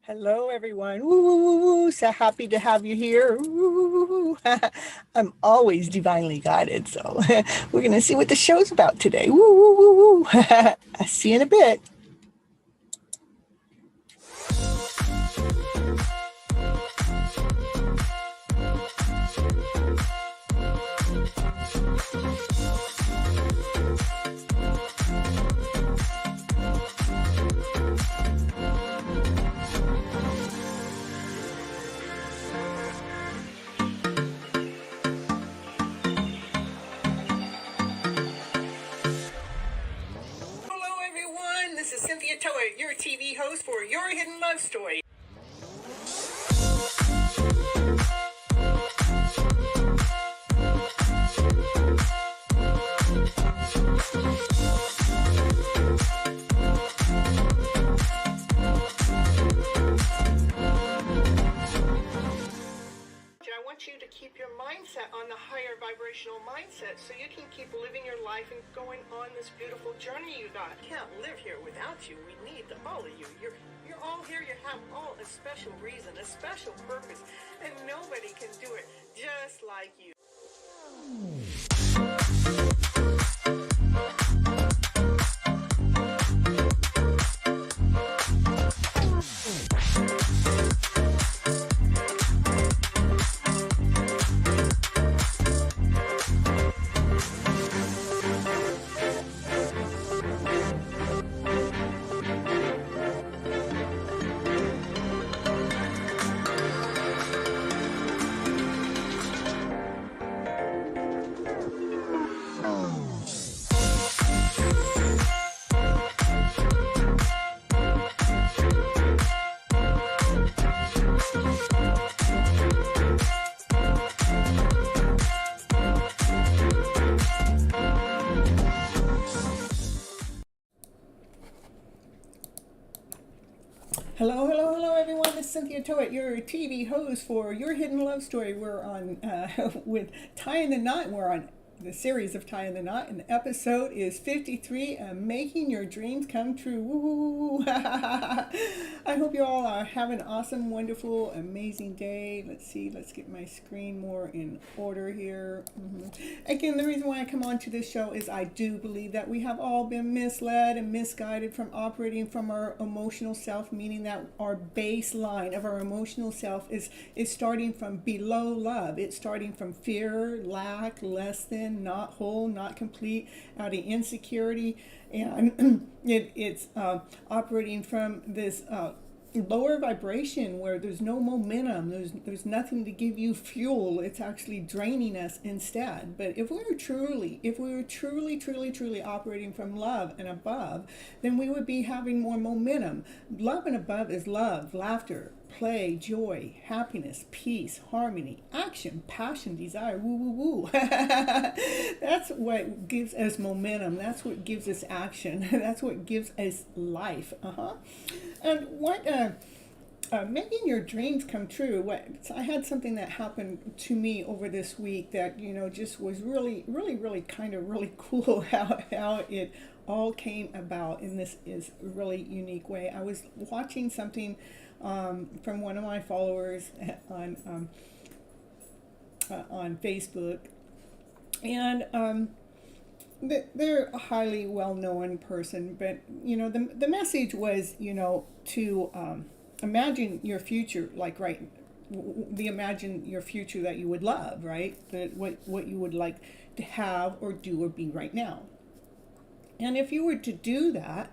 Hello, everyone. Woo, woo, woo, woo. So happy to have you here. Woo. I'm always divinely guided. So we're going to see what the show's about today. Woo, woo, woo, woo. I'll see you in a bit. Hello, everyone. This is Cynthia Toet, your TV host for Your Hidden Love Story. I want you to keep your mindset on the higher vibrational mindset so you can keep living your life and going on this beautiful journey you got. Can't live here without you. We need all of you. You're all here. You have all a special reason, a special purpose, and nobody can do it just like you. Hello, hello, hello, everyone. This is Cynthia Toet, your TV host for Your Hidden Love Story. We're on with Tying the Knot. We're on the series of Tying the Knot, and the episode is 53, Making Your Dreams Come True. Woo! I hope you all have an awesome, wonderful, amazing day. Let's see. Let's get my screen more in order here. Again, the reason why I come on to this show is I do believe that we have all been misled and misguided from operating from our emotional self, meaning that our baseline of our emotional self is starting from below love. It's starting from fear, lack, less than, not whole, not complete, out of insecurity, and it's operating from this lower vibration where there's no momentum, there's nothing to give you fuel. It's actually draining us instead. But if we were truly operating from love and above, then we would be having more momentum. Love and above is love, laughter, play, joy, happiness, peace, harmony, action, passion, desire, woo, woo, woo. That's what gives us momentum. That's what gives us action. That's what gives us life. And what making your dreams come true. I had something that happened to me over this week that just was really kind of really cool how it all came about in this is really unique way. I was watching something from one of my followers on Facebook, and they're a highly well-known person, but the message was to imagine your future, like imagine your future that you would love, right? What you would like to have or do or be right now. And if you were to do that,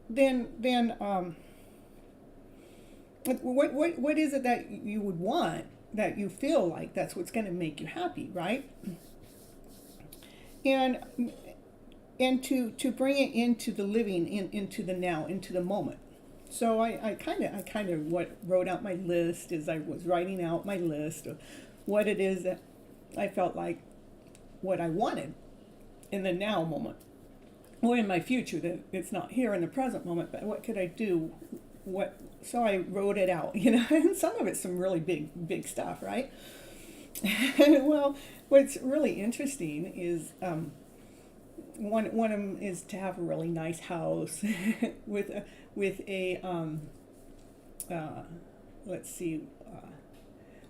then what is it that you would want, that you feel like that's what's going to make you happy, right? And to bring it into the living, into the now, into the moment. So I kind of wrote out my list as I was writing out my list of what it is that I felt like what I wanted in the now moment, or in my future, that it's not here in the present moment, but what could I do? So I wrote it out, and some of it's some really big stuff, right? Well, what's really interesting is one of them is to have a really nice house with a let's see,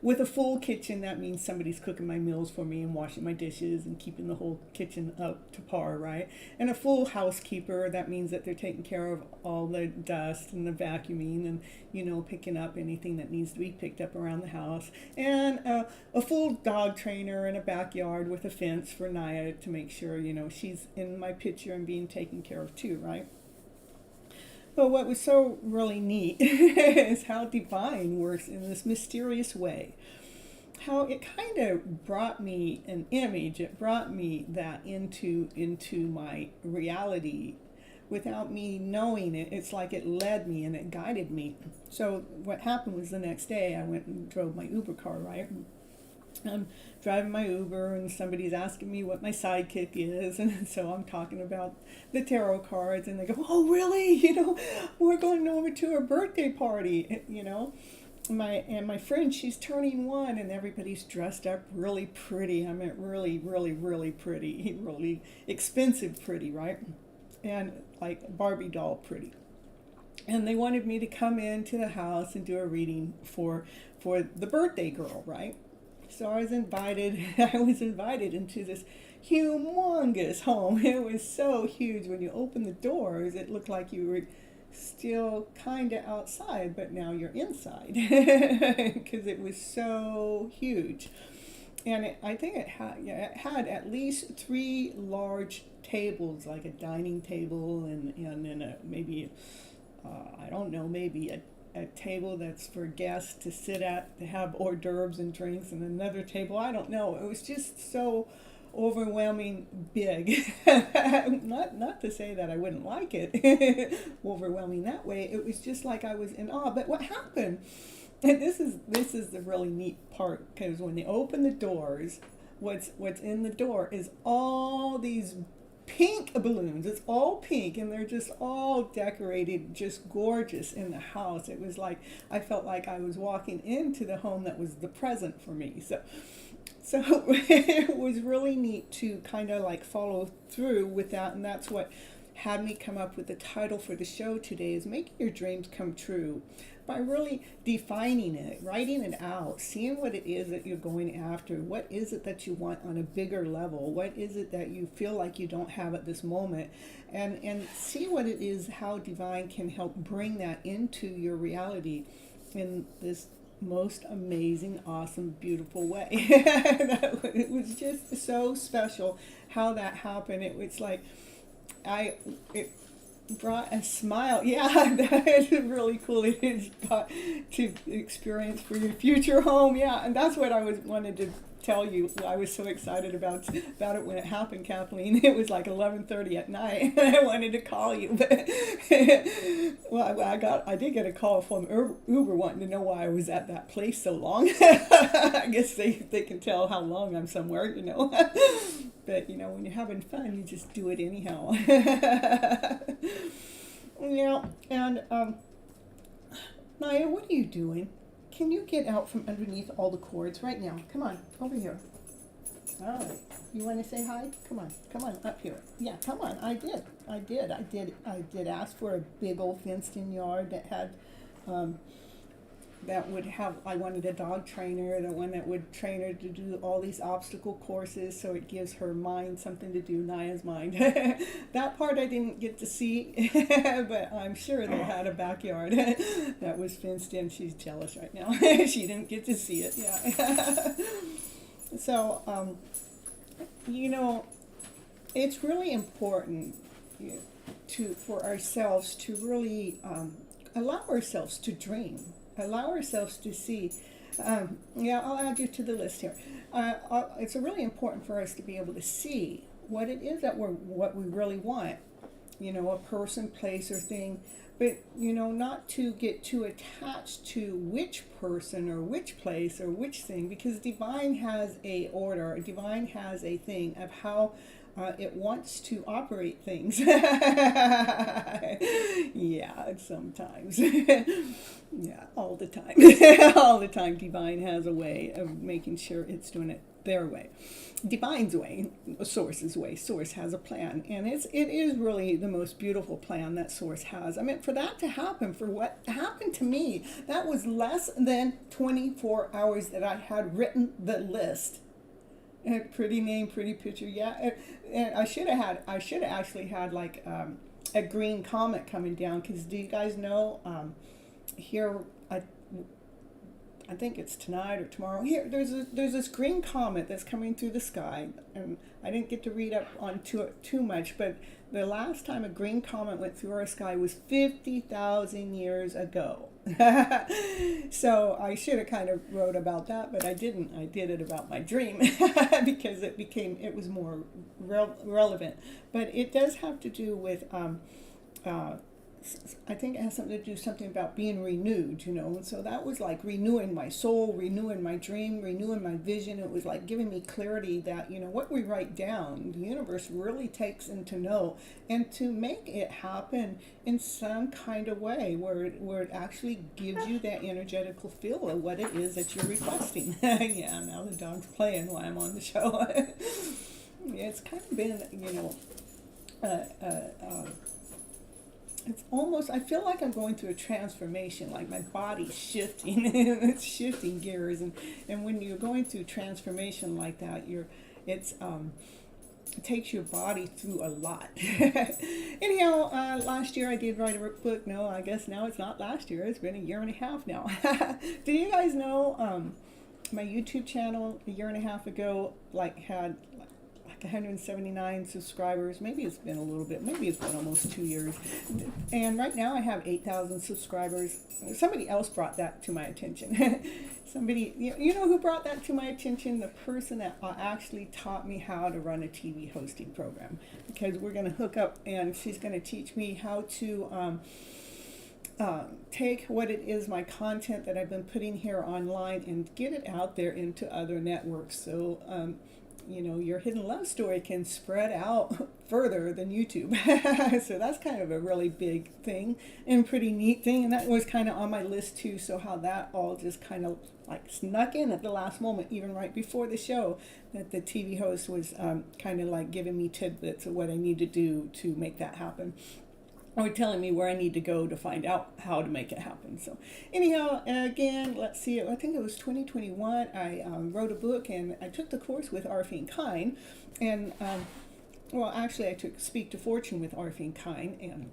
with a full kitchen, that means somebody's cooking my meals for me and washing my dishes and keeping the whole kitchen up to par, right? And a full housekeeper, that means that they're taking care of all the dust and the vacuuming and, picking up anything that needs to be picked up around the house. And a full dog trainer in a backyard with a fence for Naya to make sure, she's in my picture and being taken care of too, right? But what was so really neat is how divine works in this mysterious way. How it kind of brought me an image, it brought me that into my reality without me knowing it. It's like it led me and it guided me. So what happened was the next day I went and drove my Uber car, right? I'm driving my Uber and somebody's asking me what my sidekick is, and so I'm talking about the tarot cards, and they go, "Oh, really? We're going over to a birthday party." My friend, she's turning 1, and everybody's dressed up really pretty. I mean, really, really, really pretty, really expensive pretty, right? And like Barbie doll pretty. And they wanted me to come into the house and do a reading for the birthday girl, right? So I was invited into this humongous home. It was so huge. When you opened the doors, it looked like you were still kind of outside, but now you're inside because it was so huge. And I think it had at least 3 large tables, like a dining table and then maybe a table that's for guests to sit at, to have hors d'oeuvres and drinks, and another table, I don't know. It was just so overwhelming big. Not to say that I wouldn't like it, overwhelming that way. It was just like I was in awe. But what happened, and this is the really neat part, because when they open the doors, what's in the door is all these pink balloons. It's all pink, and they're just all decorated, just gorgeous in the house. It was like I felt like I was walking into the home that was the present for me. So it was really neat to kind of like follow through with that, and that's what had me come up with the title for the show today, is Making Your Dreams Come True, by really defining it, writing it out, seeing what it is that you're going after. What is it that you want on a bigger level? What is it that you feel like you don't have at this moment? And see what it is, how divine can help bring that into your reality in this most amazing, awesome, beautiful way. It was just so special how that happened. It was like it brought a smile. Yeah, that is really cool. It is got to experience for your future home. Yeah, and that's what I wanted to tell you. I was so excited about it when it happened, Kathleen. It was like 11:30 at night, and I wanted to call you, but well, I did get a call from Uber wanting to know why I was at that place so long. I guess they can tell how long I'm somewhere, But when you're having fun, you just do it anyhow. And Naya, what are you doing? Can you get out from underneath all the cords right now? Come on, over here. All right. You want to say hi? Come on, up here. Yeah, come on. I did ask for a big old fenced-in yard that had, I wanted a dog trainer, the one that would train her to do all these obstacle courses, so it gives her mind something to do, Naya's mind. That part I didn't get to see, but I'm sure they had a backyard that was fenced in. She's jealous right now. She didn't get to see it, yeah. So, it's really important for ourselves to really allow ourselves to dream. Allow ourselves to see. I'll add you to the list here. It's really important for us to be able to see what it is what we really want. A person, place, or thing, but not to get too attached to which person or which place or which thing, because divine has a order. Divine has a thing of how it wants to operate things. Yeah, sometimes. Yeah, all the time. All the time, divine has a way of making sure it's doing it their way. Divine's way, Source's way. Source has a plan, and it is really the most beautiful plan that Source has. I mean, for that to happen, for what happened to me, that was less than 24 hours that I had written the list. And pretty name, pretty picture, yeah. And I should have actually had like a green comet coming down, because do you guys know here I think it's tonight or tomorrow. Here, there's this green comet that's coming through the sky, and I didn't get to read up on too much, but the last time a green comet went through our sky was 50,000 years ago. So I should have kind of wrote about that, but I didn't. I did it about my dream because it was more relevant. But it does have to do with I think it has something to do about being renewed, and so that was like renewing my soul, renewing my dream, renewing my vision. It was like giving me clarity that, what we write down, the universe really takes into note, and to make it happen in some kind of way where it actually gives you that energetical feel of what it is that you're requesting. Yeah, now the dog's playing while I'm on the show. Yeah, it's kind of been, it's almost, I feel like I'm going through a transformation, like my body's shifting. It's shifting gears, and when you're going through transformation like that, it takes your body through a lot. Anyhow, last year I did write a book. No, I guess now it's not last year. It's been a year and a half now. Did you guys know my YouTube channel a year and a half ago had 179 subscribers. Maybe it's been a little bit. Maybe it's been almost 2 years. And right now I have 8,000 subscribers. Somebody else brought that to my attention. Somebody, you know who brought that to my attention? The person that actually taught me how to run a TV hosting program. Because we're going to hook up, and she's going to teach me how to take what it is, my content that I've been putting here online, and get it out there into other networks. So, your hidden love story can spread out further than YouTube. So that's kind of a really big thing and pretty neat thing. And that was kind of on my list too. So how that all just kind of like snuck in at the last moment, even right before the show, that the TV host was kind of like giving me tidbits of what I need to do to make that happen, or telling me where I need to go to find out how to make it happen. So anyhow, again, let's see, I think it was 2021, I wrote a book, and I took the course with Arfine Kine, and well, actually I took Speak to Fortune with Arfine Kine, and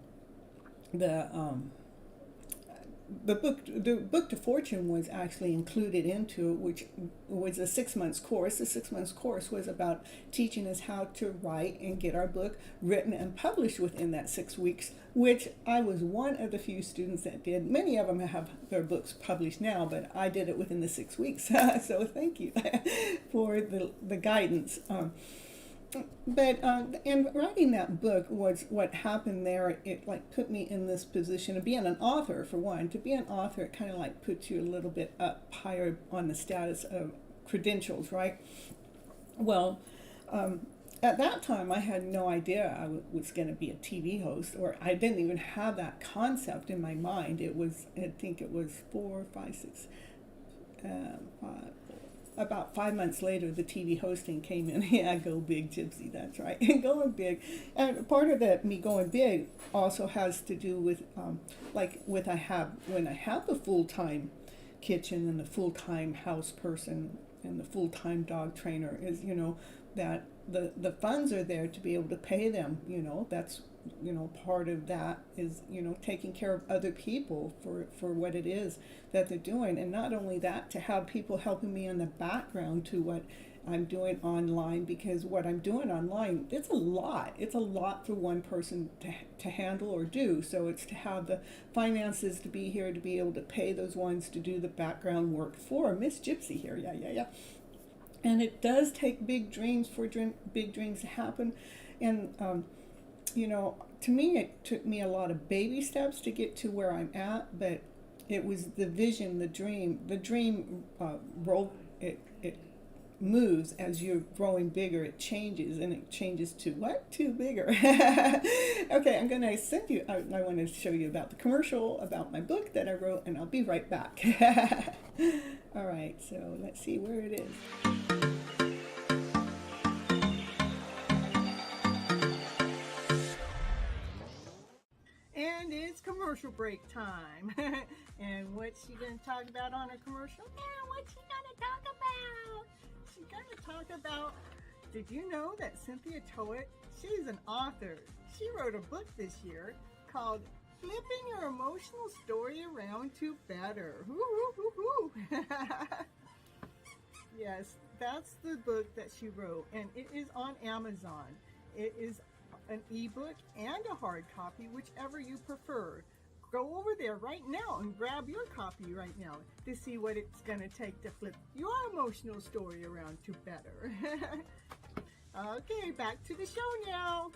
the book to Fortune was actually included into it, which was a 6 months course. The 6 months course was about teaching us how to write and get our book written and published within that 6 weeks, which I was one of the few students that did. Many of them have their books published now, but I did it within the 6 weeks. So thank you for the guidance. But and writing that book was what happened there. It like put me in this position of being an author. For one, to be an author, it kind of like puts you a little bit up higher on the status of credentials, right? Well, at that time, I had no idea I was going to be a TV host, or I didn't even have that concept in my mind. It was, I think it was 4, 5, 6, 5. About 5 months later, the TV hosting came in. Yeah, go big, Gypsy. That's right, going big. And part of that, me going big, also has to do with when I have the full-time kitchen and the full-time house person and the full-time dog trainer, is that the funds are there to be able to pay them. That's part of that is taking care of other people for what it is that they're doing. And not only that, to have people helping me in the background to what I'm doing online, because what I'm doing online, it's a lot for one person to handle or do. So it's to have the finances to be here to be able to pay those ones to do the background work for Miss Gypsy here. Yeah. And it does take big dreams for big dreams to happen. And to me, it took me a lot of baby steps to get to where I'm at, but it was the vision, the dream. The dream it moves as you're growing bigger. It changes, and it changes to what? To bigger. Okay, I'm gonna send you. I want to show you about the commercial about my book that I wrote, and I'll be right back. All right, so let's see where it is. it's commercial break time. And what's she going to talk about on her commercial? Now, what's she going to talk about? She's going to talk about, did you know that Cynthia Toet, she's an author. She wrote a book this year called Flipping Your Emotional Story Around to Better. Woo-hoo-hoo-hoo. Yes, that's the book that she wrote, and it is on Amazon. It is an ebook and a hard copy, whichever you prefer. Go over there right now and grab your copy right now to see what it's going to take to flip your emotional story around to better. Okay, back to the show now.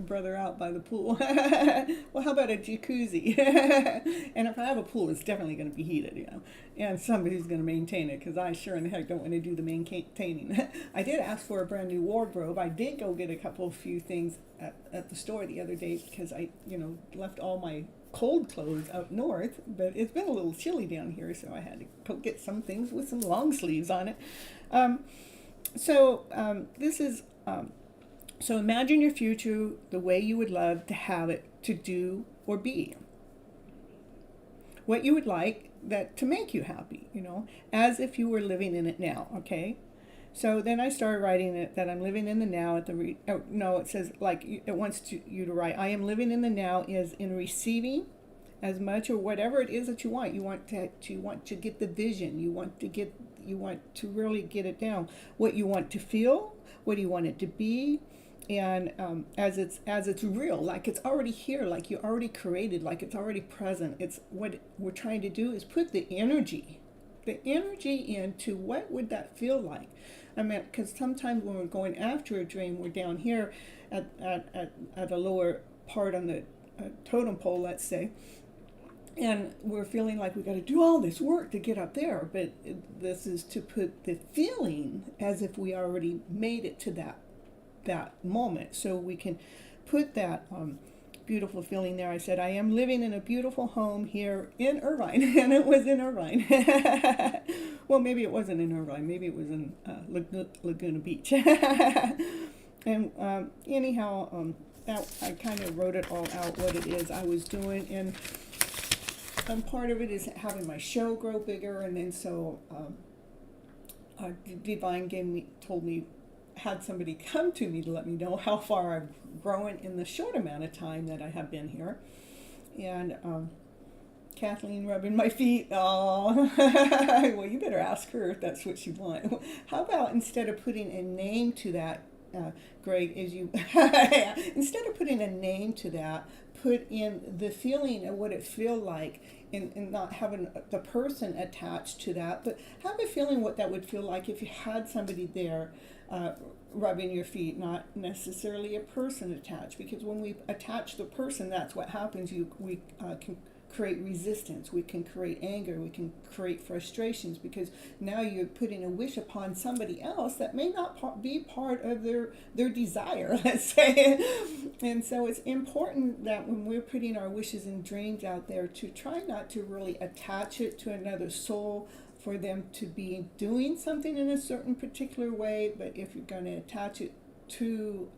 Brother out by the pool. Well, how about a jacuzzi? And if I have a pool, it's definitely going to be heated, you know, and somebody's going to maintain it, because I sure in the heck don't want to do the maintaining. I did ask for a brand new wardrobe. I did go get a few things at the store the other day, because I, left all my cold clothes up north, but it's been a little chilly down here, so I had to go get some things with some long sleeves on it. This is so imagine your future the way you would love to have it to do or be. What you would like that to make you happy, as if you were living in it now, okay? So then I started writing it that I'm living in the now it says like it wants you to write, I am living in the now is in receiving as much or whatever it is that you want. You want to get the vision. You want to really get it down. What you want to feel, what do you want it to be? And as it's real, like it's already here, like you already created, like it's already present. It's what we're trying to do is put the energy into what would that feel like. I mean, because sometimes when we're going after a dream, we're down here at a lower part on the totem pole, let's say, and we're feeling like we got to do all this work to get up there. But this is to put the feeling as if we already made it to that moment, so we can put that beautiful feeling there. I said, I am living in a beautiful home here in Irvine, and it was in Irvine. Well, maybe it wasn't in Irvine, maybe it was in Laguna Beach. And anyhow, that I kind of wrote it all out, what it is I was doing, and part of it is having my show grow bigger, and then so Divine had somebody come to me to let me know how far I've grown in the short amount of time that I have been here. And Kathleen rubbing my feet. Oh, well, you better ask her if that's what she wants. How about instead of putting a name to that, Greg, instead of putting a name to that, put in the feeling of what it feel like, and not having the person attached to that, but have a feeling what that would feel like if you had somebody there rubbing your feet, not necessarily a person attached, because when we attach the person, that's what happens. We can create resistance, we can create anger, we can create frustrations, because now you're putting a wish upon somebody else that may not be part of their desire, let's say. And so it's important that when we're putting our wishes and dreams out there, to try not to really attach it to another soul for them to be doing something in a certain particular way. But if you're going to attach it to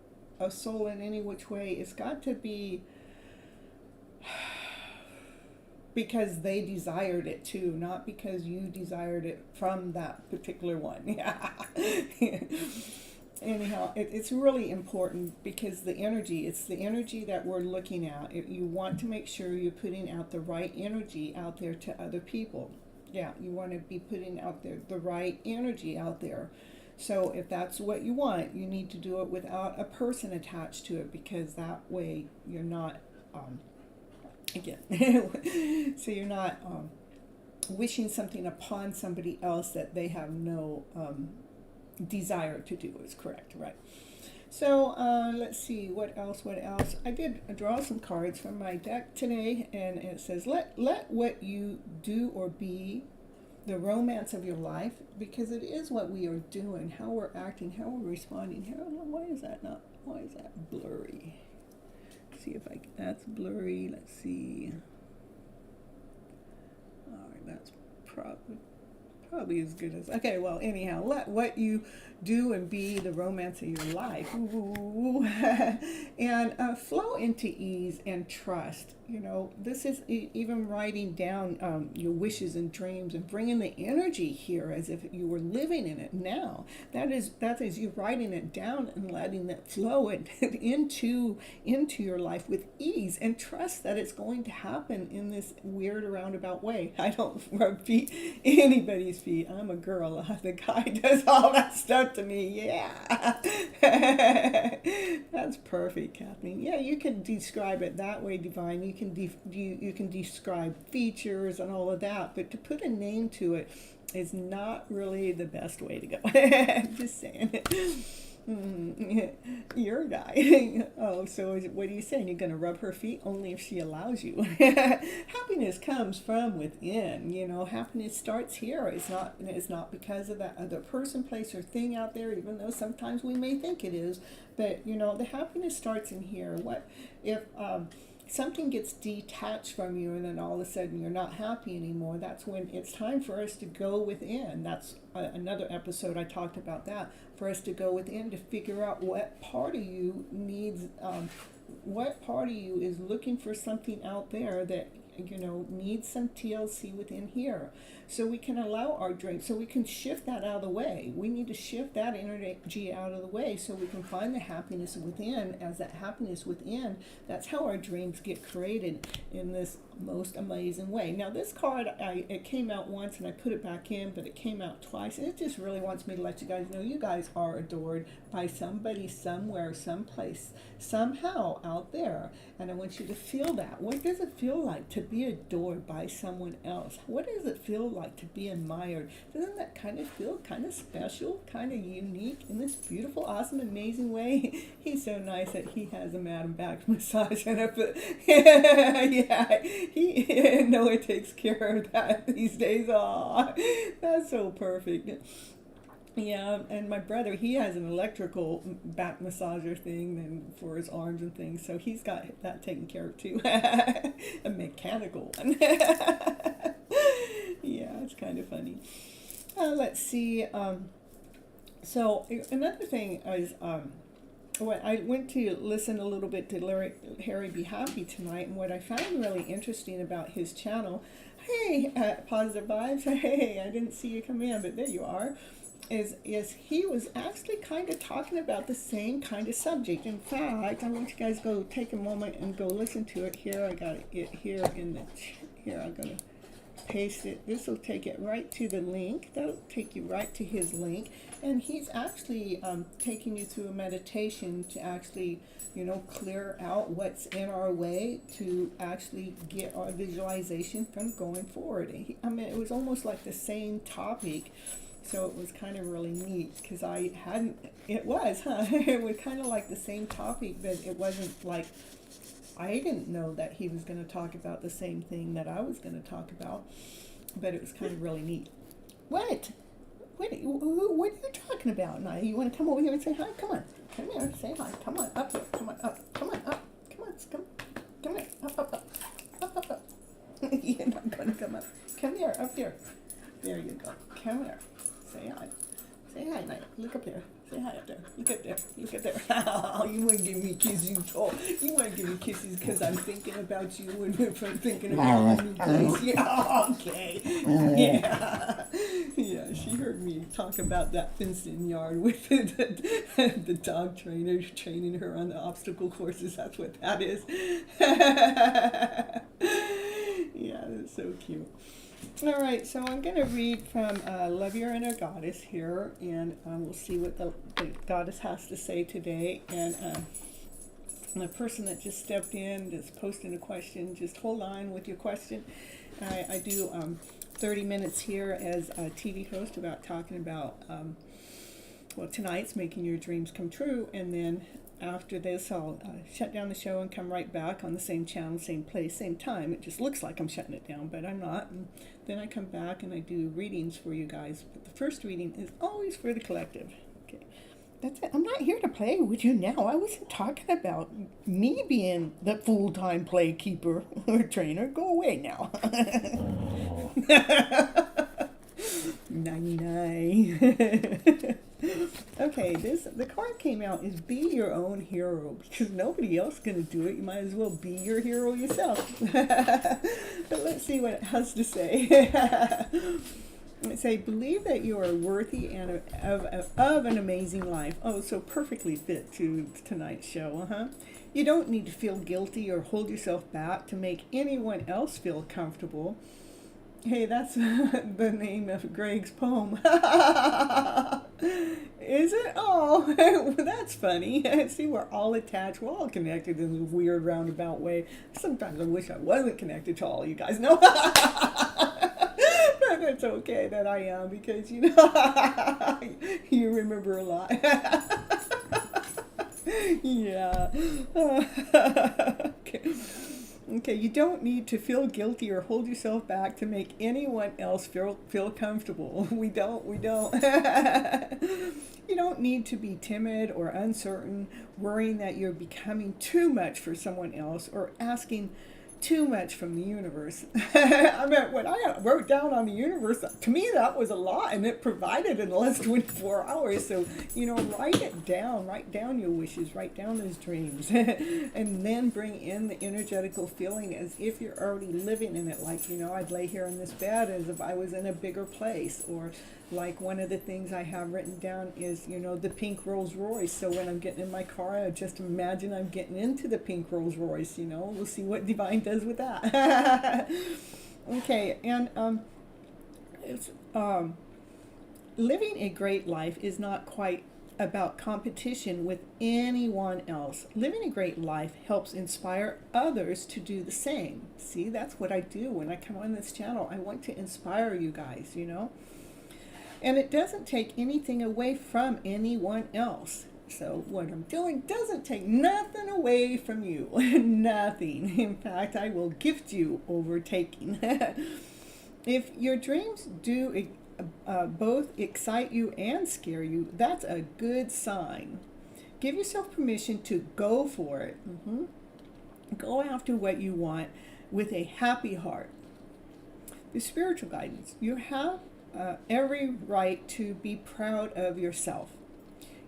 a soul in any which way, it's got to be because they desired it too, not because you desired it from that particular one. Anyhow, it's really important, because it's the energy that we're looking at. You want to make sure you're putting out the right energy out there to other people. Yeah, you want to be putting out there the right energy out there. So if that's what you want, you need to do it without a person attached to it, because that way you're not so you're not wishing something upon somebody else that they have no desire to do is correct, right? So let's see, what else? I did draw some cards from my deck today, and it says, let what you do or be the romance of your life, because it is what we are doing, how we're acting, how we're responding. Why is that blurry? See if that's blurry. Let's see. All right, that's Probably as good as. Okay, well, anyhow, let what you do and be the romance of your life. Ooh. And flow into ease and trust. You know, this is even writing down your wishes and dreams and bringing the energy here as if you were living in it now. That is you writing it down and letting it flow it into your life with ease and trust that it's going to happen in this weird roundabout way. I don't rub anybody's feet. I'm a girl. The guy does all that stuff to me. Yeah. That's perfect, Kathleen. Yeah, you can describe it that way, Divine. You can describe features and all of that, but to put a name to it is not really the best way to go. Just saying. Your guy. Oh, so what are you saying? You're going to rub her feet only if she allows you. Happiness comes from within. You know, happiness starts here. It's not because of that other person, place, or thing out there, even though sometimes we may think it is. But, you know, the happiness starts in here. What if something gets detached from you and then all of a sudden you're not happy anymore? That's when it's time for us to go within. That's another episode I talked about that, for us to go within to figure out what part of you needs, what part of you is looking for something out there that, you know, needs some TLC within here. So we can allow our dreams, so we can shift that out of the way. We need to shift that energy out of the way so we can find the happiness within. As that happiness within, that's how our dreams get created in this most amazing way. Now this card, it came out once and I put it back in, but it came out twice, and it just really wants me to let you guys know you guys are adored by somebody, somewhere, someplace, somehow out there. And I want you to feel that. What does it feel like to be adored by someone else? What does it feel like to be admired? Doesn't that kind of feel kind of special, kind of unique in this beautiful, awesome, amazing way? He's so nice that he has a Madam Back massage and yeah, he Noah takes care of that these days. Aw, that's so perfect. Yeah, and my brother, he has an electrical back massager thing and for his arms and things, so he's got that taken care of too. A mechanical one. Yeah, it's kind of funny. Let's see. So another thing is, when I went to listen a little bit to Harry Be Happy tonight, and what I found really interesting about his channel, hey, Positive Vibes, hey, I didn't see you come in, but there you are, is he was actually kind of talking about the same kind of subject. In fact, I want you guys to go take a moment and go listen to it. Here, I got it here in the, here, I'm going to paste it. This will take it right to the link. That'll take you right to his link. And he's actually taking you through a meditation to actually, you know, clear out what's in our way to actually get our visualization from going forward. I mean, it was almost like the same topic. So it was kind of really neat because I hadn't, it was, huh? It was kind of like the same topic, but it wasn't like, I didn't know that he was going to talk about the same thing that I was going to talk about, but it was kind of really neat. What? What are you talking about? Now, you want to come over here and say hi? Come on. Come here, say hi. Come on, up here. Come on, up. Come on, up. Come on, come here. Up. You're not going to come up. Come here, up here. There you go. Come here. Say hi. Say hi, Knight. Look up here. Say hi up there. Look up there. Look up there. Oh, you want to give me kisses? Oh, you want to give me kisses because I'm thinking about you and if I'm thinking about a new place. Yeah, okay. Yeah. Yeah, she heard me talk about that fenced-in yard with the dog trainer training her on the obstacle courses. That's what that is. Yeah, that's so cute. All right, so I'm going to read from Love Your Inner Goddess here, and we'll see what the goddess has to say today. And the person that just stepped in, just posting a question, just hold on with your question. I do 30 minutes here as a TV host about talking about, well, tonight's Making Your Dreams Come True, and then after this, I'll shut down the show and come right back on the same channel, same place, same time. It just looks like I'm shutting it down, but I'm not. And then I come back and I do readings for you guys. But the first reading is always for the collective. Okay, that's it. I'm not here to play with you now. I wasn't talking about me being the full-time play keeper or trainer. Go away now. 99. Okay, the card came out is be your own hero, because nobody else is going to do it. You might as well be your hero yourself. But let's see what it has to say. It say, believe that you are worthy and of an amazing life. Oh, so perfectly fit to tonight's show, You don't need to feel guilty or hold yourself back to make anyone else feel comfortable. Hey, that's the name of Greg's poem. Is it? Oh, that's funny. See, we're all attached. We're all connected in a weird roundabout way. Sometimes I wish I wasn't connected to all you guys. No. But it's okay that I am, because, you know, you remember a lot. Yeah. Okay. Okay, you don't need to feel guilty or hold yourself back to make anyone else feel comfortable. We don't. You don't need to be timid or uncertain, worrying that you're becoming too much for someone else or asking too much from the universe. I mean, when I wrote down on the universe, to me that was a lot, and it provided in less 24 hours. So, you know, write it down. Write down your wishes. Write down those dreams. And then bring in the energetical feeling as if you're already living in it. Like, you know, I'd lay here in this bed as if I was in a bigger place. Or like one of the things I have written down is, you know, the pink Rolls Royce. So when I'm getting in my car, I just imagine I'm getting into the pink Rolls Royce, you know. We'll see what Divine does with that. Okay, and it's living a great life is not quite about competition with anyone else. Living a great life helps inspire others to do the same. See, that's what I do when I come on this channel. I want to inspire you guys, you know. And it doesn't take anything away from anyone else. So what I'm doing doesn't take nothing away from you. Nothing. In fact, I will gift you over taking. If your dreams do both excite you and scare you, that's a good sign. Give yourself permission to go for it. Go after what you want with a happy heart. The spiritual guidance. You have every right to be proud of yourself.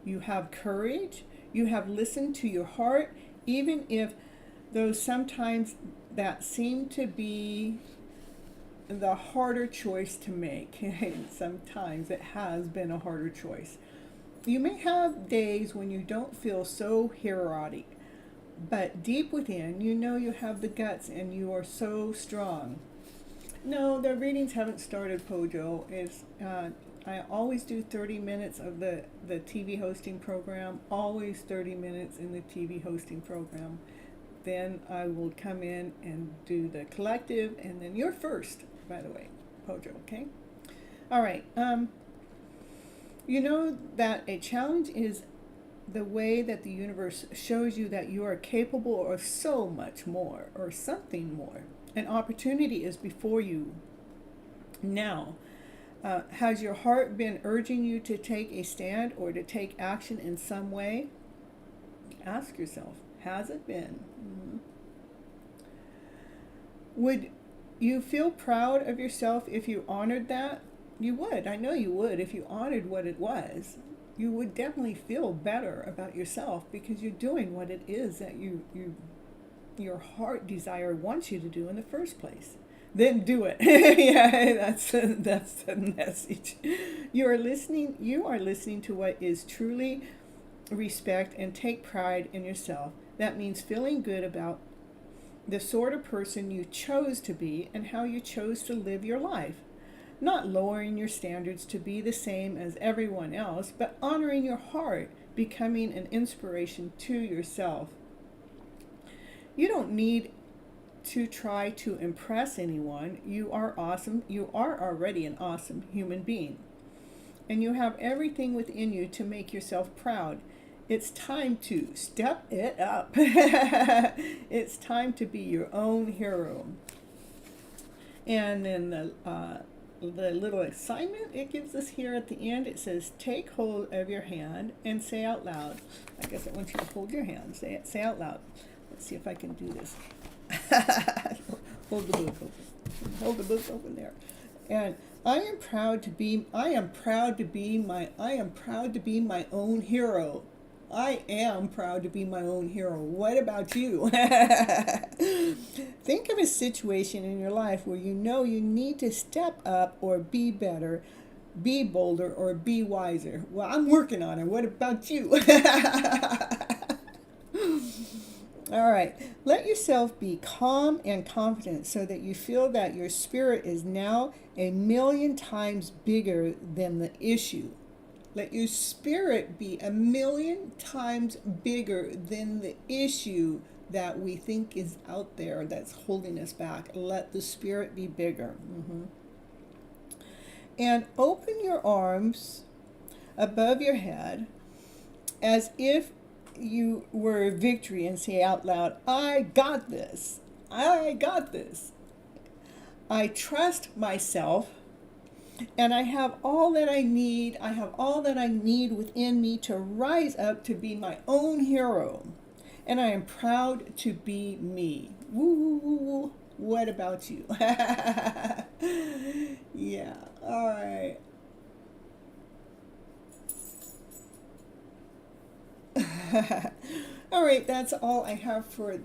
You have courage. You have listened to your heart, even if those sometimes that seem to be the harder choice to make. Sometimes it has been a harder choice. You may have days when you don't feel so heroic, but deep within, you know you have the guts and you are so strong. No, the readings haven't started, Pojo. I always do 30 minutes of the TV hosting program, always 30 minutes in the TV hosting program. Then I will come in and do the collective, and then you're first, by the way, Pojo, okay? All right. You know that a challenge is the way that the universe shows you that you are capable of so much more or something more. An opportunity is before you now. Has your heart been urging you to take a stand or to take action in some way? Ask yourself, has it been? Would you feel proud of yourself if you honored that? You would. I know you would. If you honored what it was, you would definitely feel better about yourself because you're doing what it is that your heart desire wants you to do in the first place. Then do it. Yeah, that's the message. You are listening to what is truly respect and take pride in yourself. That means feeling good about the sort of person you chose to be and how you chose to live your life. Not lowering your standards to be the same as everyone else, but honoring your heart, becoming an inspiration to yourself. You don't need to try to impress anyone. You are awesome. You are already an awesome human being. And you have everything within you to make yourself proud. It's time to step it up. It's time to be your own hero. And then the little assignment it gives us here at the end, it says, take hold of your hand and say out loud. I guess it wants you to hold your hand. Say out loud. Let's see if I can do this. Hold the book open. Hold the book open there. And I am proud to be my own hero. I am proud to be my own hero. What about you? Think of a situation in your life where you know you need to step up or be better, be bolder, or be wiser. Well, I'm working on it. What about you? All right. Let yourself be calm and confident so that you feel that your spirit is now a million times bigger than the issue. Let your spirit be a million times bigger than the issue that we think is out there that's holding us back. Let the spirit be bigger. And open your arms above your head as if you were a victory and say out loud, I got this. I got this. I trust myself and I have all that I need. I have all that I need within me to rise up to be my own hero. And I am proud to be me. Woo, woo, woo, woo. What about you? Yeah, all right. All right, that's all I have for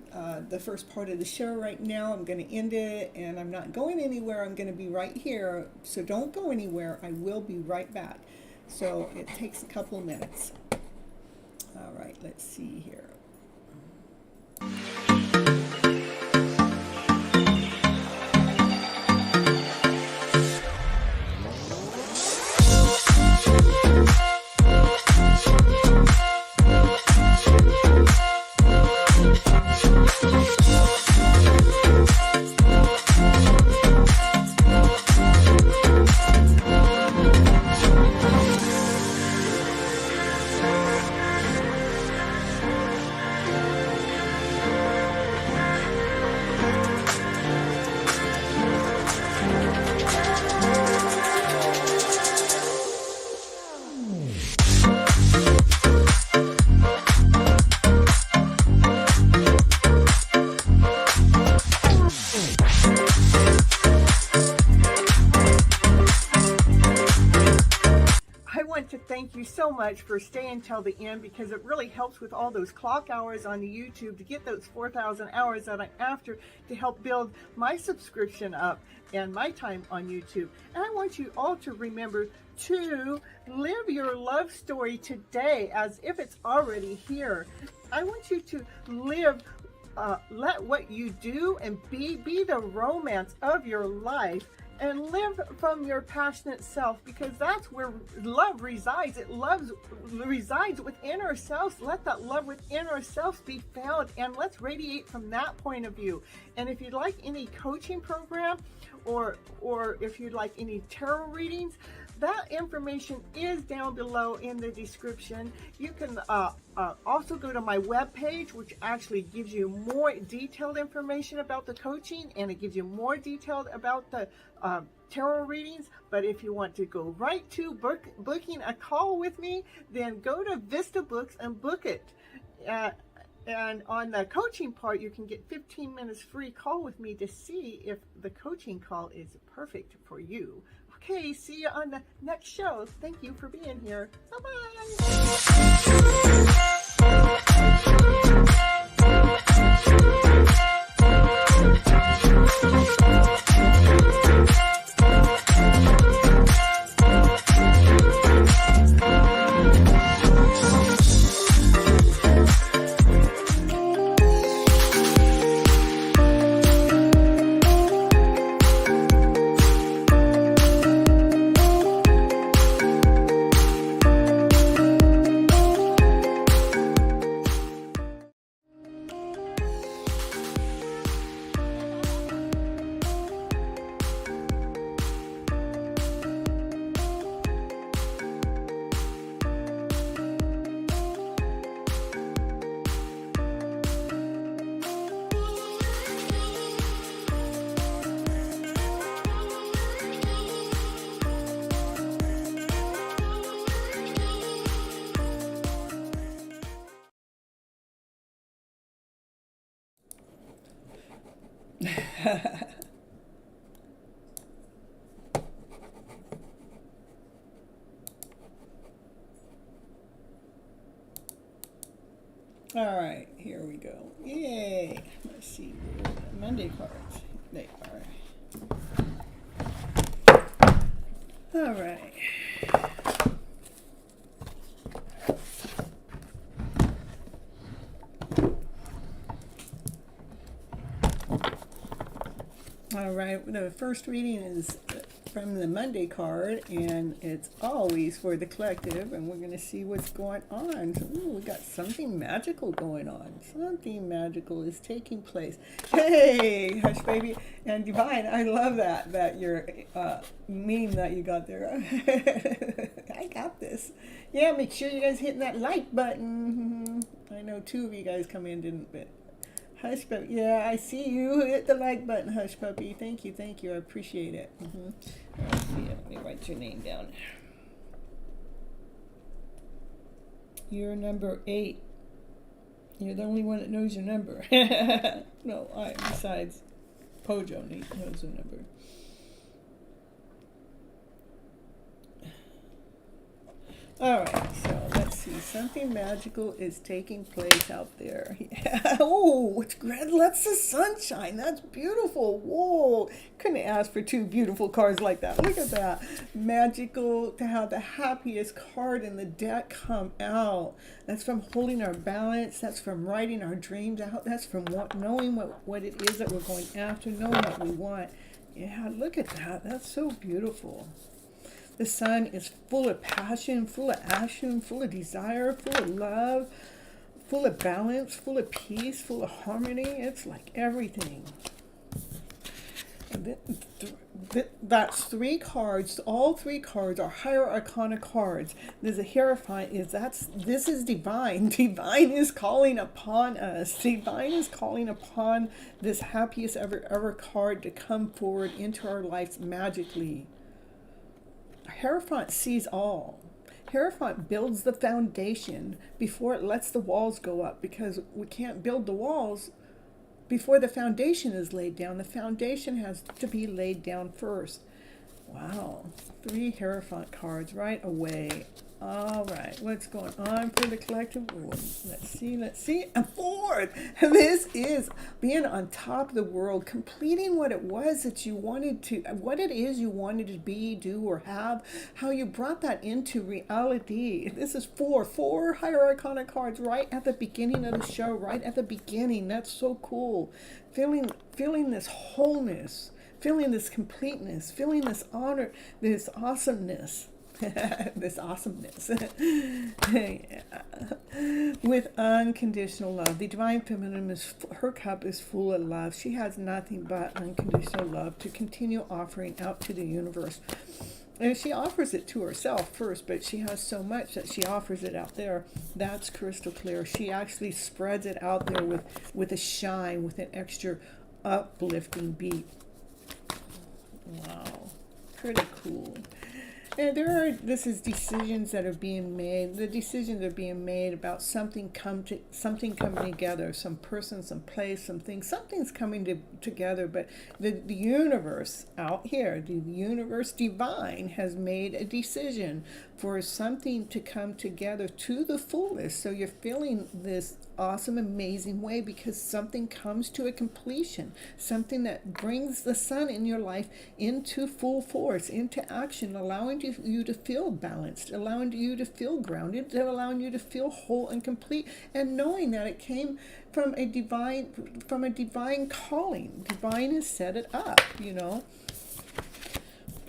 the first part of the show right now. I'm going to end it, and I'm not going anywhere. I'm going to be right here, so don't go anywhere. I will be right back. So it takes a couple of minutes. All right, let's see here. Thank you so much for staying till the end, because it really helps with all those clock hours on the YouTube to get those 4,000 hours that I'm after to help build my subscription up and my time on YouTube. And I want you all to remember to live your love story today as if it's already here. I want you to live let what you do and be the romance of your life, and live from your passionate self, because that's where love resides. It resides within ourselves. Let that love within ourselves be found, and let's radiate from that point of view. And if you'd like any coaching program, or if you'd like any tarot readings, that information is down below in the description. You can also go to my webpage, which actually gives you more detailed information about the coaching, and it gives you more detailed about the tarot readings. But if you want to go right to booking a call with me, then go to Vista Books and book it. And on the coaching part, you can get 15 minutes free call with me to see if the coaching call is perfect for you. Okay, see you on the next show. Thank you for being here. All right, here we go. Yay! Let's see where the Monday cards. They are. All right. All right, the first reading is from the Monday card, and it's always for the collective, and we're going to see what's going on. Ooh, we got something magical going on. Something magical is taking place. Hey, Hush Baby and Divine, I love that your meme that you got there. I got this. Yeah, make sure you guys hitting that like button. I know 2 of you guys come in, didn't but Hush Puppy, yeah, I see you. Hit the like button, Hush Puppy. Thank you, I appreciate it. Let's see, let me write your name down. You're number 8. You're the only one that knows your number. No, besides Pojo knows the number. All right, so let's see. Something magical is taking place out there. Yeah. Oh, it's grand. Lots of sunshine. That's beautiful. Whoa. Couldn't ask for 2 beautiful cards like that. Look at that. Magical to have the happiest card in the deck come out. That's from holding our balance. That's from writing our dreams out. That's from knowing what it is that we're going after, knowing what we want. Yeah, look at that. That's so beautiful. The sun is full of passion, full of action, full of desire, full of love, full of balance, full of peace, full of harmony. It's like everything. That's 3 cards. All 3 cards are higher arcana cards. There's a Hierophant. This is divine. Divine is calling upon us. Divine is calling upon this happiest ever card to come forward into our lives magically. Hierophant sees all. Hierophant builds the foundation before it lets the walls go up, because we can't build the walls before the foundation is laid down. The foundation has to be laid down first. Wow. 3 Hierophant cards right away. All right, what's going on for the collective? Let's see. A 4th. This is being on top of the world, completing what it was that you wanted to, what it is you wanted to be, do, or have, how you brought that into reality. This is 4 higher arcana cards right at the beginning of the show, right at the beginning. That's so cool. Feeling this wholeness, feeling this completeness, feeling this honor, this awesomeness. This awesomeness. Yeah. With unconditional love. The divine feminine her cup is full of love. She has nothing but unconditional love to continue offering out to the universe. And she offers it to herself first, but she has so much that she offers it out there. That's crystal clear. She actually spreads it out there with a shine, with an extra uplifting beat. Wow. Pretty cool. And this is decisions that are being made. The decisions are being made about something coming together, some person, some place, something. Something's coming together, but the universe out here, the universe divine has made a decision for something to come together to the fullest. So you're feeling this awesome, amazing way because something comes to a completion, something that brings the sun in your life into full force, into action, allowing you to feel balanced, allowing you to feel grounded, allowing you to feel whole and complete, and knowing that it came from a divine calling. Divine has set it up,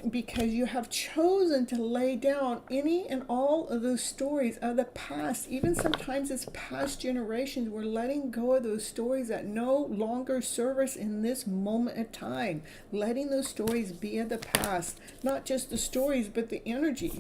because you have chosen to lay down any and all of those stories of the past. Even sometimes it's past generations. We're letting go of those stories that no longer serve us in this moment of time. Letting those stories be of the past. Not just the stories, but the energy.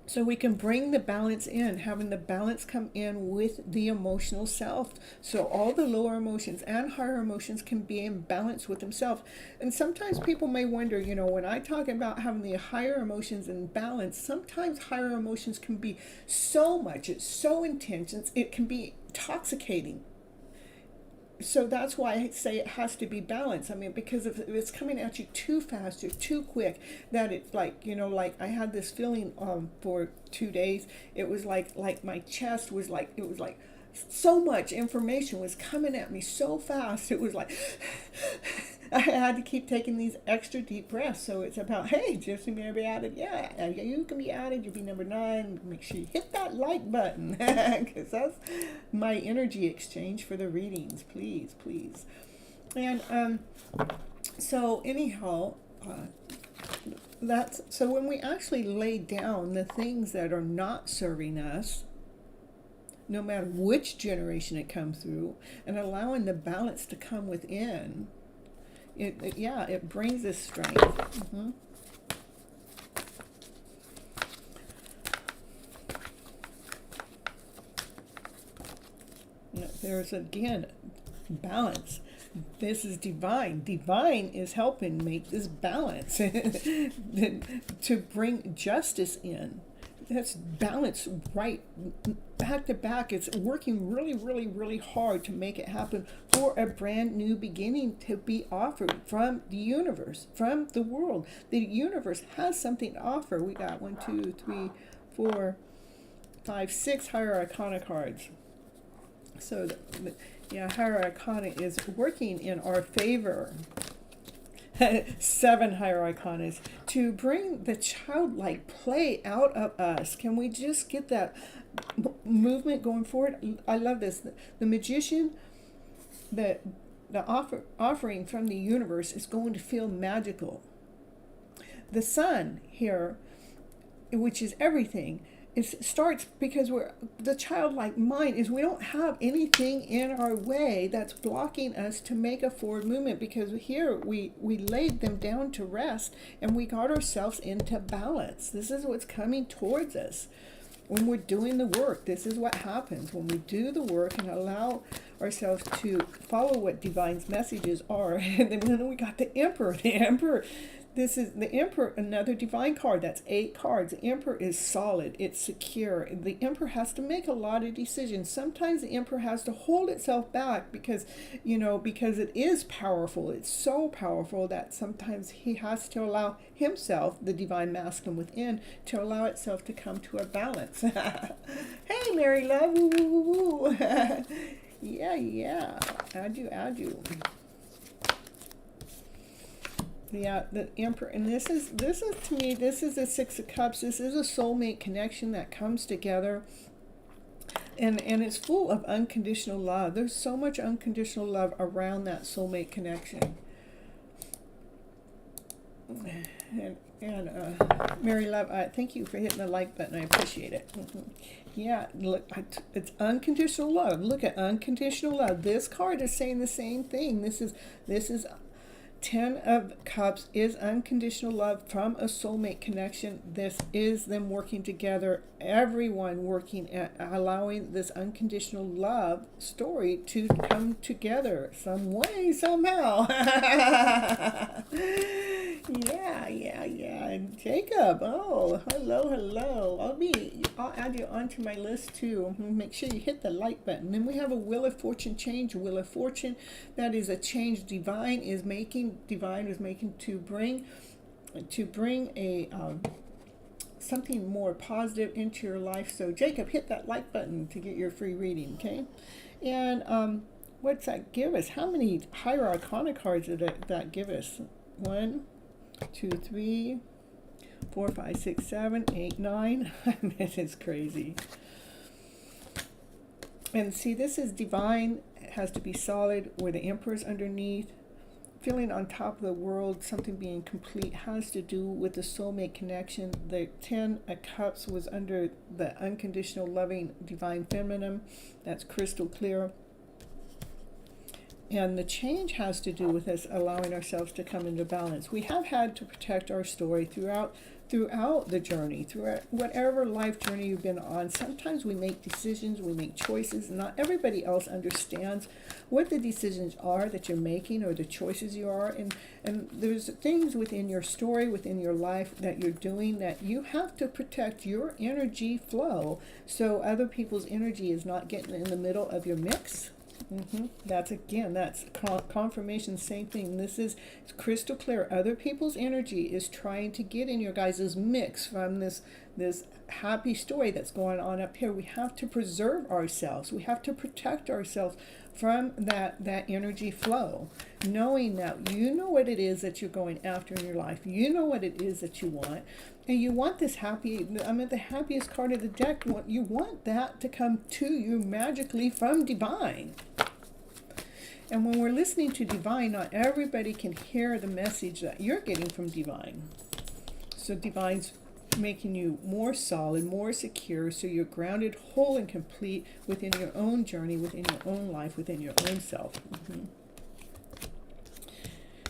So we can bring the balance in, having the balance come in with the emotional self. So all the lower emotions and higher emotions can be in balance with themselves. And sometimes people may wonder, when I talk about having the higher emotions in balance, sometimes higher emotions can be it's so intense, it can be intoxicating. so that's why I say it has to be balanced. I mean, because if it's coming at you too fast or too quick, that it's like, like I had this feeling for 2 days. It was like my chest was like, it was like so much information was coming at me so fast. It was like I had to keep taking these extra deep breaths. So it's about, hey, just to be added. Yeah, you can be added. You'll be number 9. Make sure you hit that like button because that's my energy exchange for the readings. Please, please. And so anyhow, that's so when we actually lay down the things that are not serving us, no matter which generation it comes through, and allowing the balance to come within, it brings us strength. Mm-hmm. There's again balance. This is divine. Divine is helping make this balance to bring justice in. That's balance right back to back. It's working really, really, really hard to make it happen for a brand new beginning to be offered from the universe, from the world. The universe has something to offer. We got 1, 2, 3, 4, 5, 6 higher arcana cards. So, higher arcana is working in our favor. 7 higher arcanas to bring the childlike play out of us. Can we just get that movement going forward? I love this. The magician, the offering from the universe is going to feel magical. The sun here, which is everything, it starts because the childlike mind is we don't have anything in our way that's blocking us to make a forward movement, because here we laid them down to rest and we got ourselves into balance. This is what's coming towards us when we're doing the work. This is what happens when we do the work and allow ourselves to follow what divine's messages are. And then we got the Emperor. The Emperor, this is the Emperor, another divine card. That's 8 cards. The Emperor is solid. It's secure. The Emperor has to make a lot of decisions. Sometimes the Emperor has to hold itself back because it is powerful. It's so powerful that sometimes he has to allow himself, the divine masculine within, to allow itself to come to a balance. Hey, Mary Love. Woo, woo, woo, woo. Yeah. Add you. Yeah, the Emperor, and this is to me, this is the 6 of Cups. This is a soulmate connection that comes together, and it's full of unconditional love. There's so much unconditional love around that soulmate connection. And Mary Love, thank you for hitting the like button. I appreciate it. Yeah, look, it's unconditional love. Look at unconditional love. This card is saying the same thing. This is 10 of Cups is unconditional love from a soulmate connection. This is them working together, everyone working at allowing this unconditional love story to come together some way, somehow. Yeah. Jacob, oh, hello. I'll add you onto my list too. Make sure you hit the like button. Then we have a Wheel of Fortune change. Wheel of Fortune, that is a change divine is making to bring a something more positive into your life. So Jacob, hit that like button to get your free reading, okay? And what's that give us? How many higher arcana cards did that give us? 1, 2, 3, 4, 5, 6, 7, 8, 9. This is crazy. And see, this is divine. It has to be solid, where the Emperor's underneath. Feeling on top of the world, something being complete, has to do with the soulmate connection. The 10 of Cups was under the unconditional loving divine feminine. That's crystal clear. And the change has to do with us allowing ourselves to come into balance. We have had to protect our story throughout the journey, throughout whatever life journey you've been on. Sometimes we make decisions, we make choices, and not everybody else understands what the decisions are that you're making or the choices you are. And there's things within your story, within your life that you're doing that you have to protect your energy flow so other people's energy is not getting in the middle of your mix. That's confirmation, same thing. This is it's crystal clear. Other people's energy is trying to get in your guys' mix from this happy story that's going on up here. We have to preserve ourselves. We have to protect ourselves from that energy flow, knowing that you know what it is that you're going after in your life. You know what it is that you want. And you want this happy, the happiest card of the deck. You want that to come to you magically from divine. And when we're listening to divine, not everybody can hear the message that you're getting from divine. So divine's making you more solid, more secure, so you're grounded, whole, and complete within your own journey, within your own life, within your own self.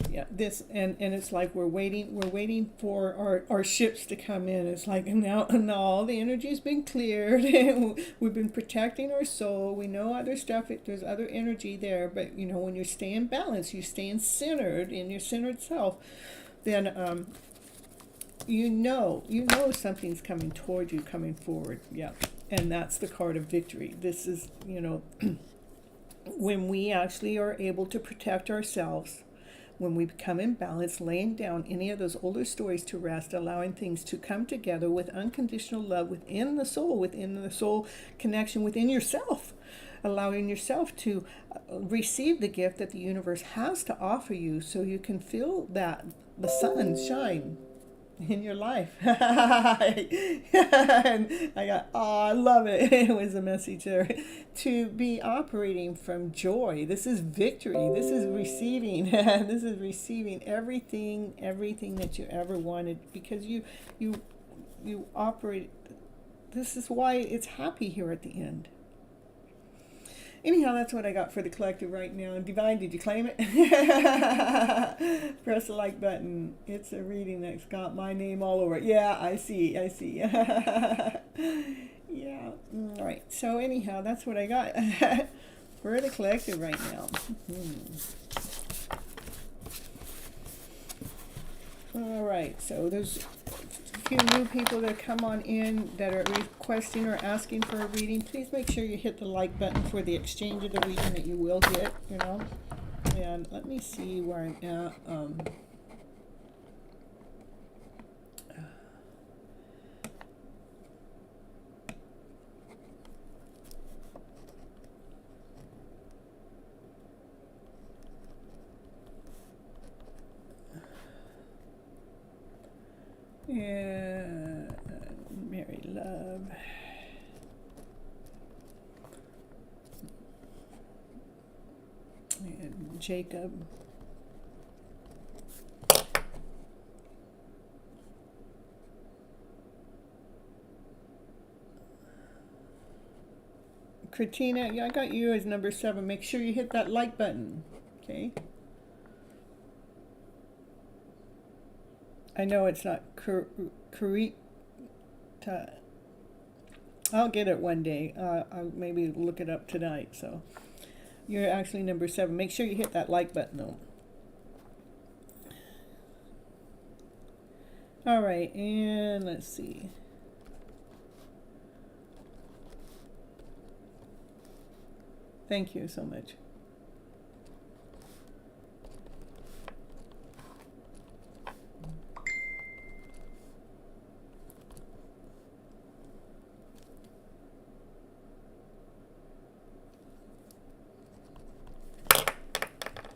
Yeah, this and it's like we're waiting for our ships to come in. It's like now all the energy's been cleared. We've been protecting our soul. We know other stuff, there's other energy there, but when you're staying balanced, you're staying centered in your centered self, then you know something's coming toward you, coming forward. Yeah. And that's the card of victory. This is, when we actually are able to protect ourselves, when we become in balance, laying down any of those older stories to rest, allowing things to come together with unconditional love within the soul connection within yourself, allowing yourself to receive the gift that the universe has to offer you, so you can feel that the sun shine in your life. And I love it. It was a message there. To be operating from joy. This is victory. This is receiving. This is receiving everything that you ever wanted, because you operate. This is why it's happy here at the end. Anyhow, that's what I got for the collective right now. And Divine, did you claim it? Press the like button. It's a reading that's got my name all over it. Yeah, I see. Yeah. All right. So anyhow, that's what I got for the collective right now. All right. So there's a few new people that come on in that are requesting or asking for a reading. Please make sure you hit the like button for the exchange of the reading that you will get, And let me see where I'm at. Yeah, Mary Love. And Jacob. Katrina, yeah, I got you as number 7. Make sure you hit that like button, okay? I know it's not Karita. I'll get it one day. I'll maybe look it up tonight. So you're actually number 7. Make sure you hit that like button though. All right, and let's see. Thank you so much.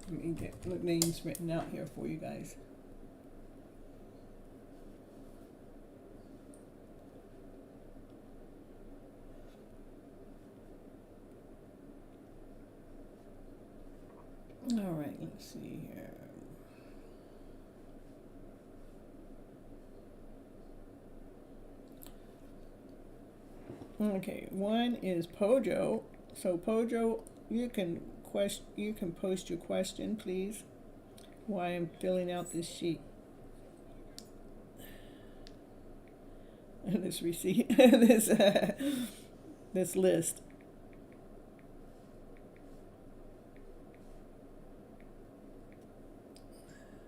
Let me get the names written out here for you guys. All right, let's see here. Okay, one is Pojo. So Pojo, you can post your question, please, while I'm filling out this sheet. This receipt, this list.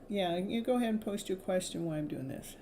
Yeah, you go ahead and post your question while I'm doing this.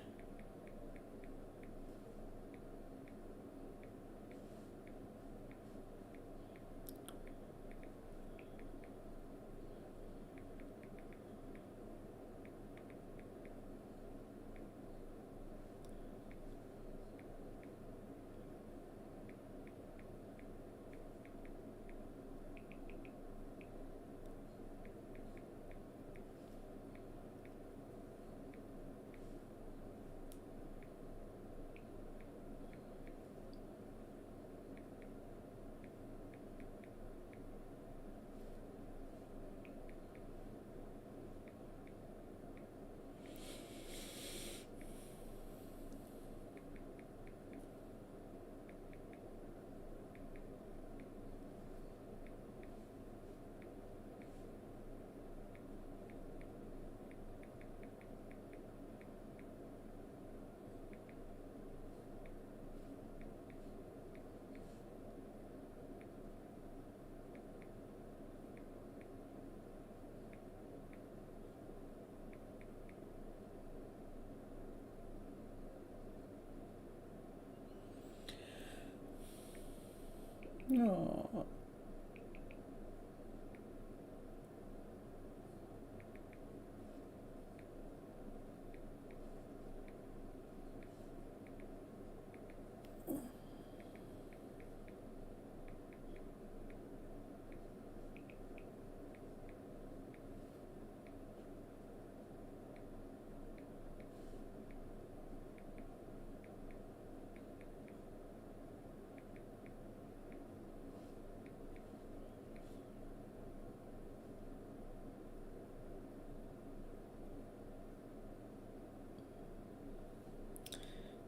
No.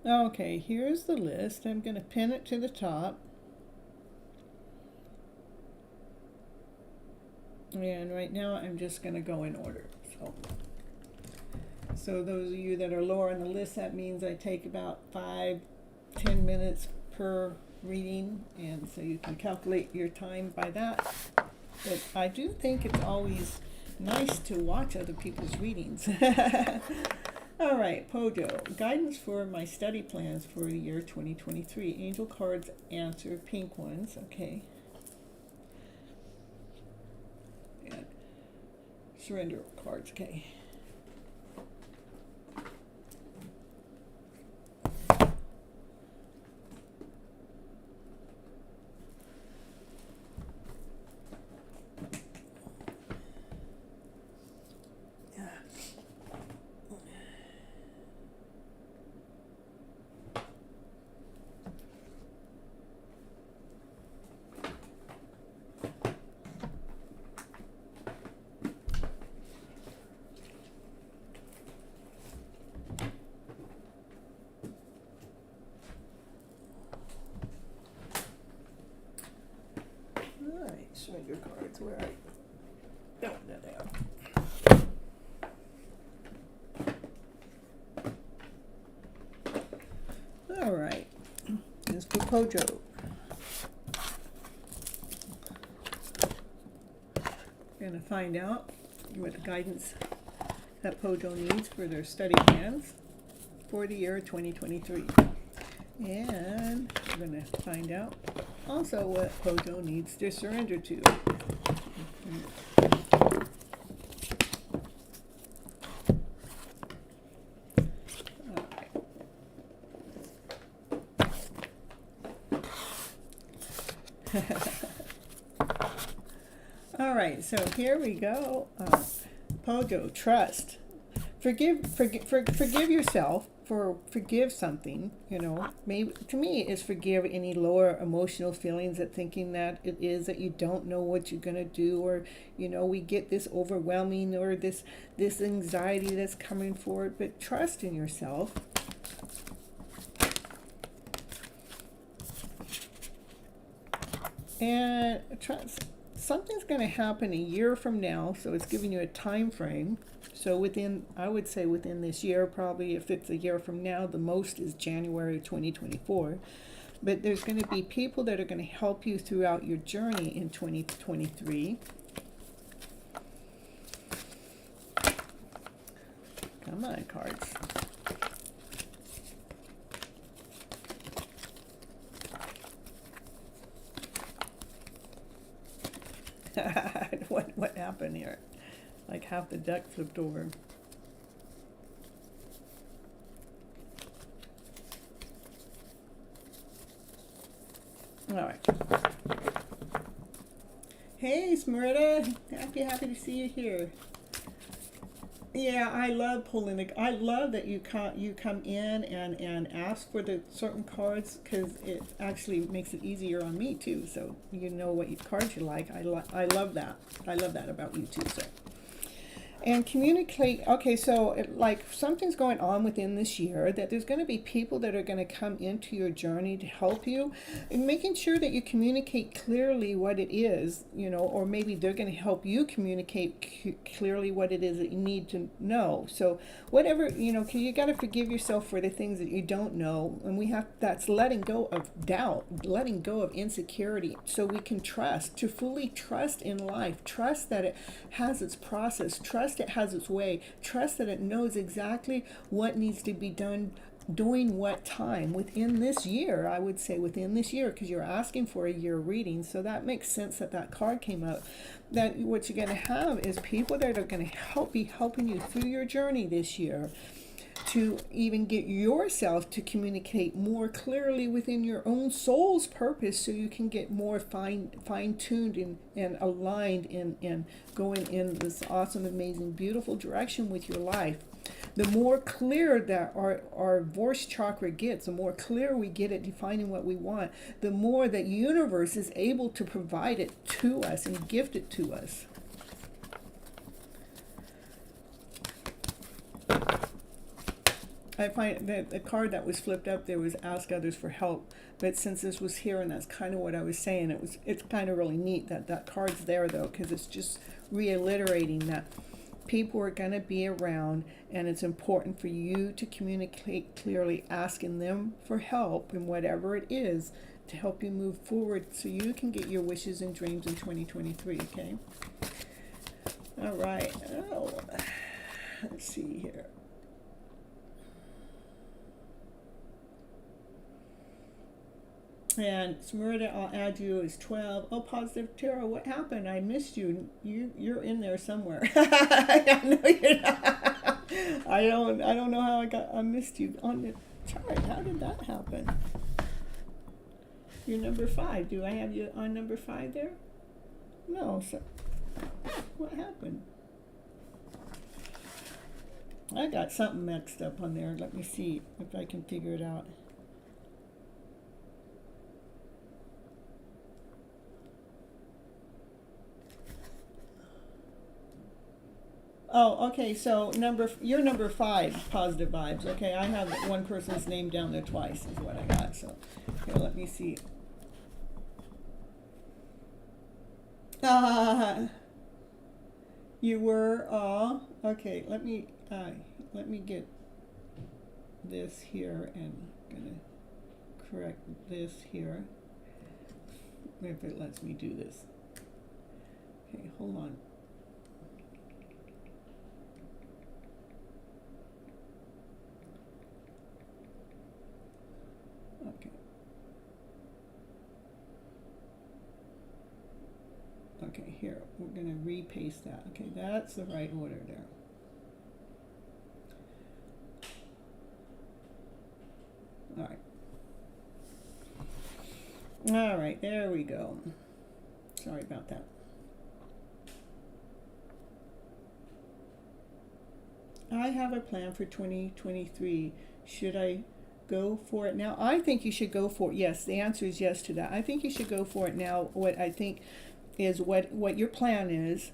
Okay, here's the list. I'm going to pin it to the top. And right now I'm just going to go in order. So those of you that are lower on the list, that means I take about 5-10 minutes per reading, and so you can calculate your time by that. But I do think it's always nice to watch other people's readings. All right, Pojo, guidance for my study plans for the year 2023. Angel cards answer, pink ones, okay. And surrender cards, okay. Surrender cards, where are you? Oh, there they are. All right, this for Pojo. We're going to find out what guidance that Pojo needs for their study plans for the year 2023. And we're going to find out also what Pojo needs to surrender to. All right, so here we go. Pojo, trust. Forgive yourself for forgive something, you know. Maybe to me is forgive any lower emotional feelings that thinking that it is that you don't know what you're gonna do, or you know, we get this overwhelming or this anxiety that's coming forward, but trust in yourself. And trust something's going to happen a year from now, so it's giving you a time frame. So within, I would say within this year, probably if it's a year from now, the most is January 2024. But there's going to be people that are going to help you throughout your journey in 2023. Come on, cards. What happened here? Like half the deck flipped over. All right. Hey, Smrita. Happy to see you here. Yeah, I love pulling the. I love that you come in and ask for the certain cards, because it actually makes it easier on me too. So you know what cards you like. I love that. I love that about you too. So. And communicate. Okay, so like something's going on within this year, that there's going to be people that are going to come into your journey to help you, and making sure that you communicate clearly what it is, you know, or maybe they're going to help you communicate clearly what it is that you need to know. So whatever, you know, because you got to forgive yourself for the things that you don't know, and that's letting go of doubt, letting go of insecurity, so we can trust, to fully trust in life, trust that it has its process, trust it has its way, trust that it knows exactly what needs to be done During what time within this year? I would say within this year, because you're asking for a year reading, so that makes sense that that card came out. That what you're going to have is people that are going to be helping you through your journey this year, to even get yourself to communicate more clearly within your own soul's purpose, so you can get more fine-tuned and aligned and going in this awesome, amazing, beautiful direction with your life. The more clear that our voice chakra gets, the more clear we get at defining what we want, the more that universe is able to provide it to us and gift it to us. I find that the card that was flipped up there was ask others for help, but since this was here and that's kind of what I was saying, it's kind of really neat that that card's there though, because it's just reiterating that people are going to be around, and it's important for you to communicate clearly, asking them for help in whatever it is to help you move forward so you can get your wishes and dreams in 2023, okay? All right. Oh, let's see here. And Smyrna, I'll add you as 12. Oh, positive tarot. What happened? I missed you. You're in there somewhere. I know you're not. I don't know how I missed you on the chart. How did that happen? You're number 5. Do I have you on number 5 there? No. So what happened? I got something mixed up on there. Let me see if I can figure it out. Oh, okay, so you're number 5, positive vibes. Okay, I have one person's name down there twice is what I got. So here, let me see. You were, okay, let me get this here, and I'm gonna correct this here, if it lets me do this. Okay, hold on. Okay. Okay, here, we're going to repaste that. Okay, that's the right order there. All right. All right, there we go. Sorry about that. I have a plan for 2023. Should I go for it now? I think you should go for it. Yes, the answer is yes to that. I think you should go for it now. What I think is what your plan is.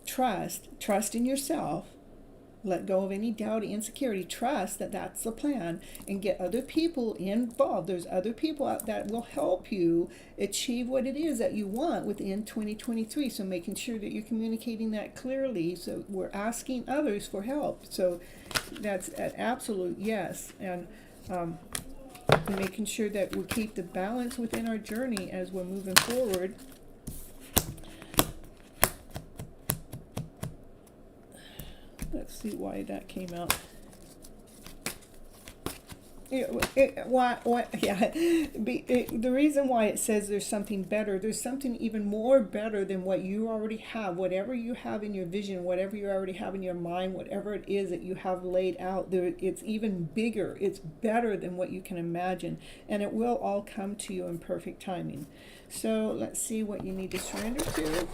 Trust in yourself. Let go of any doubt, insecurity. Trust that that's the plan, and get other people involved. There's other people out that will help you achieve what it is that you want within 2023. So making sure that you're communicating that clearly. So we're asking others for help. So that's an absolute yes. And making sure that we keep the balance within our journey as we're moving forward. Let's see why that came out. The reason why it says there's something better, there's something even more better than what you already have. Whatever you have in your vision, whatever you already have in your mind, whatever it is that you have laid out there, it's even bigger. It's better than what you can imagine, and it will all come to you in perfect timing. So let's see what you need to surrender to.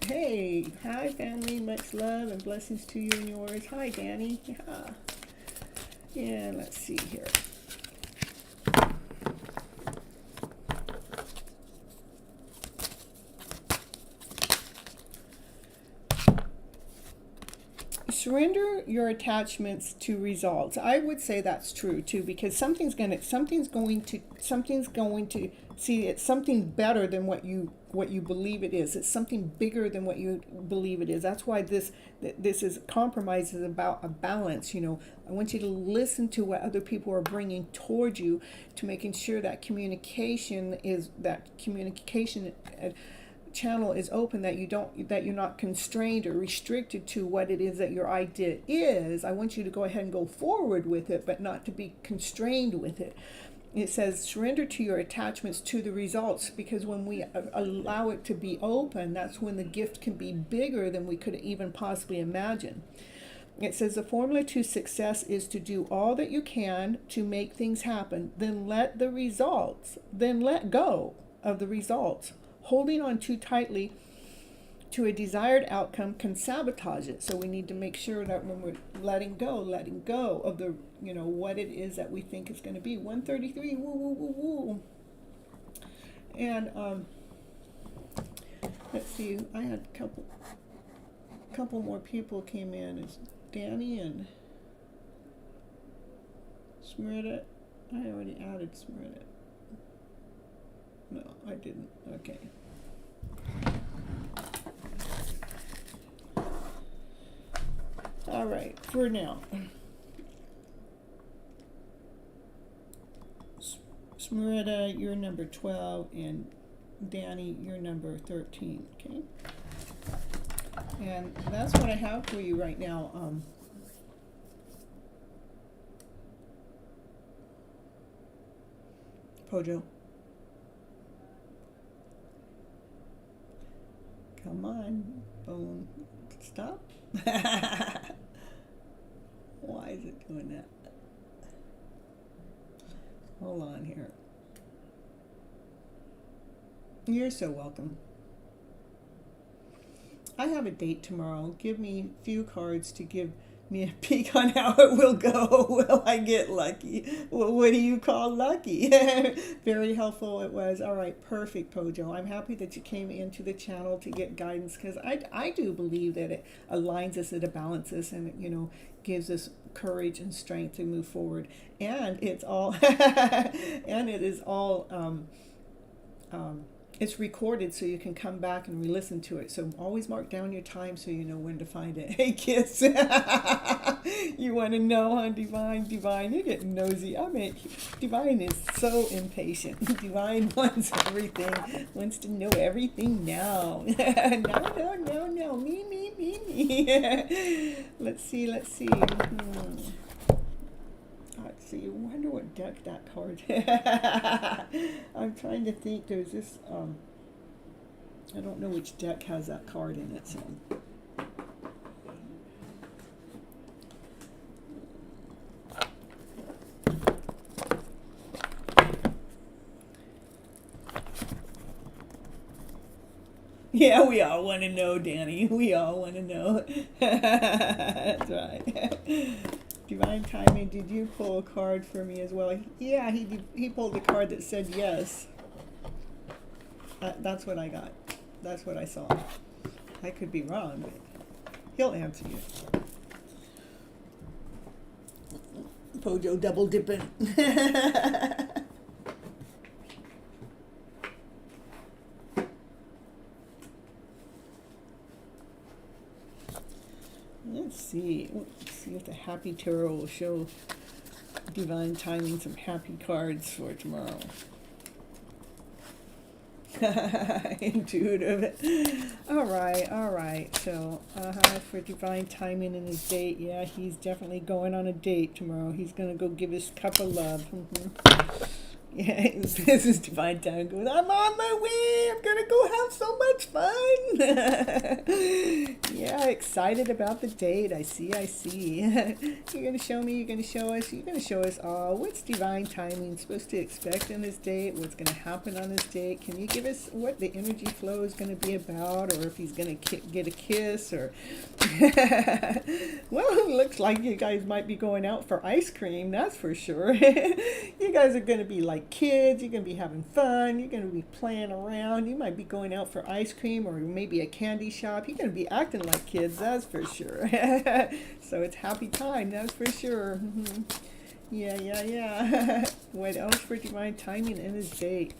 Hey, hi family, much love and blessings to you and yours. Hi Danny. Yeah, let's see here. Surrender your attachments to results. I would say that's true too, because something's going to see, it's something better than what you believe it is. It's something bigger than what you believe it is. That's why this is compromise is about a balance. I want you to listen to what other people are bringing towards you, to making sure that communication channel is open, that you're not constrained or restricted to what it is that your idea is. I want you to go ahead and go forward with it, but not to be constrained with it. It says surrender to your attachments to the results, because when we allow it to be open, that's when the gift can be bigger than we could even possibly imagine. It says the formula to success is to do all that you can to make things happen, then let go of the results. Holding on too tightly to a desired outcome can sabotage it. So we need to make sure that when we're letting go of the, what it is that we think is going to be. 133, woo, woo, woo, woo. And let's see, I had a couple more people came in. It's Danny and Smrita. I already added Smrita. No, I didn't. Okay. All right, for now. Smrita, you're number 12, and Danny, you're number 13, okay? And that's what I have for you right now. Pojo. Come on, phone. Stop. Why is it doing that? Hold on here. You're so welcome. I have a date tomorrow. Give me a few cards to give me a peek on how it will go. Will I get lucky? Well, what do you call lucky? Very helpful it was. All right, perfect, Pojo. I'm happy that you came into the channel to get guidance, because I do believe that it aligns us, it balances, and it, gives us courage and strength to move forward. And it's all, and it is all, it's recorded, so you can come back and re-listen to it. So always mark down your time so you know when to find it. Hey, kids. You want to know, huh, Divine? Divine, you're getting nosy. Divine is so impatient. Divine wants everything, wants to know everything now. No. Me. Let's see. So you wonder what deck that card. I'm trying to think. There's this. I don't know which deck has that card in it. So. Yeah, we all want to know, Danny. We all want to know. That's right. Divine timing, did you pull a card for me as well? Yeah, he pulled a card that said yes. That's what I got. That's what I saw. I could be wrong, but he'll answer you. Pojo double dipping. Let's see if the Happy Tarot will show Divine Timing some happy cards for tomorrow. Intuitive. All right. So, for Divine Timing and his date, yeah, he's definitely going on a date tomorrow. He's going to go give his cup of love. Yeah, this is Divine Timing. Goes, I'm on my way. I'm going to go have so much fun. Yeah, excited about the date. I see. You're going to show me. You're going to show us. You're going to show us all. What's Divine Timing supposed to expect on this date? What's going to happen on this date? Can you give us what the energy flow is going to be about? Or if he's going to get a kiss? Or well, it looks like you guys might be going out for ice cream. That's for sure. You guys are going to be like kids. You're going to be having fun. You're going to be playing around. You might be going out for ice cream or maybe a candy shop. You're going to be acting like kids, that's for sure. So it's happy time, that's for sure. Yeah. What else for Divine Timing and his date?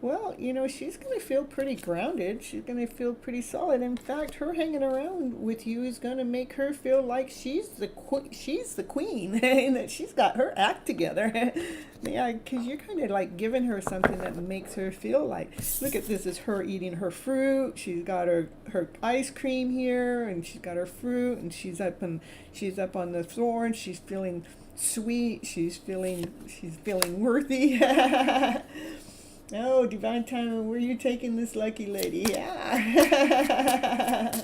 Well, she's going to feel pretty grounded. She's going to feel pretty solid. In fact, her hanging around with you is going to make her feel like she's the queen and that she's got her act together. Yeah, because you're kind of like giving her something that makes her feel like, look at this, is her eating her fruit. She's got her ice cream here, and she's got her fruit, and she's up on the thorn. She's feeling sweet. She's feeling worthy. Oh, divine timing, where are you taking this lucky lady? Yeah.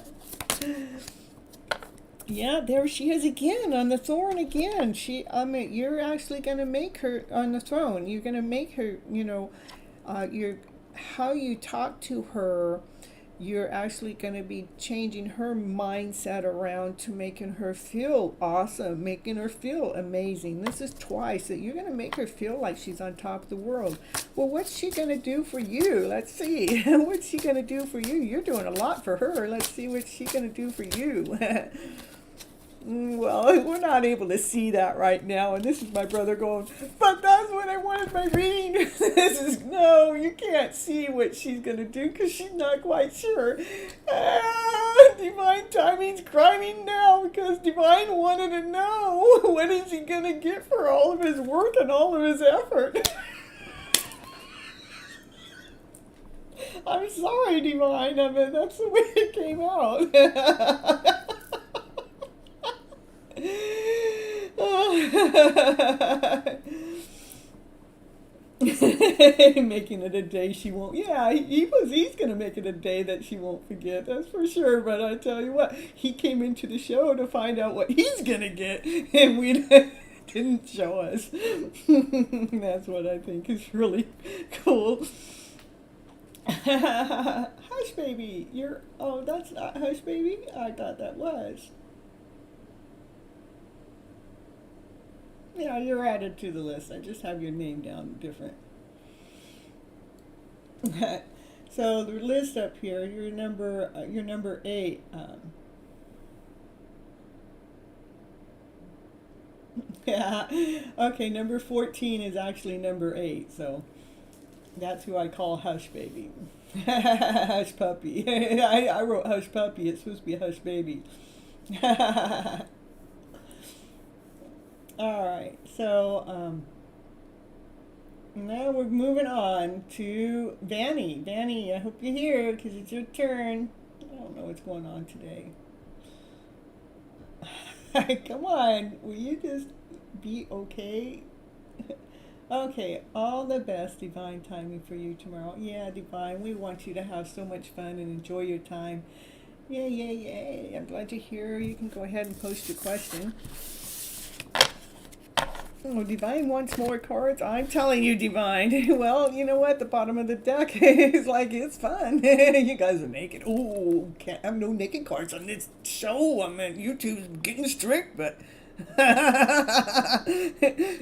Yeah, there she is again on the throne again. You're actually going to make her on the throne. You're going to make her, how you talk to her, you're actually going to be changing her mindset around to making her feel awesome, making her feel amazing. This is twice that you're going to make her feel like she's on top of the world. Well, what's she going to do for you? Let's see. What's she going to do for you? You're doing a lot for her. Let's see what she's going to do for you. Well, we're not able to see that right now, and this is my brother going, but that's what I wanted my reading. No, you can't see what she's going to do because she's not quite sure. Divine timing's crying now because Divine wanted to know what is he going to get for all of his work and all of his effort. I'm sorry, Divine. I mean, that's the way it came out. Making it a day she won't. Yeah, he's gonna make it a day that she won't forget. That's for sure. But I tell you what, he came into the show to find out what he's gonna get, and we didn't show us. That's what I think is really cool. Hush baby, that's not Hush baby. I thought that was. Yeah, you're added to the list. I just have your name down different. So the list up here, you're number 8. Yeah. Okay, number 14 is actually number 8. So that's who I call Hush Baby. Hush Puppy. I wrote Hush Puppy. It's supposed to be Hush Baby. All right, so now we're moving on to Vanny. Vanny, I hope you're here because it's your turn. I don't know what's going on today. Come on, will you just be okay? Okay, all the best divine timing for you tomorrow. Yeah, Divine, we want you to have so much fun and enjoy your time. Yay, yay, yay. I'm glad you're here. You can go ahead and post your question. Oh, Divine wants more cards. I'm telling you, Divine. Well, you know what? The bottom of the deck is like, it's fun. You guys are naked. Oh, can't have no naked cards on this show. I mean, YouTube's getting strict, but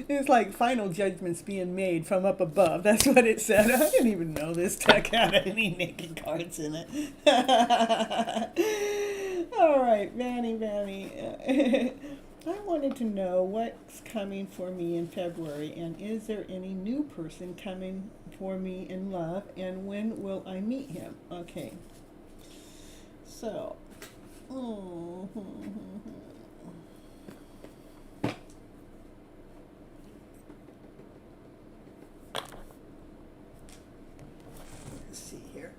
it's like final judgments being made from up above. That's what it said. I didn't even know this deck had any naked cards in it. All right, Vanny. I wanted to know what's coming for me in February, and is there any new person coming for me in love, and when will I meet him? Okay. So, let's see here.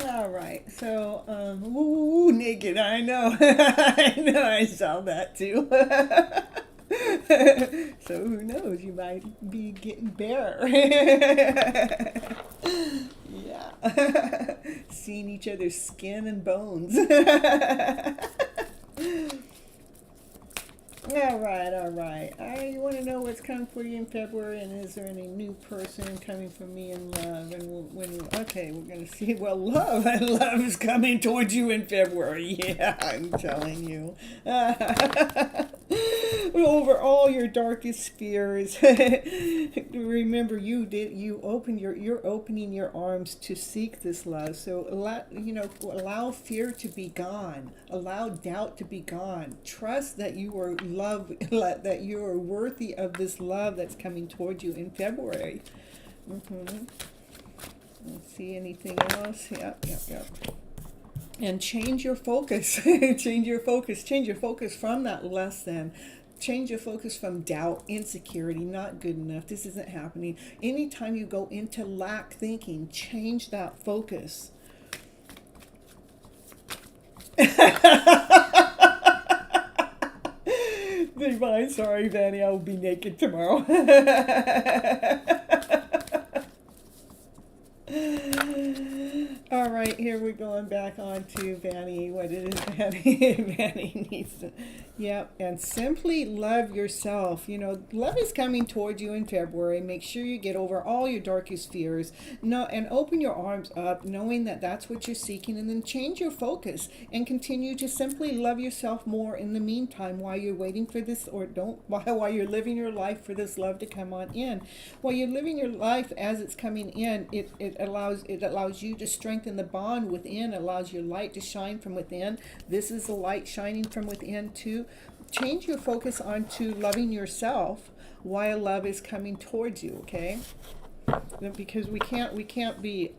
All right, so, naked, I know. I know, I saw that too. So who knows, you might be getting bare. Yeah. Seeing each other's skin and bones. All right. You want to know what's coming for you in February, and is there any new person coming for me in love? And okay, we're going to see. Well, love is coming towards you in February. Yeah, I'm telling you. over all your darkest fears. Remember, you're opening your arms to seek this love. So allow fear to be gone. Allow doubt to be gone. Trust that you are loved, that you are worthy of this love that's coming towards you in February. Let's see, anything else? Yep. And change your focus. Change your focus from that less than. Change your focus from doubt, insecurity, not good enough, this isn't happening. Anytime you go into lack thinking, change that focus. Divine, sorry, Vanny, I will be naked tomorrow. All right, here we're going back on to Vanny. What it is, Vanny? Vanny needs to, and simply love yourself. Love is coming towards you in February. Make sure you get over all your darkest fears. And open your arms up, knowing that that's what you're seeking, and then change your focus and continue to simply love yourself more in the meantime while you're waiting for this, while you're living your life for this love to come on in. While you're living your life as it's coming in, it allows you to strengthen the bond within, allows your light to shine from within. This is the light shining from within too. Change your focus onto loving yourself while love is coming towards you, okay? Because we can't be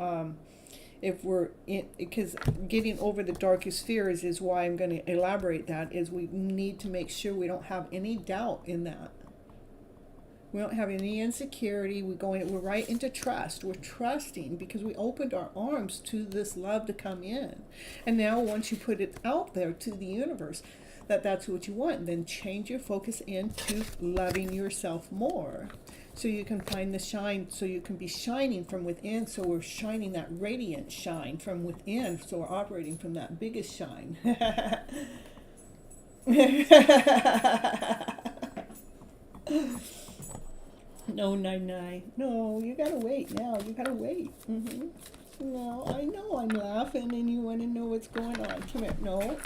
because getting over the darkest fears is why I'm going to elaborate that, is we need to make sure we don't have any doubt in that. We don't have any insecurity. We're right into trust. We're trusting because we opened our arms to this love to come in. And now once you put it out there to the universe, that's what you want, then change your focus into loving yourself more. So you can find the shine, so you can be shining from within. So we're shining that radiant shine from within. So we're operating from that biggest shine. No, no, you gotta wait now. You gotta wait. No, I know I'm laughing and you want to know what's going on. Come here. No,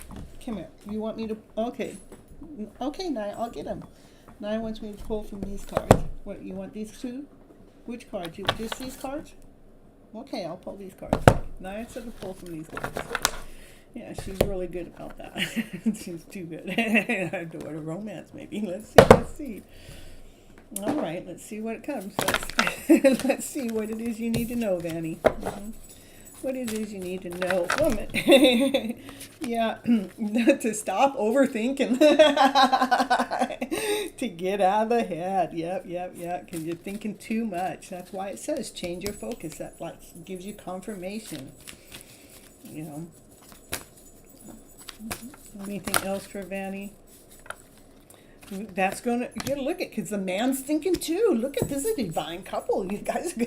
come here. You want me to? Okay, Nye, I'll get them. Nye wants me to pull from these cards. What, you want these two? Which cards? Just these cards? Okay, I'll pull these cards. Nye said to pull from these cards. Yeah, she's really good about that. She's too good. I do it a romance, maybe. Let's see. All right, let's see what it comes. Let's see what it is you need to know, Vanny. What it is you need to know. Woman. Yeah, to stop overthinking. To get out of the head. Yep, because you're thinking too much. That's why it says change your focus. That gives you confirmation. Anything else for Vanny? That's gonna look at, because the man's thinking too. Look at this, is a divine couple. You guys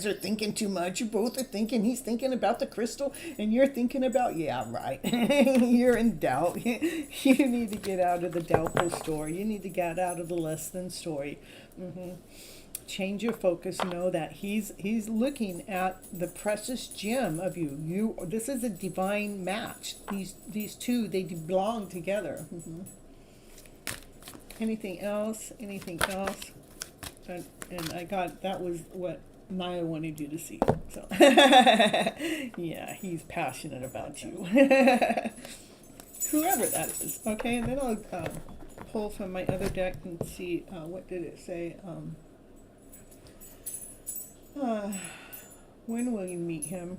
are thinking too much. You both are thinking. He's thinking about the crystal, and you're thinking about, yeah, right. You're in doubt. You need to get out of the doubtful story. You need to get out of the less than story. Change your focus. Know that he's looking at the precious gem of you. This is a divine match. These two, they belong together. Anything else? And that was what Maya wanted you to see. So, yeah, he's passionate about you. Whoever that is. Okay, and then I'll pull from my other deck and see, what did it say? When will you meet him?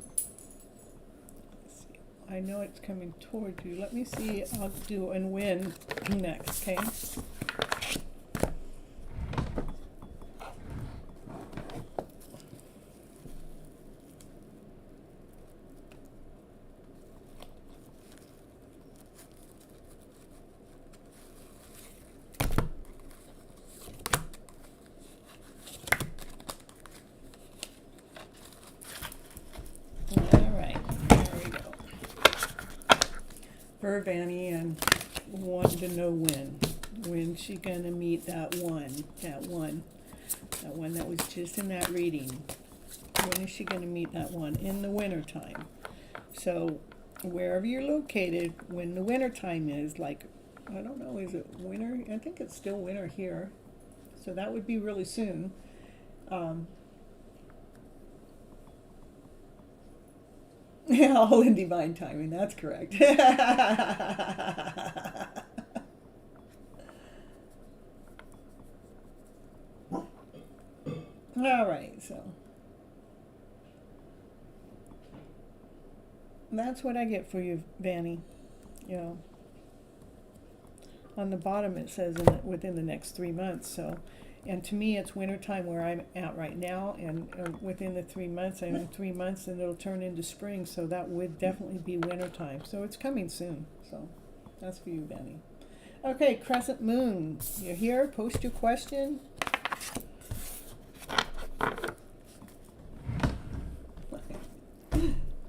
Let's see. I know it's coming towards you. Let me see. I'll do and when next, okay? For Vanny, and wanting to know when she gonna meet that one that was just in that reading. When is she gonna meet that one? In the winter time. So wherever you're located, when the winter time is, like I don't know, is it winter? I think it's still winter here. So that would be really soon. Yeah, all in divine timing, that's correct. All right, so that's what I get for you, Vanny. You know, on the bottom it says within the next 3 months. So, and to me, it's wintertime where I'm at right now, and within the 3 months, I'm in 3 months, and it'll turn into spring. So that would definitely be wintertime. So it's coming soon. So that's for you, Vanny. Okay, Crescent Moon, you're here. Post your question.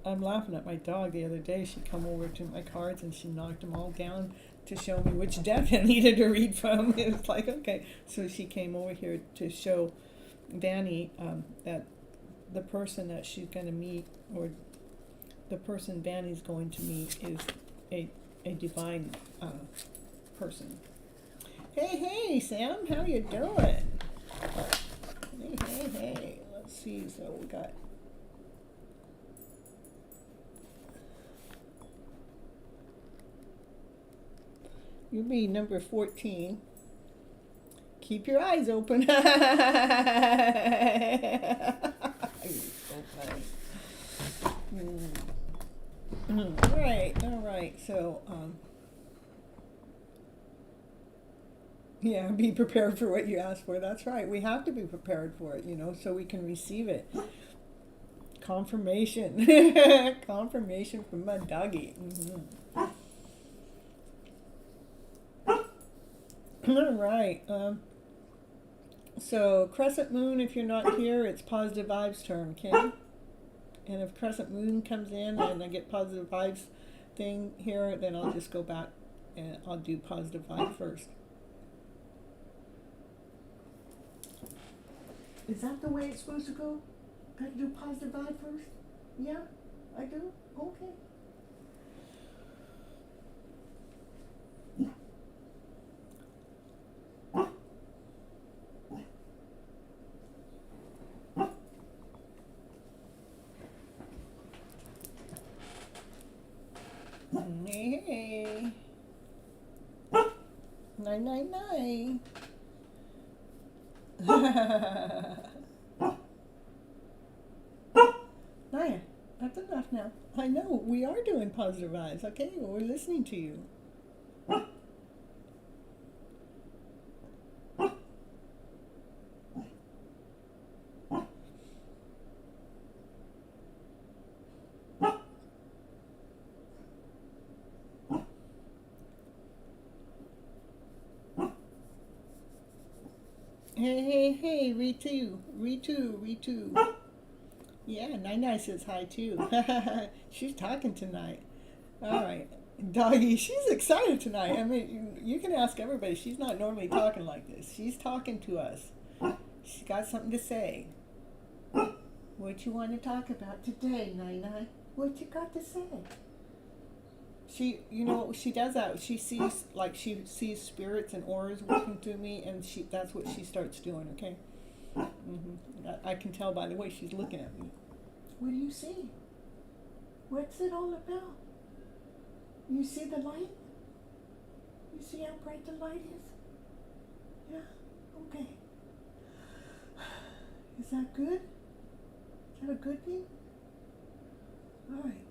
I'm laughing at my dog the other day. She come over to my cards and she knocked them all down to show me which deck I needed to read from. It was like, okay. So she came over here to show Vanny that the person that she's going to meet, or the person Vanny's going to meet, is a divine person. Hey, Sam, how you doing? Hey. Let's see. So we got... You'll be number 14. Keep your eyes open. You're so funny. All right. So, yeah, be prepared for what you ask for. That's right. We have to be prepared for it, so we can receive it. Confirmation. Confirmation from my doggy. All right. So Crescent Moon, if you're not here, it's positive vibes term, okay? And if Crescent Moon comes in and I get positive vibes thing here, then I'll just go back and I'll do positive vibe first. Is that the way it's supposed to go? Gotta do positive vibe first? Yeah, I do? Okay. Hey. 999. Naya, that's enough now. I know, we are doing positive vibes, okay? Well, we're listening to you. Hey, Ritu. Yeah, Nai says hi too. She's talking tonight. All right. Doggy, she's excited tonight. I mean, you can ask everybody. She's not normally talking like this. She's talking to us. She's got something to say. What you want to talk about today, Nai? What you got to say? She, she does that. She sees spirits and auras working through me, and that's what she starts doing, okay? I can tell by the way she's looking at me. What do you see? What's it all about? You see the light? You see how bright the light is? Yeah? Okay. Is that good? Is that a good thing? All right.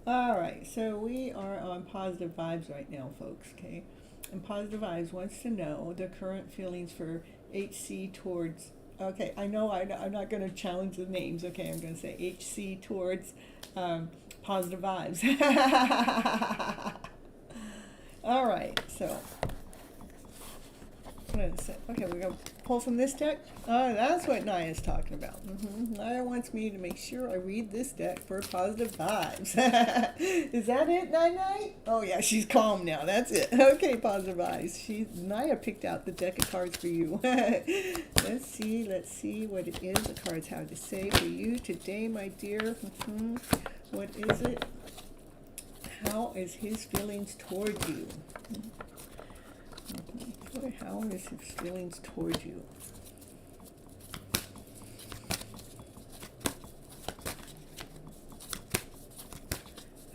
All right, so we are on positive vibes right now, folks, okay? And positive vibes wants to know the current feelings for HC towards, okay, I know I'm not going to challenge the names, okay? I'm going to say HC towards positive vibes. All right, so Okay, we're going to pull from this deck. Oh, that's what Naya's talking about. Naya wants me to make sure I read this deck for positive vibes. Is that it, Naya? Oh, yeah, she's calm now. That's it. Okay, positive vibes. Naya picked out the deck of cards for you. Let's see what it is the cards have to say for you today, my dear. What is it? How is his feelings toward you? How is his feelings toward you?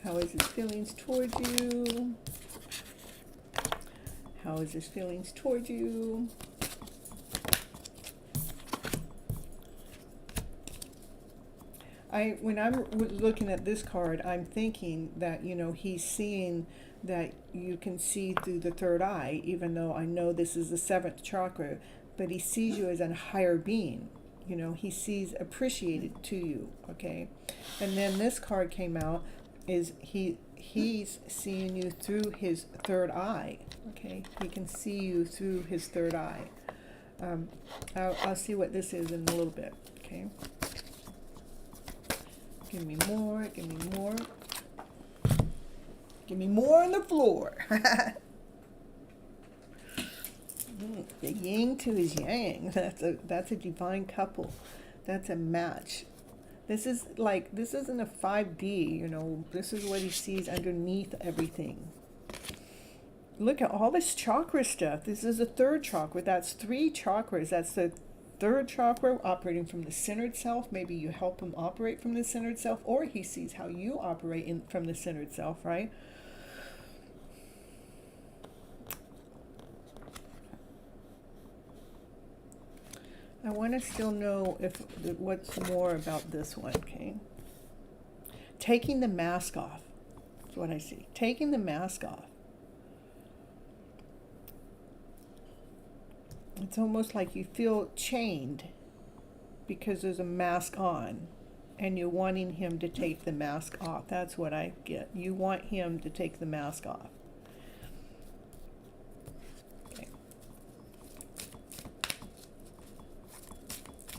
How is his feelings toward you? How is his feelings toward you? When I'm looking at this card, I'm thinking that, you know, he's seeing that you can see through the third eye, even though I know this is the seventh chakra, but he sees you as a higher being. You know, he sees appreciated to you, okay? And then this card came out, is he's seeing you through his third eye, okay? He can see you through his third eye. I'll see what this is in a little bit, okay? Give me more, give me more. Give me more on the floor. The yin to his yang. That's a divine couple. That's a match. This isn't a 5D, you know. This is what he sees underneath everything. Look at all this chakra stuff. This is a third chakra. That's 3 chakras. That's the third chakra operating from the centered self. Maybe you help him operate from the centered self, or he sees how you operate from the centered self, right? I want to still know what's more about this one, okay? Taking the mask off. That's what I see. Taking the mask off. It's almost like you feel chained because there's a mask on and you're wanting him to take the mask off. That's what I get. You want him to take the mask off. Okay.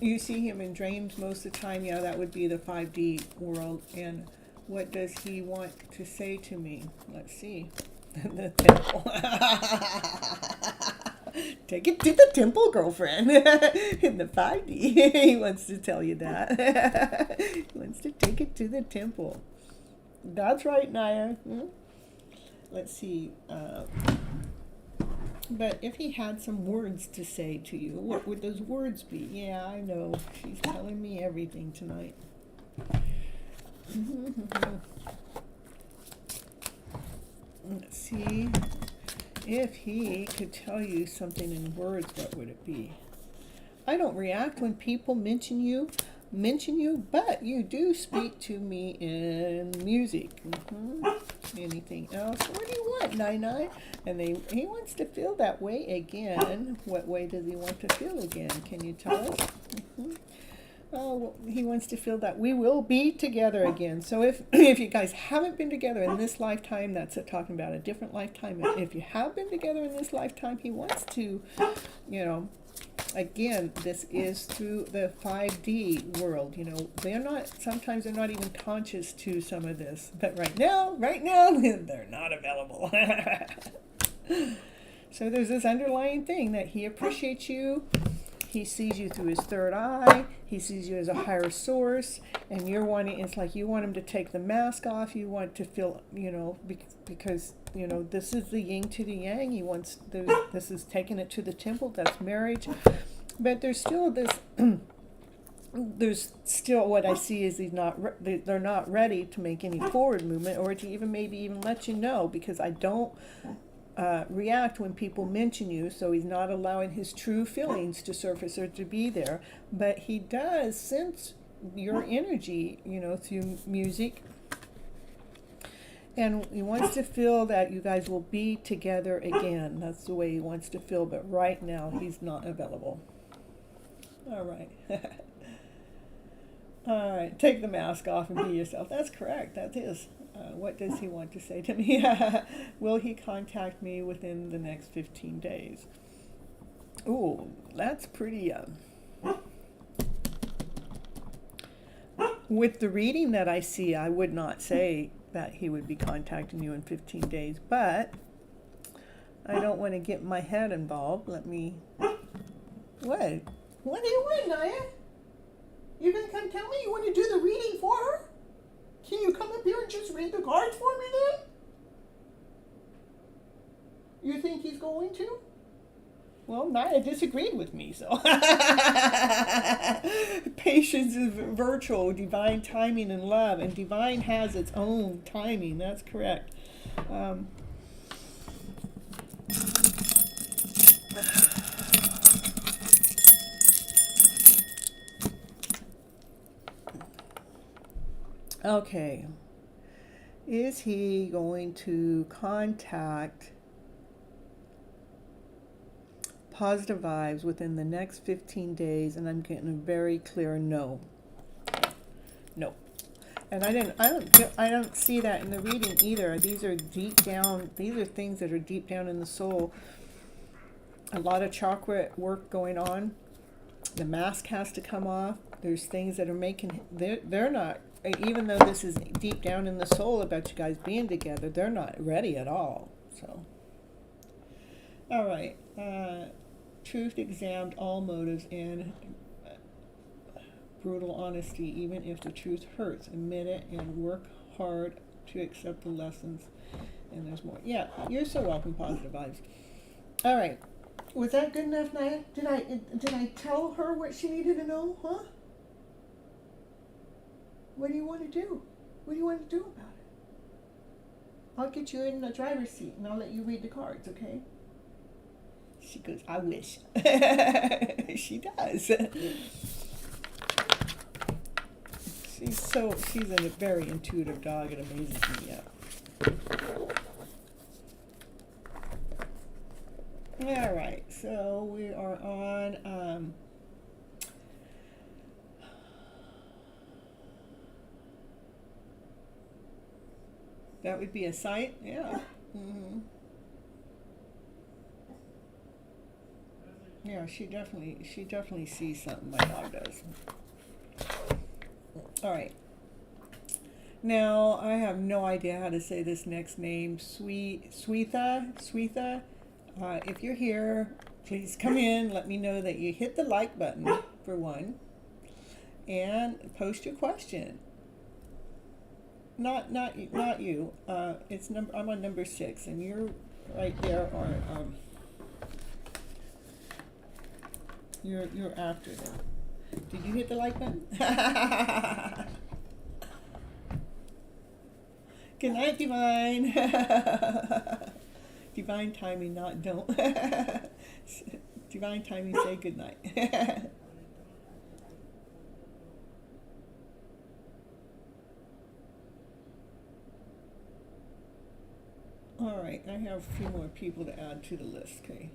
You see him in dreams most of the time. Yeah, that would be the 5D world. And what does he want to say to me? Let's see. The temple. Take it to the temple, girlfriend. In the 5D, he wants to tell you that. He wants to take it to the temple. That's right, Naya. Let's see. But if he had some words to say to you, what would those words be? Yeah, I know. She's telling me everything tonight. Let's see. If he could tell you something in words, what would it be? I don't react when people mention you, but you do speak to me in music. Anything else? What do you want, Nine? And he wants to feel that way again. What way does he want to feel again? Can you tell us? Oh, well, he wants to feel that we will be together again. So if you guys haven't been together in this lifetime, that's talking about a different lifetime. If you have been together in this lifetime, he wants to, you know, again, this is through the 5D world. You know, sometimes they're not even conscious to some of this. But right now, they're not available. So there's this underlying thing that he appreciates you. He sees you through his third eye. He sees you as a higher source, and it's like you want him to take the mask off. You want to feel, you know, because, you know, this is the yin to the yang. This is taking it to the temple. That's marriage. But there's still this, there's still what I see is they're not ready to make any forward movement or to maybe even let you know, because I don't react when people mention you, so he's not allowing his true feelings to surface or to be there. But he does sense your energy, you know, through music, and he wants to feel that you guys will be together again. That's the way he wants to feel, but right now he's not available. All right. All right, take the mask off and be yourself. That's correct. That is. What does he want to say to me? Will he contact me within the next 15 days? Ooh, that's pretty. With the reading that I see, I would not say that he would be contacting you in 15 days, but I don't want to get my head involved. Let me. What? What do you want, Naya? You're going to come tell me you want to do the reading for her? Can you come up here and just read the cards for me then? You think he's going to? Well, Naya disagreed with me, so. Patience is virtual, divine timing and love, and divine has its own timing. That's correct. Okay. Is he going to contact positive vibes within the next 15 days? And I'm getting a very clear no. No. And I don't see that in the reading either. These are deep down, these are things that are deep down in the soul. A lot of chakra work going on. The mask has to come off. There's things that are making, they're not, even though this is deep down in the soul about you guys being together, they're not ready at all. So, all right. Truth examined all motives and brutal honesty, even if the truth hurts. Admit it and work hard to accept the lessons. And there's more. Yeah, you're so welcome, positive vibes. All right. Was that good enough, Naya? Did I tell her what she needed to know? Huh? What do you want to do? What do you want to do about it? I'll get you in the driver's seat and I'll let you read the cards, okay? She goes, I wish. She does. She's a very intuitive dog. It amazes me, yeah. All right, so we are on, that would be a sight, yeah. Mm-hmm. Yeah, she definitely sees something. My dog does. All right. Now I have no idea how to say this next name. Swetha. If you're here, please come in. Let me know that you hit the like button for one, and post your question. Not you. I'm on number 6, and you're right there. Or you're after them. Did you hit the like button? Good night, Divine. Divine timing, not don't. Divine timing, say good night. All right, I have a few more people to add to the list, okay?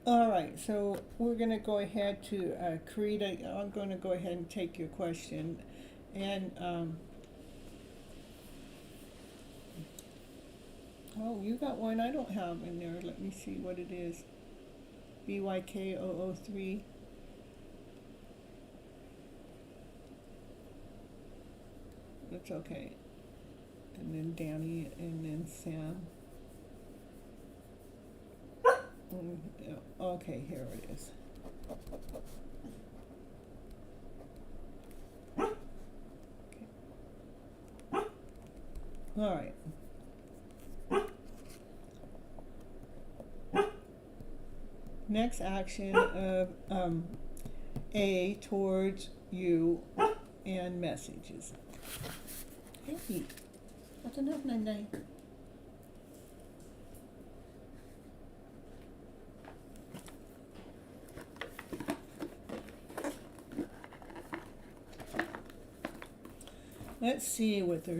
All right, so we're going to go ahead to create I'm going to go ahead and take your question. And, oh, you got one I don't have in there. Let me see what it is. BYK003. That's okay. And then Danny, and then Sam. Okay, here it is. Okay. All right. Next action of A towards you and messages. Hey, what's enough, Nine? Let's see what their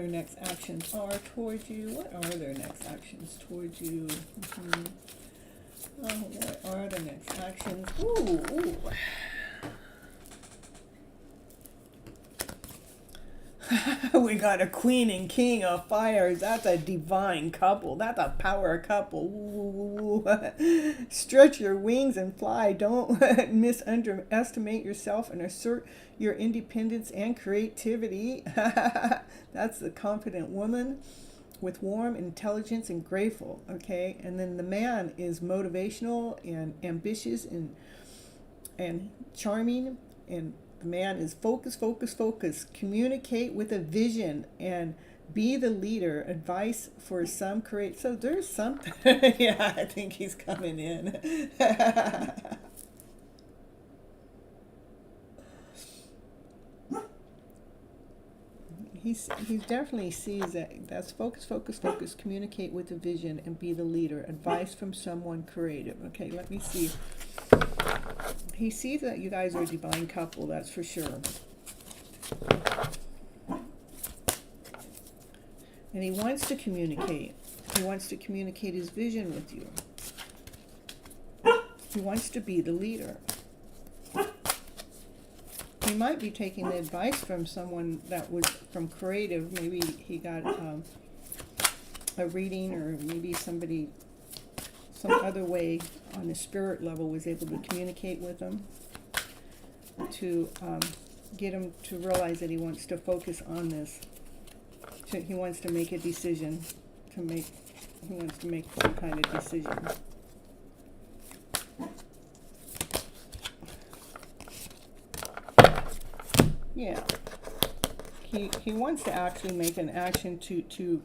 next actions are towards you. What are their next actions towards you? Oh, what are the next actions? Ooh. We got a queen and king of fires. That's a divine couple. That's a power couple. Ooh. Stretch your wings and fly. Don't underestimate yourself and assert your independence and creativity. That's the confident woman with warm intelligence and grateful. Okay, and then the man is motivational and ambitious and charming, and the man is focus. Communicate with a vision and be the leader. Advice for some create. So there's something. Yeah, I think he's coming in. He definitely sees that's focus. Communicate with a vision and be the leader. Advice from someone creative. Okay, let me see. He sees that you guys are a divine couple, that's for sure. And he wants to communicate. He wants to communicate his vision with you. He wants to be the leader. He might be taking the advice from someone that was from creative. Maybe he got a reading, or maybe somebody some other way on a spirit level was able to communicate with him to get him to realize that he wants to focus on this. He wants to make a decision. He wants to make some kind of decision. Yeah. He wants to actually make an action to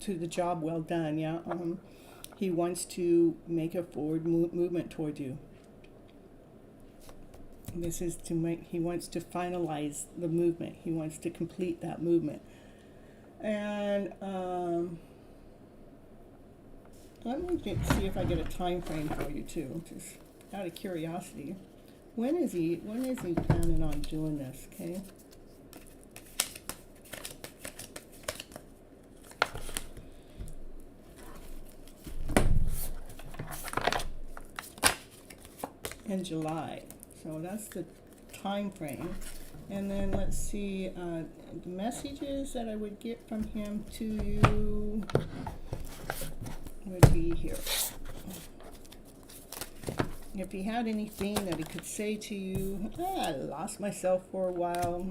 the job well done. Yeah. He wants to make a forward movement toward you. This is he wants to finalize the movement. He wants to complete that movement. And let me see if I get a time frame for you too, just out of curiosity. When is he planning on doing this? Okay. In July, so that's the time frame. And then let's see, the messages that I would get from him to you would be here. If he had anything that he could say to you, I lost myself for a while.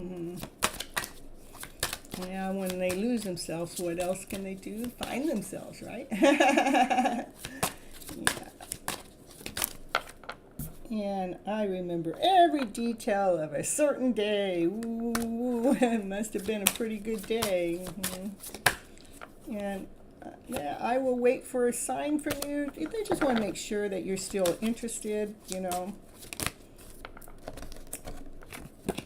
Yeah, when they lose themselves, what else can they do? Find themselves, right? Yeah. And I remember every detail of a certain day. Ooh, it must have been a pretty good day. And yeah, I will wait for a sign from you. They just want to make sure that you're still interested,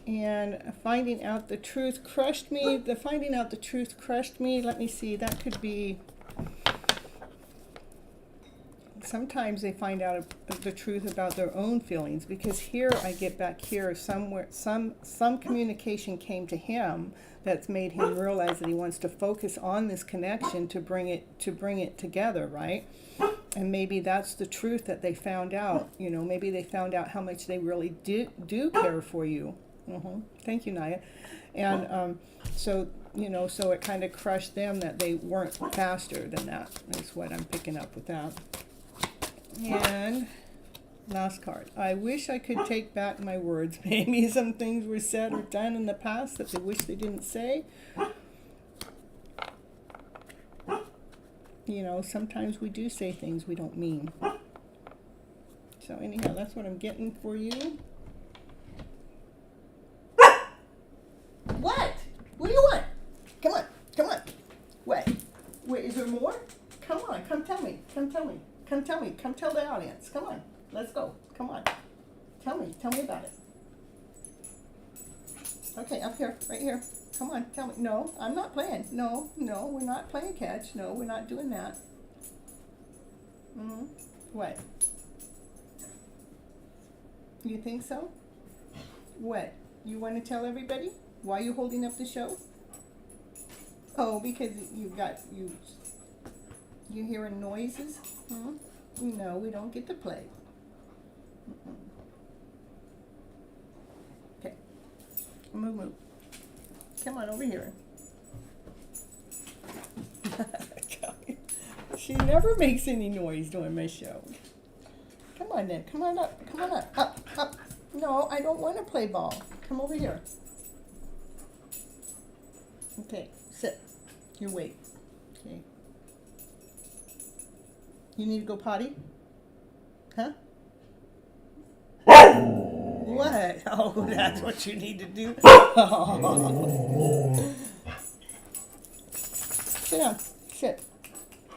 And finding out the truth crushed me. The finding out the truth crushed me. Let me see. That could be. Sometimes they find out the truth about their own feelings, because here I get back here somewhere some communication came to him that's made him realize that he wants to focus on this connection to bring it together, right? And maybe that's the truth that they found out. Maybe they found out how much they really do care for you. Thank you, Naya. And so it kind of crushed them that they weren't faster than that. That's what I'm picking up with that. And last card. I wish I could take back my words. Maybe some things were said or done in the past that they wish they didn't say. Sometimes we do say things we don't mean. So anyhow, that's what I'm getting for you. What? What do you want? Come on. What? Wait, is there more? Come on, come tell me. Come tell the audience. Come on, let's go. Come on. Tell me about it. Okay, up here, right here. Come on, tell me. No, I'm not playing. No, no, we're not playing catch. No, we're not doing that. Mm-hmm. What? You think so? What? You want to tell everybody why you holding up the show? Oh, because you hearing noises? Hmm? No, we don't get to play. Mm-mm. Okay, move. Come on over here. She never makes any noise during my show. Come on then, come on up, up. No, I don't want to play ball. Come over here. Okay, sit. You wait. Okay. You need to go potty? Huh? What? Oh, that's what you need to do? Sit down. Sit.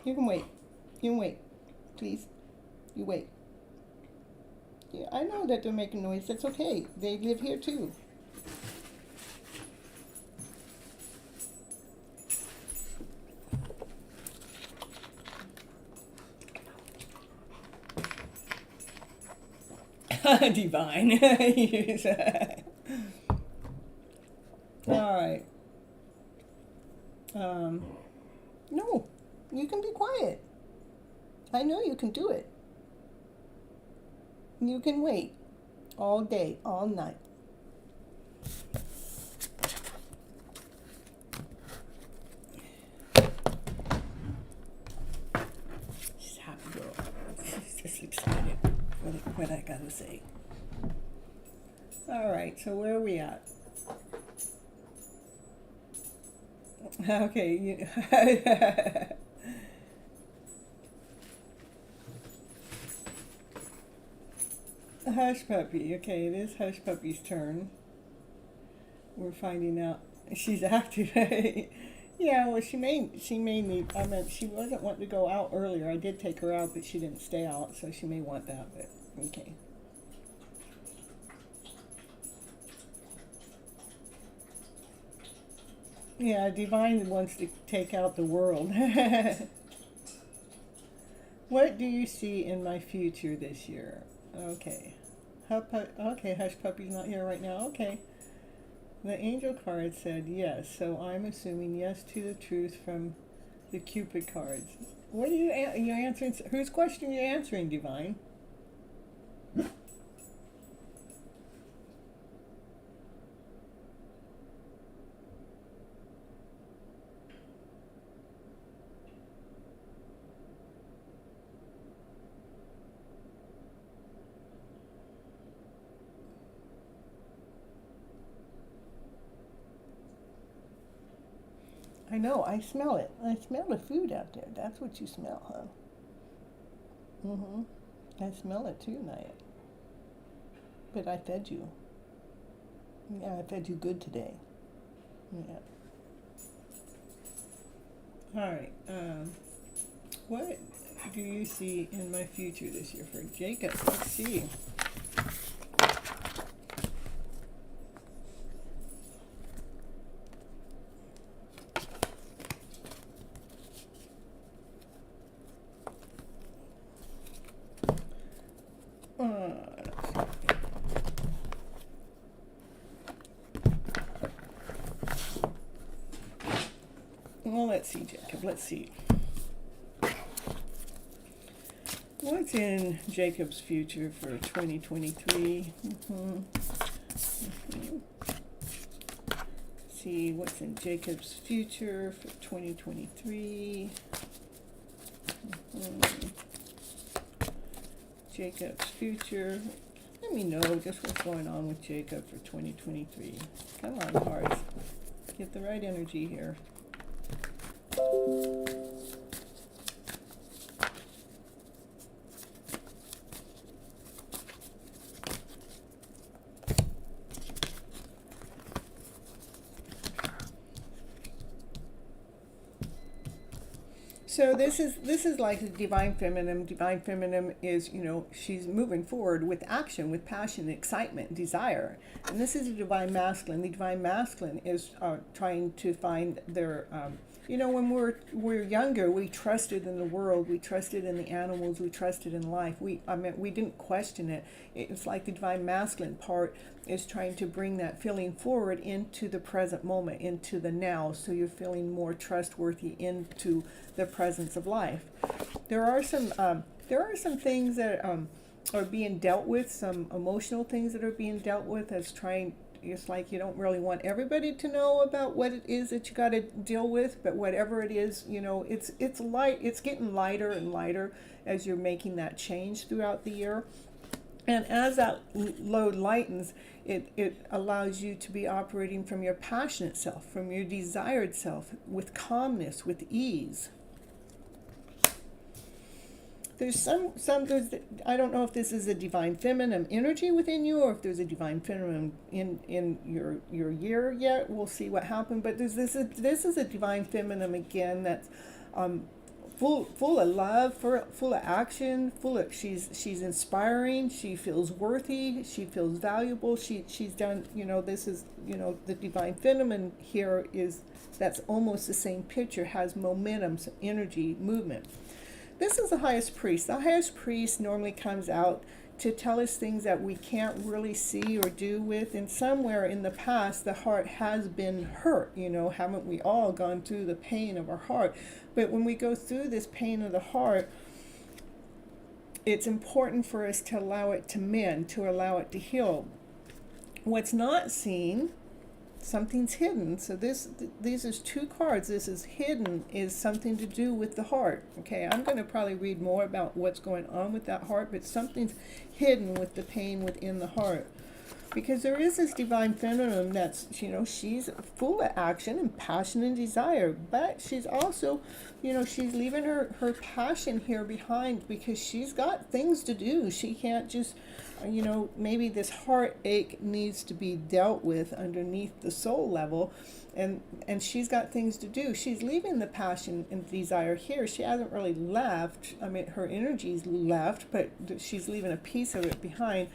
You can wait. You can wait. Please. You wait. Yeah, I know that they're making noise. That's okay. They live here too. Divine. All right. No, you can be quiet. I know you can do it. You can wait all day, all night. She's a happy girl. She's just excited what I gotta say. All right, so where are we at? Okay. Hush Puppy. Okay, it is Hush Puppy's turn. We're finding out she's active. Yeah, well, she may need. I mean, she wasn't wanting to go out earlier. I did take her out, but she didn't stay out, so she may want that. But okay. Yeah, Divine wants to take out the world. What do you see in my future this year? Okay. Okay, Hush Puppy's not here right now. Okay. The angel card said yes, so I'm assuming yes to the truth from the Cupid cards. What are you answering? Whose question are you answering, Divine? I know, I smell it. I smell the food out there. That's what you smell, huh? Mm-hmm. I smell it too, Naya. But I fed you. Yeah, I fed you good today. Yeah. All right. What do you see in my future this year for Jacob? Let's see. Well, let's see, Jacob. Let's see. What's in Jacob's future for 2023? See what's in Jacob's future for 2023. Jacob's future. Let me know just what's going on with Jacob for 2023. Come on, hearts. Get the right energy here. So this is like the divine feminine. Divine feminine is, she's moving forward with action, with passion, excitement, desire. And this is the divine masculine. The divine masculine is trying to find their when we're younger, we trusted in the world, we trusted in the animals, we trusted in life. We didn't question it. It's like the divine masculine part is trying to bring that feeling forward into the present moment, into the now, so you're feeling more trustworthy into the presence of life. There are some things that are being dealt with, some emotional things that are being dealt with as trying. It's like you don't really want everybody to know about what it is that you got to deal with, but whatever it is, it's light. It's getting lighter and lighter as you're making that change throughout the year. And as that load lightens, it allows you to be operating from your passionate self, from your desired self, with calmness, with ease. There's there's, I don't know if this is a divine feminine energy within you, or if there's a divine feminine in your year yet. We'll see what happened. But this is a divine feminine again that's full of love, full of action, she's inspiring, she feels worthy, she feels valuable, she's done, this is, the divine feminine here is, that's almost the same picture, has momentum, energy, movement. This is the highest priest. The highest priest normally comes out to tell us things that we can't really see or do with. And somewhere in the past, the heart has been hurt. Haven't we all gone through the pain of our heart? But when we go through this pain of the heart, it's important for us to allow it to mend, to allow it to heal. What's not seen, something's hidden. So these is two cards. This is hidden, is something to do with the heart. Okay, I'm going to probably read more about what's going on with that heart, but something's hidden with the pain within the heart. Because there is this divine feminine that's, she's full of action and passion and desire, but she's also, she's leaving her passion here behind because she's got things to do. She can't just, maybe this heartache needs to be dealt with underneath the soul level, and she's got things to do. She's leaving the passion and desire here. She hasn't really left. Her energy's left, but she's leaving a piece of it behind,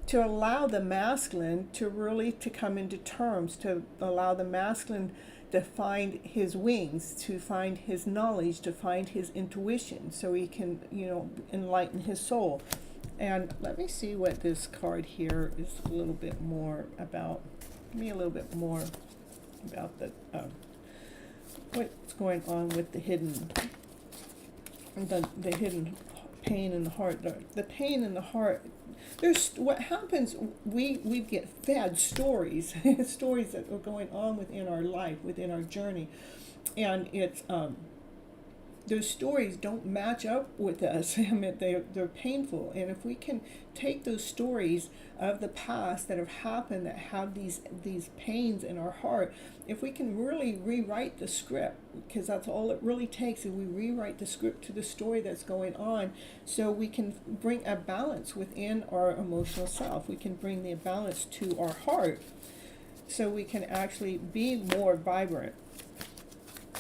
to allow the masculine to come into terms, to allow the masculine to find his wings, to find his knowledge, to find his intuition, so he can, enlighten his soul. And let me see what this card here is a little bit more about. Give me a little bit more about the what's going on with the hidden hidden pain in the heart. The pain in the heart. There's what happens. We get fed stories, stories that are going on within our life, within our journey, and it's those stories don't match up with us. They're painful, and if we can take those stories of the past that have happened, that have these pains in our heart, if we can really rewrite the script, because that's all it really takes, is we rewrite the script to the story that's going on, so we can bring a balance within our emotional self. We can bring the balance to our heart, so we can actually be more vibrant.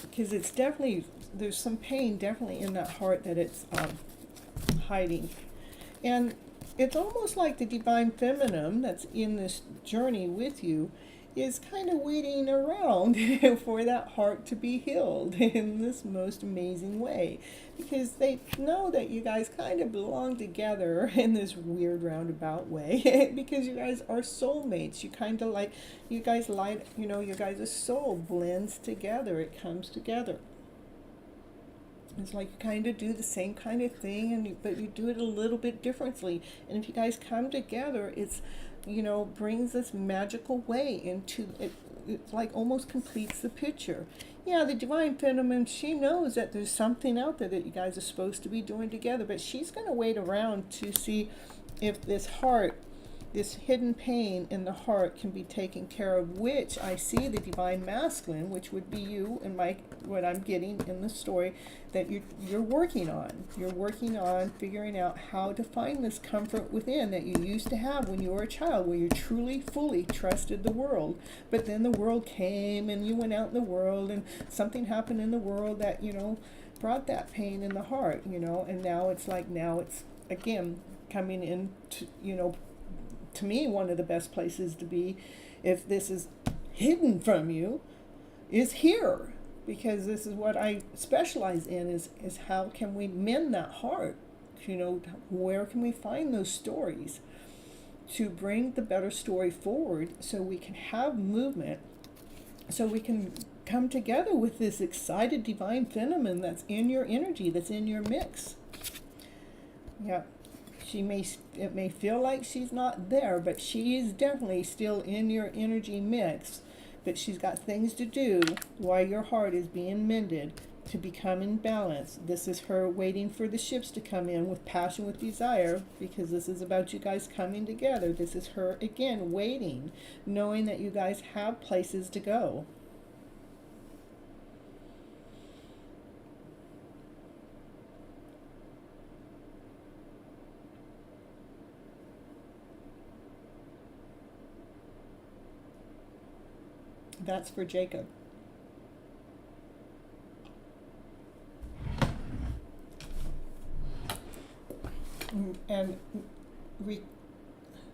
Because it's definitely, there's some pain definitely in that heart that it's hiding. And it's almost like the divine feminine that's in this journey with you is kind of waiting around for that heart to be healed in this most amazing way, because they know that you guys kind of belong together in this weird roundabout way because you guys are soulmates. You kind of like, you guys your guys' soul blends together, it comes together. It's like you kind of do the same kind of thing, but you do it a little bit differently. And if you guys come together, it's, brings this magical way into it. It's like almost completes the picture. Yeah, the divine feminine, she knows that there's something out there that you guys are supposed to be doing together, but she's going to wait around to see if this hidden pain in the heart can be taken care of, which I see the divine masculine, which would be you and what I'm getting in the story, that you're working on. You're working on figuring out how to find this comfort within that you used to have when you were a child, where you truly, fully trusted the world. But then the world came and you went out in the world and something happened in the world that, brought that pain in the heart, and now it's like, now it's again coming into, to me, one of the best places to be, if this is hidden from you, is here, because this is what I specialize in, is how can we mend that heart, where can we find those stories to bring the better story forward, so we can have movement, so we can come together with this excited divine feminine that's in your energy, that's in your mix. Yeah, it may feel like she's not there, but she is definitely still in your energy mix. But she's got things to do while your heart is being mended to become in balance. This is her waiting for the ships to come in with passion, with desire, because this is about you guys coming together. This is her, again, waiting, knowing that you guys have places to go. That's for Jacob. And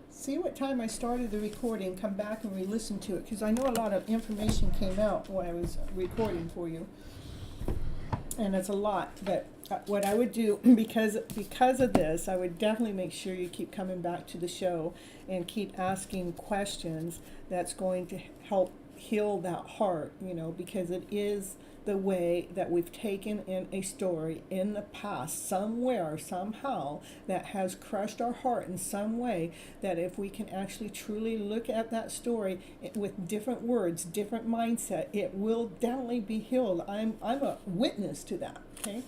see what time I started the recording, come back and re-listen to it, because I know a lot of information came out while I was recording for you, and it's a lot. But what I would do, because of this, I would definitely make sure you keep coming back to the show and keep asking questions that's going to help heal that heart, because it is the way that we've taken in a story in the past, somewhere, somehow, that has crushed our heart in some way, that if we can actually truly look at that story with different words, different mindset, it will definitely be healed. I'm a witness to that. Okay.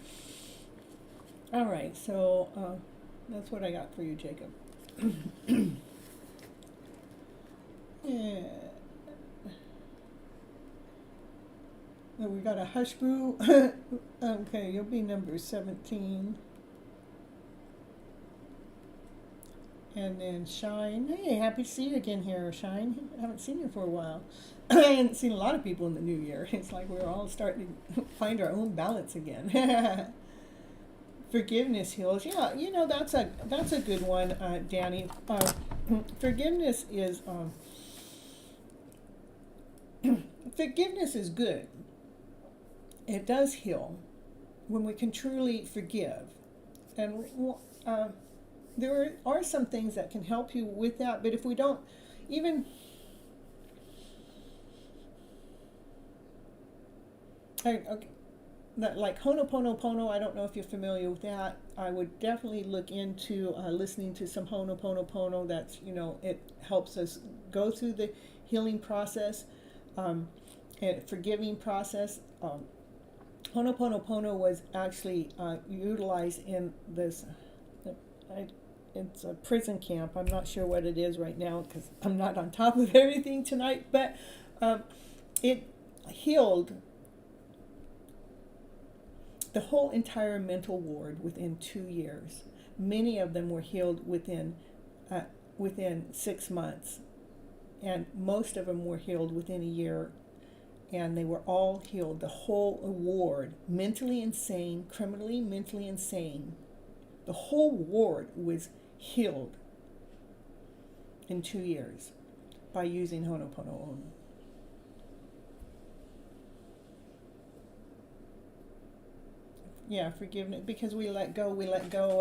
All right, so that's what I got for you, Jacob. Yeah. Oh, we got a hush brew. Okay, you'll be number 17. And then Shine. Hey, happy to see you again here, Shine. I haven't seen you for a while. I haven't seen a lot of people in the new year. It's like we're all starting to find our own balance again. Forgiveness heals. Yeah, that's a good one, Danny. Forgiveness is forgiveness is good. It does heal when we can truly forgive. And there are some things that can help you with that, but if we don't even... Okay, like Ho'oponopono, I don't know if you're familiar with that. I would definitely look into listening to some Ho'oponopono. That's, it helps us go through the healing process and forgiving process. Ho'oponopono was actually utilized in this, it's a prison camp. I'm not sure what it is right now because I'm not on top of everything tonight, but it healed the whole entire mental ward within 2 years. Many of them were healed within 6 months, and most of them were healed within a year. And they were all healed. The whole ward, mentally insane, criminally mentally insane, the whole ward was healed in 2 years by using Ho'oponopono. Yeah, forgiveness, because we let go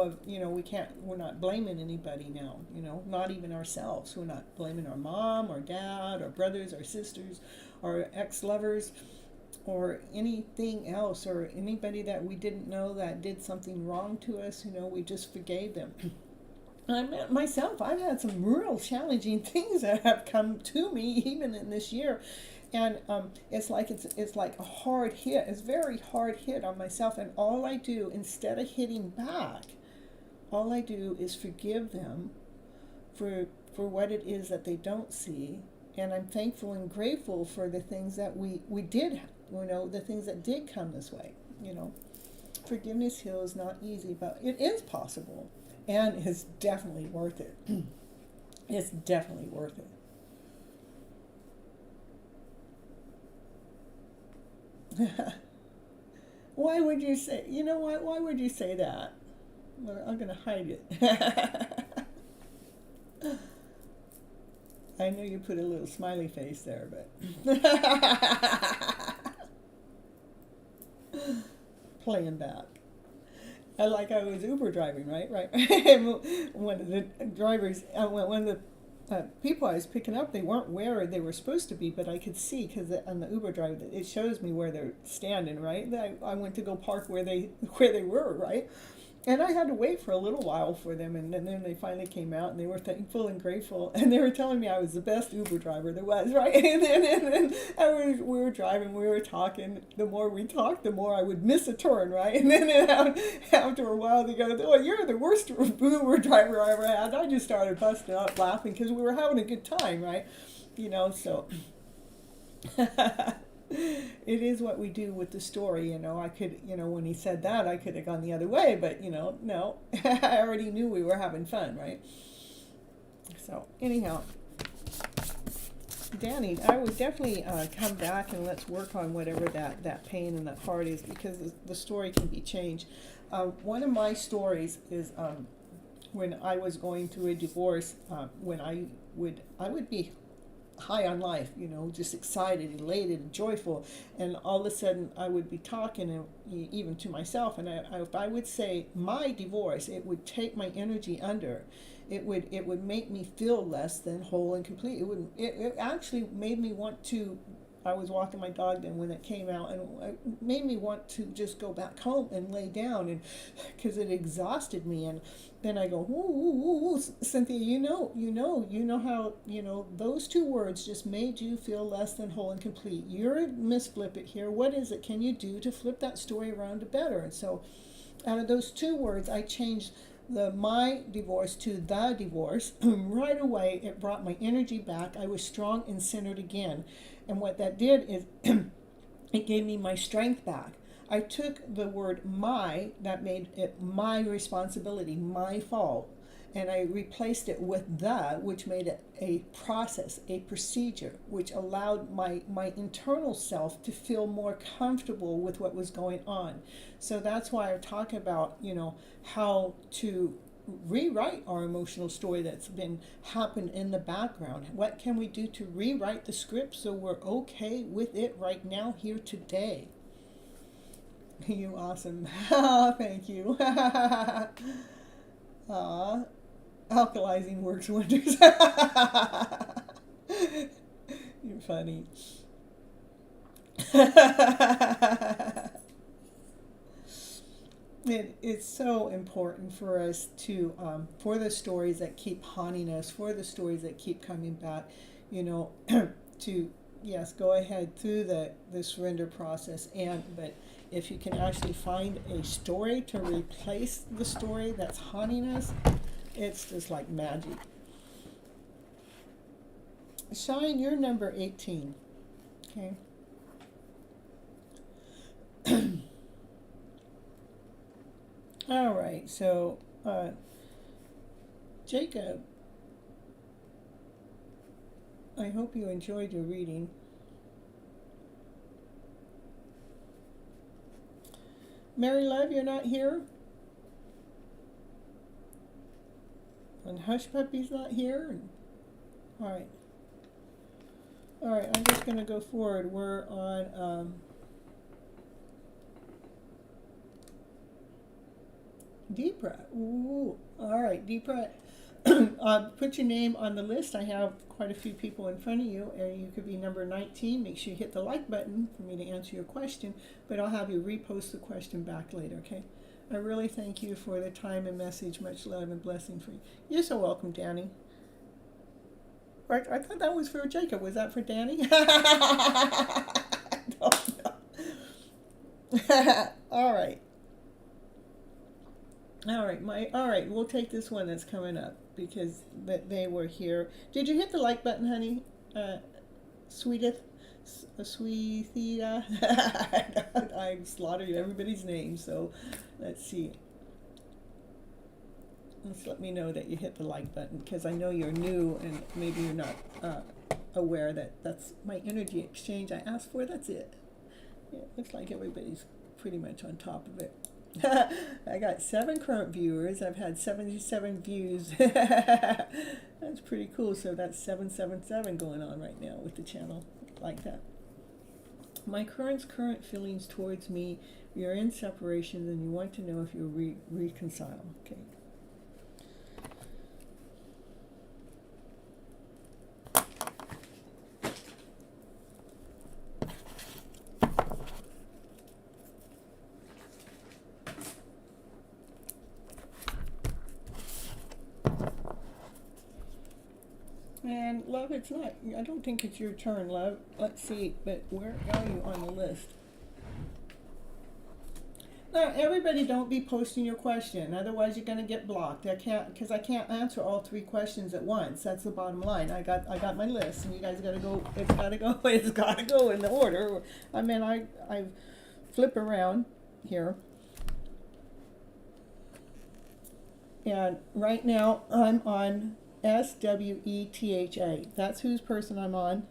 of, we're not blaming anybody now, not even ourselves. We're not blaming our mom, our dad, our brothers, our sisters, our ex-lovers, or anything else, or anybody that we didn't know that did something wrong to us. We just forgave them. Myself, I've had some real challenging things that have come to me even in this year. And it's like a hard hit. It's very hard hit on myself. And all I do, instead of hitting back, all I do is forgive them for what it is that they don't see. And I'm thankful and grateful for the things that we did, the things that did come this way. Forgiveness heals, not easy, but it is possible. And it's definitely worth it. It's definitely worth it. Why would you say, you know what, why would you say that? Well, I'm going to hide it. I know you put a little smiley face there, but playing back. Like I was Uber driving, right? One of the drivers, one of the people I was picking up, they weren't where they were supposed to be, but I could see because on the Uber drive, it shows me where they're standing, right? I went to go park where they were, right? And I had to wait for a little while for them, and then they finally came out, and they were thankful and grateful, and they were telling me I was the best Uber driver there was, right? And then we were driving, we were talking. The more we talked, the more I would miss a turn, right? And then after a while, they go, "Oh, you're the worst Uber driver I ever had." I just started busting out laughing because we were having a good time, right? So. It is what we do with the story, I could, when he said that, I could have gone the other way, but, no, I already knew we were having fun, right? So, anyhow, Danny, I would definitely come back and let's work on whatever that pain and that heart is, because the story can be changed. One of my stories is when I was going through a divorce, when I would be high on life, just excited, elated, joyful, and all of a sudden I would be talking, and even to myself, and if I would say my divorce, it would take my energy under. It would make me feel less than whole and complete. It actually made me want to. I was walking my dog then when it came out, and it made me want to just go back home and lay down, and because it exhausted me. And then I go, ooh, Cynthia, you know how those two words just made you feel less than whole and complete. You're Miss Flip It here. What is it can you do to flip that story around to better? And so, out of those two words, I changed my divorce to the divorce. Right away, it brought my energy back. I was strong and centered again. And what that did is it gave me my strength back. I took the word my, that made it my responsibility, my fault, and I replaced it with the, which made it a process, a procedure, which allowed my internal self to feel more comfortable with what was going on. So that's why I talk about, how to rewrite our emotional story that's been happened in the background. What can we do to rewrite the script so we're okay with it right now, here today? You awesome. Oh, thank you. Alkalizing works wonders. You're funny. It's so important for us to, for the stories that keep haunting us, for the stories that keep coming back, to, yes, go ahead through the surrender process. But if you can actually find a story to replace the story that's haunting us, it's just like magic. Shine, you're number 18. Okay. All right, so Jacob, I hope you enjoyed your reading. Mary Love, you're not here? And Hush Puppy's not here? All right, I'm just going to go forward. We're on Deepra. Ooh, all right, Deepra. Put your name on the list. I have quite a few people in front of you, and you could be number 19. Make sure you hit the like button for me to answer your question, but I'll have you repost the question back later, okay? I really thank you for the time and message. Much love and blessing for you. You're so welcome, Danny. Right, I thought that was for Jacob. Was that for Danny? No. All right. All right, we'll take this one that's coming up because they were here. Did you hit the like button, honey? Sweetith? Sweethia? I slaughtered everybody's name, so let's see. Just let me know that you hit the like button because I know you're new and maybe you're not aware that that's my energy exchange I asked for. That's it. Yeah, looks like everybody's pretty much on top of it. I got 7 current viewers. I've had 77 views. That's pretty cool. So that's 777 going on right now with the channel like that. My current feelings towards me. You're in separation and you want to know if you'll reconcile. Okay. And love, it's not, I don't think it's your turn, love. Let's see, but where are you on the list? Now, everybody don't be posting your question, otherwise you're gonna get blocked. I can't, because I can't answer all 3 questions at once. That's the bottom line. I got my list, and you guys gotta go, it's gotta go in the order. I mean, I flip around here. And right now, I'm on SWETHA. That's whose person I'm on.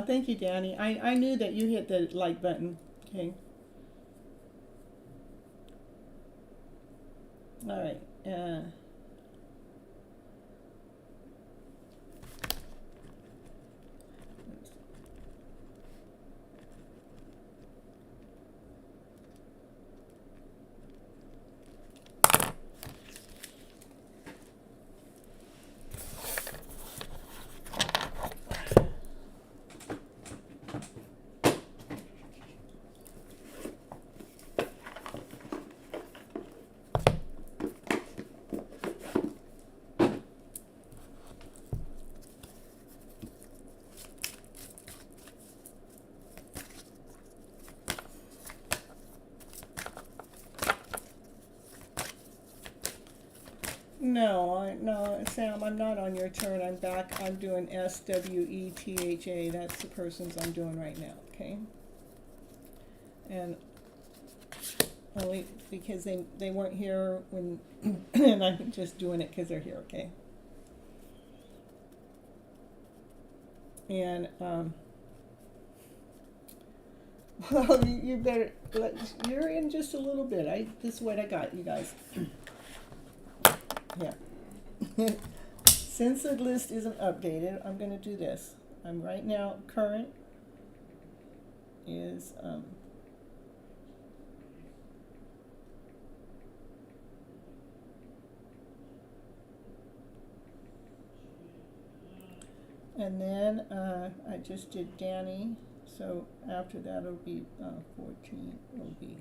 Thank you, Danny. I knew that you hit the like button. Okay. All right. No, Sam, I'm not on your turn. I'm back. I'm doing SWETHA. That's the persons I'm doing right now, okay? And only because they weren't here when, and I'm just doing it because they're here, okay? And, well, you better, you're in just a little bit. This is what I got, you guys. Yeah. Since the list isn't updated, I'm going to do this. I'm right now, current is, and then I just did Danny, so after that it'll be 14, it'll be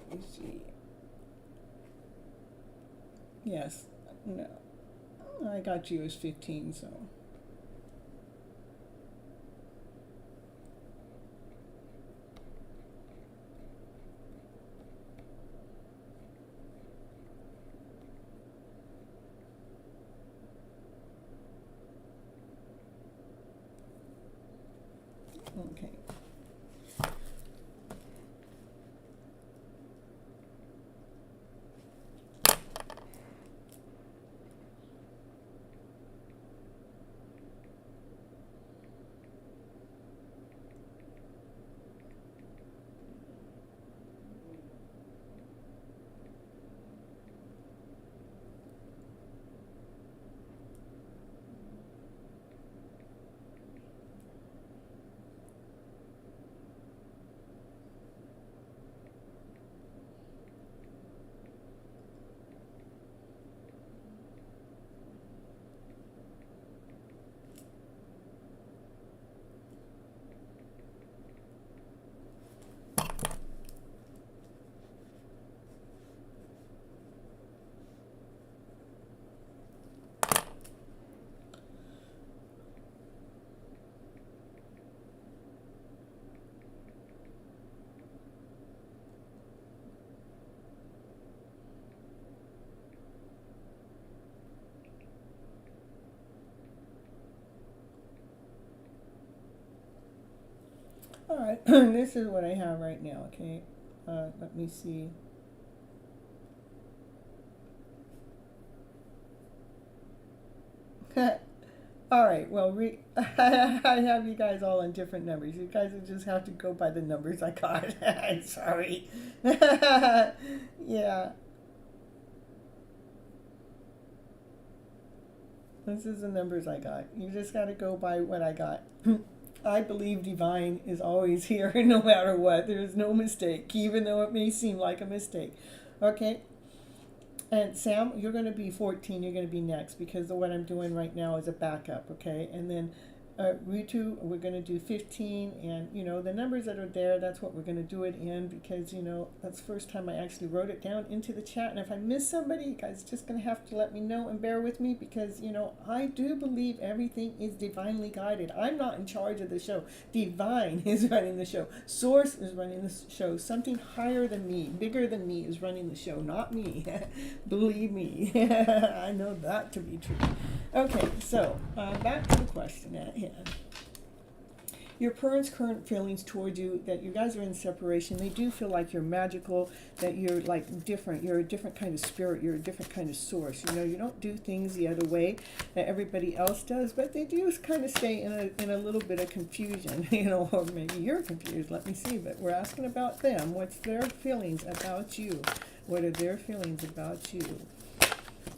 let me see. Yes, no, I got you as 15, so. Okay. This is what I have right now, okay? Let me see. All right, well, I have you guys all on different numbers. You guys will just have to go by the numbers I got. Sorry. Yeah, this is the numbers I got. You just got to go by what I got. I believe divine is always here no matter what. There is no mistake, even though it may seem like a mistake. Okay? And Sam, you're going to be 14. You're going to be next because what I'm doing right now is a backup, okay? And then Ritu, we're going to do 15. And, the numbers that are there, that's what we're going to do it in because, that's the first time I actually wrote it down into the chat. And if I miss somebody, you guys are just going to have to let me know and bear with me because, I do believe everything is divinely guided. I'm not in charge of the show. Divine is running the show. Source is running the show. Something higher than me, bigger than me is running the show, not me. Believe me. I know that to be true. Okay, so back to the question at hand. Your parents' current feelings toward you, that you guys are in separation, they do feel like you're magical, that you're like different. You're a different kind of spirit. You're a different kind of source. You don't do things the other way that everybody else does, but they do kind of stay in a little bit of confusion, or maybe you're confused. Let me see. But we're asking about them. What's their feelings about you? What are their feelings about you?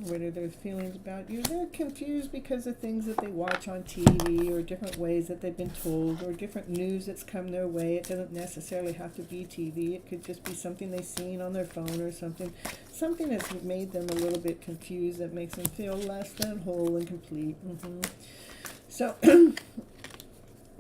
What are their feelings about you? They're confused because of things that they watch on TV or different ways that they've been told or different news that's come their way. It doesn't necessarily have to be TV. It could just be something they've seen on their phone or something that's made them a little bit confused, that makes them feel less than whole and complete. So,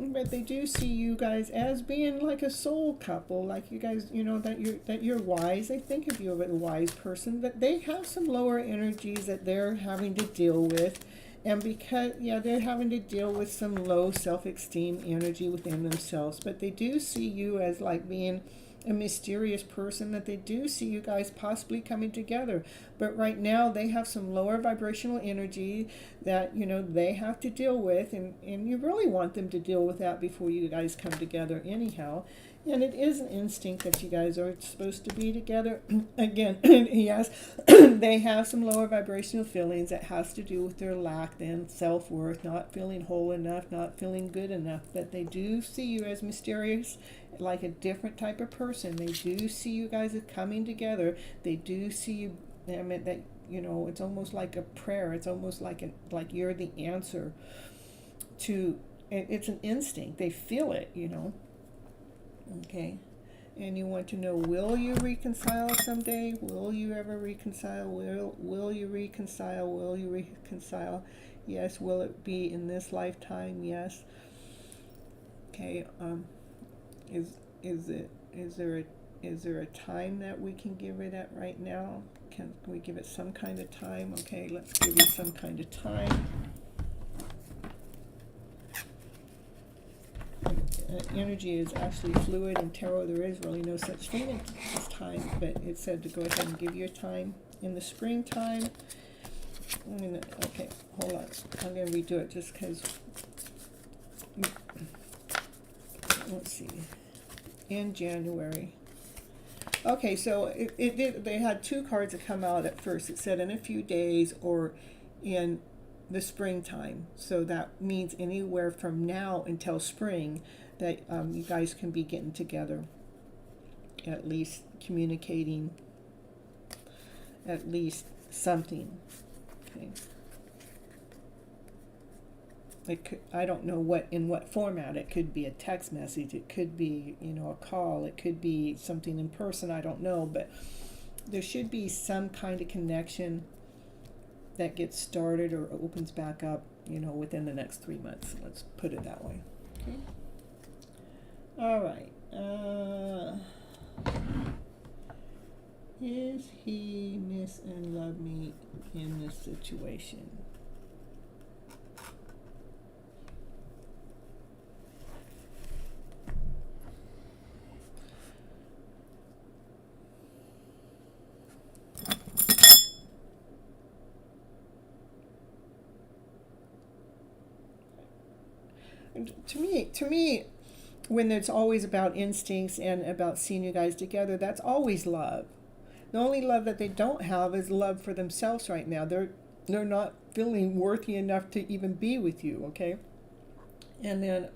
but they do see you guys as being like a soul couple, like you guys, that you're wise. They think of you as a wise person, that they have some lower energies that they're having to deal with. And because, they're having to deal with some low self-esteem energy within themselves. But they do see you as like being a mysterious person, that they do see you guys possibly coming together. But right now they have some lower vibrational energy that they have to deal with, and you really want them to deal with that before you guys come together anyhow. And it is an instinct that you guys are supposed to be together. Again, yes, they have some lower vibrational feelings that has to do with their lack in self-worth, not feeling whole enough, not feeling good enough. But they do see you as mysterious, like a different type of person. They do see you guys as coming together. They do see you, that it's almost like a prayer. It's almost like you're the answer to. It's an instinct. They feel it. Okay, and you want to know, will you reconcile someday? Will you ever reconcile? Will you reconcile? Will you reconcile? Yes. Will it be in this lifetime? Yes. Okay. Is there a time that we can give it at right now? Can we give it some kind of time? Okay, let's give it some kind of time. Energy is actually fluid. In tarot, there is really no such thing as time, but it said to go ahead and give you a time in the springtime. Okay, hold on. I'm going to redo it just because. Let's see. In January. Okay, so it did. They had two cards that come out at first. It said in a few days or in the springtime. So that means anywhere from now until spring that you guys can be getting together, at least communicating, at least something. Okay. I don't know in what format. It could be a text message. It could be, a call. It could be something in person. I don't know, but there should be some kind of connection that gets started or opens back up, within the next 3 months. Let's put it that way. Okay. All right. Is he miss and love me in this situation? To me, when it's always about instincts and about seeing you guys together, that's always love. The only love that they don't have is love for themselves right now. They're not feeling worthy enough to even be with you, okay? And then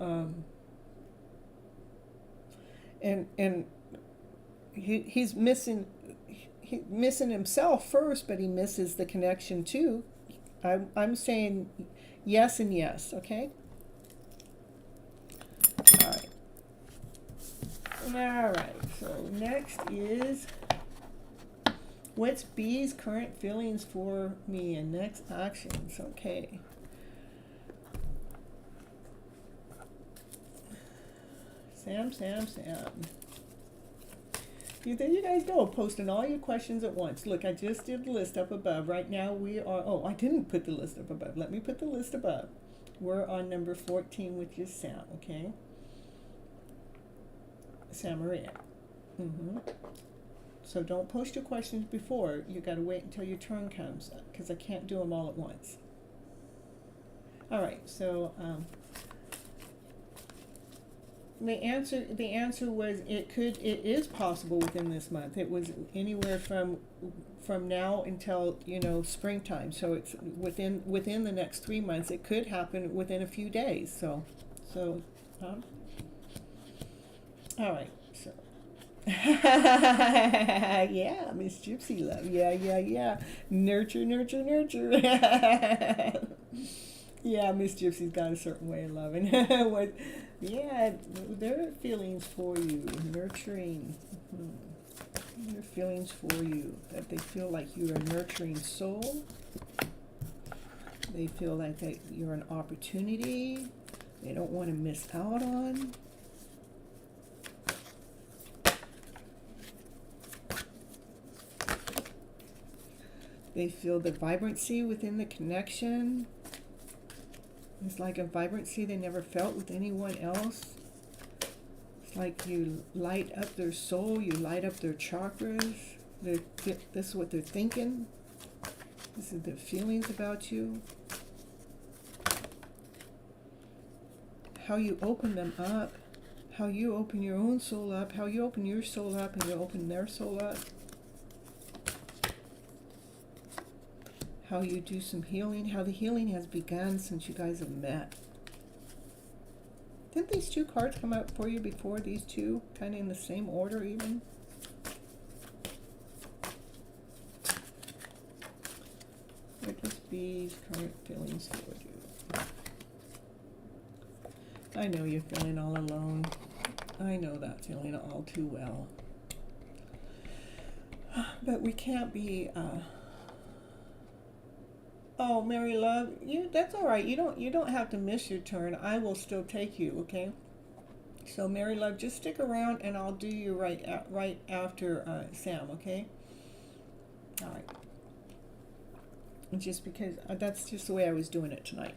and he's missing himself first, but he misses the connection too. I'm saying yes and yes, okay? All right. All right, so next is, what's B's current feelings for me and next actions? Okay. Sam. There you guys go, posting all your questions at once. Look, I just did the list up above. Right now we are, oh, I didn't put the list up above. Let me put the list above. We're on number 14, which is Sam, okay? Sam Maria. So don't post your questions before. You got to wait until your turn comes, because I can't do them all at once. All right, so the answer was it is possible within this month. It was anywhere from now until, you know, springtime. So it's within the next 3 months. It could happen within a few days. So all right, so yeah, Miss Gypsy Love, yeah, nurture. Yeah, Miss Gypsy's got a certain way of loving. What? Yeah, their feelings for you, nurturing. Their feelings for you, that they feel like you're a nurturing soul. They feel like that you're an opportunity. They don't want to miss out on. They feel the vibrancy within the connection. It's like a vibrancy they never felt with anyone else. It's like you light up their soul, you light up their chakras. This is what they're thinking. This is their feelings about you. How you open them up, how you open your own soul up, how you open your soul up and you open their soul up. How you do some healing, how the healing has begun since you guys have met. Didn't these two cards come out for you before, these two, kind of in the same order even? What is B's current feelings for you? I know you're feeling all alone. I know that feeling all too well. But we can't be oh, Mary Love, that's all right. You don't have to miss your turn. I will still take you, okay? So Mary Love, just stick around and I'll do you right after Sam, okay? All right. Just because that's just the way I was doing it tonight.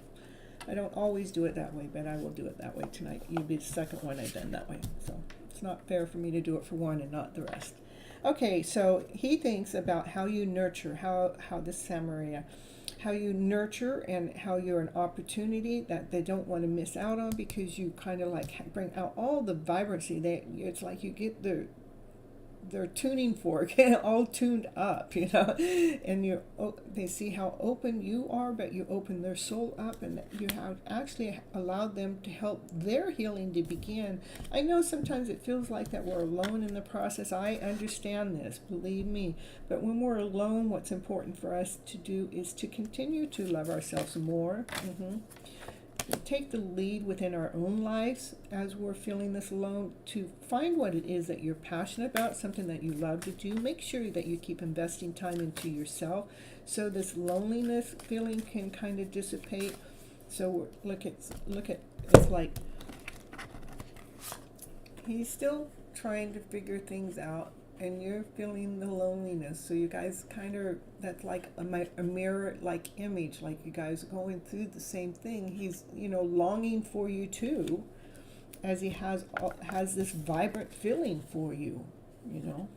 I don't always do it that way, but I will do it that way tonight. You'll be the second one I've done that way. So it's not fair for me to do it for one and not the rest. Okay, so he thinks about how you nurture, how this Sam Maria, how you nurture and how you're an opportunity that they don't want to miss out on, because you kind of like bring out all the vibrancy. It's like you get their tuning fork all tuned up, you know, and they see how open you are, but you open their soul up, and you have actually allowed them to help their healing to begin. I know sometimes it feels like that we're alone in the process. I understand this, believe me, but when we're alone, what's important for us to do is to continue to love ourselves more. Take the lead within our own lives as we're feeling this alone, to find what it is that you're passionate about, something that you love to do. Make sure that you keep investing time into yourself so this loneliness feeling can kind of dissipate. So look at it's like he's still trying to figure things out, and you're feeling the loneliness. So you guys kind of, that's like a mirror like image, like you guys are going through the same thing. He's, you know, longing for you too, as he has this vibrant feeling for you, you know.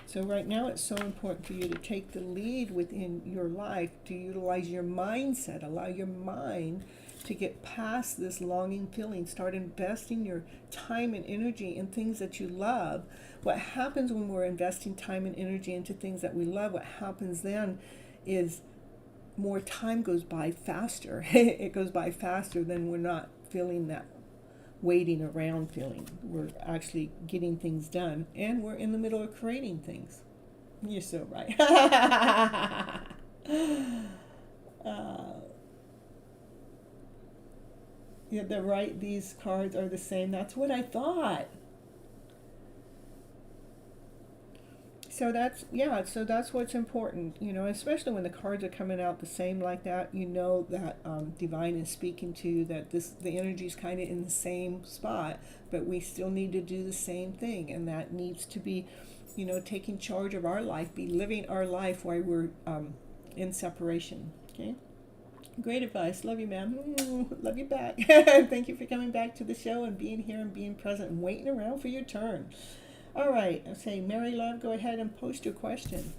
So right now it's so important for you to take the lead within your life, to utilize your mindset, allow your mind to get past this longing feeling. Start investing your time and energy in things that you love. What happens when we're investing time and energy into things that we love, what happens then is more time goes by faster. It goes by faster than we're not feeling that waiting around feeling. We're actually getting things done, and we're in the middle of creating things. You're so right. Yeah, they're right. These cards are the same. That's what I thought. So that's what's important, especially when the cards are coming out the same like that. That divine is speaking to you, that the energy is kind of in the same spot, but we still need to do the same thing, and that needs to be, taking charge of our life, be living our life while we're in separation. Okay. Great advice. Love you, ma'am. Love you back. Thank you for coming back to the show and being here and being present and waiting around for your turn. All right. I'll say, Mary Love, go ahead and post your question.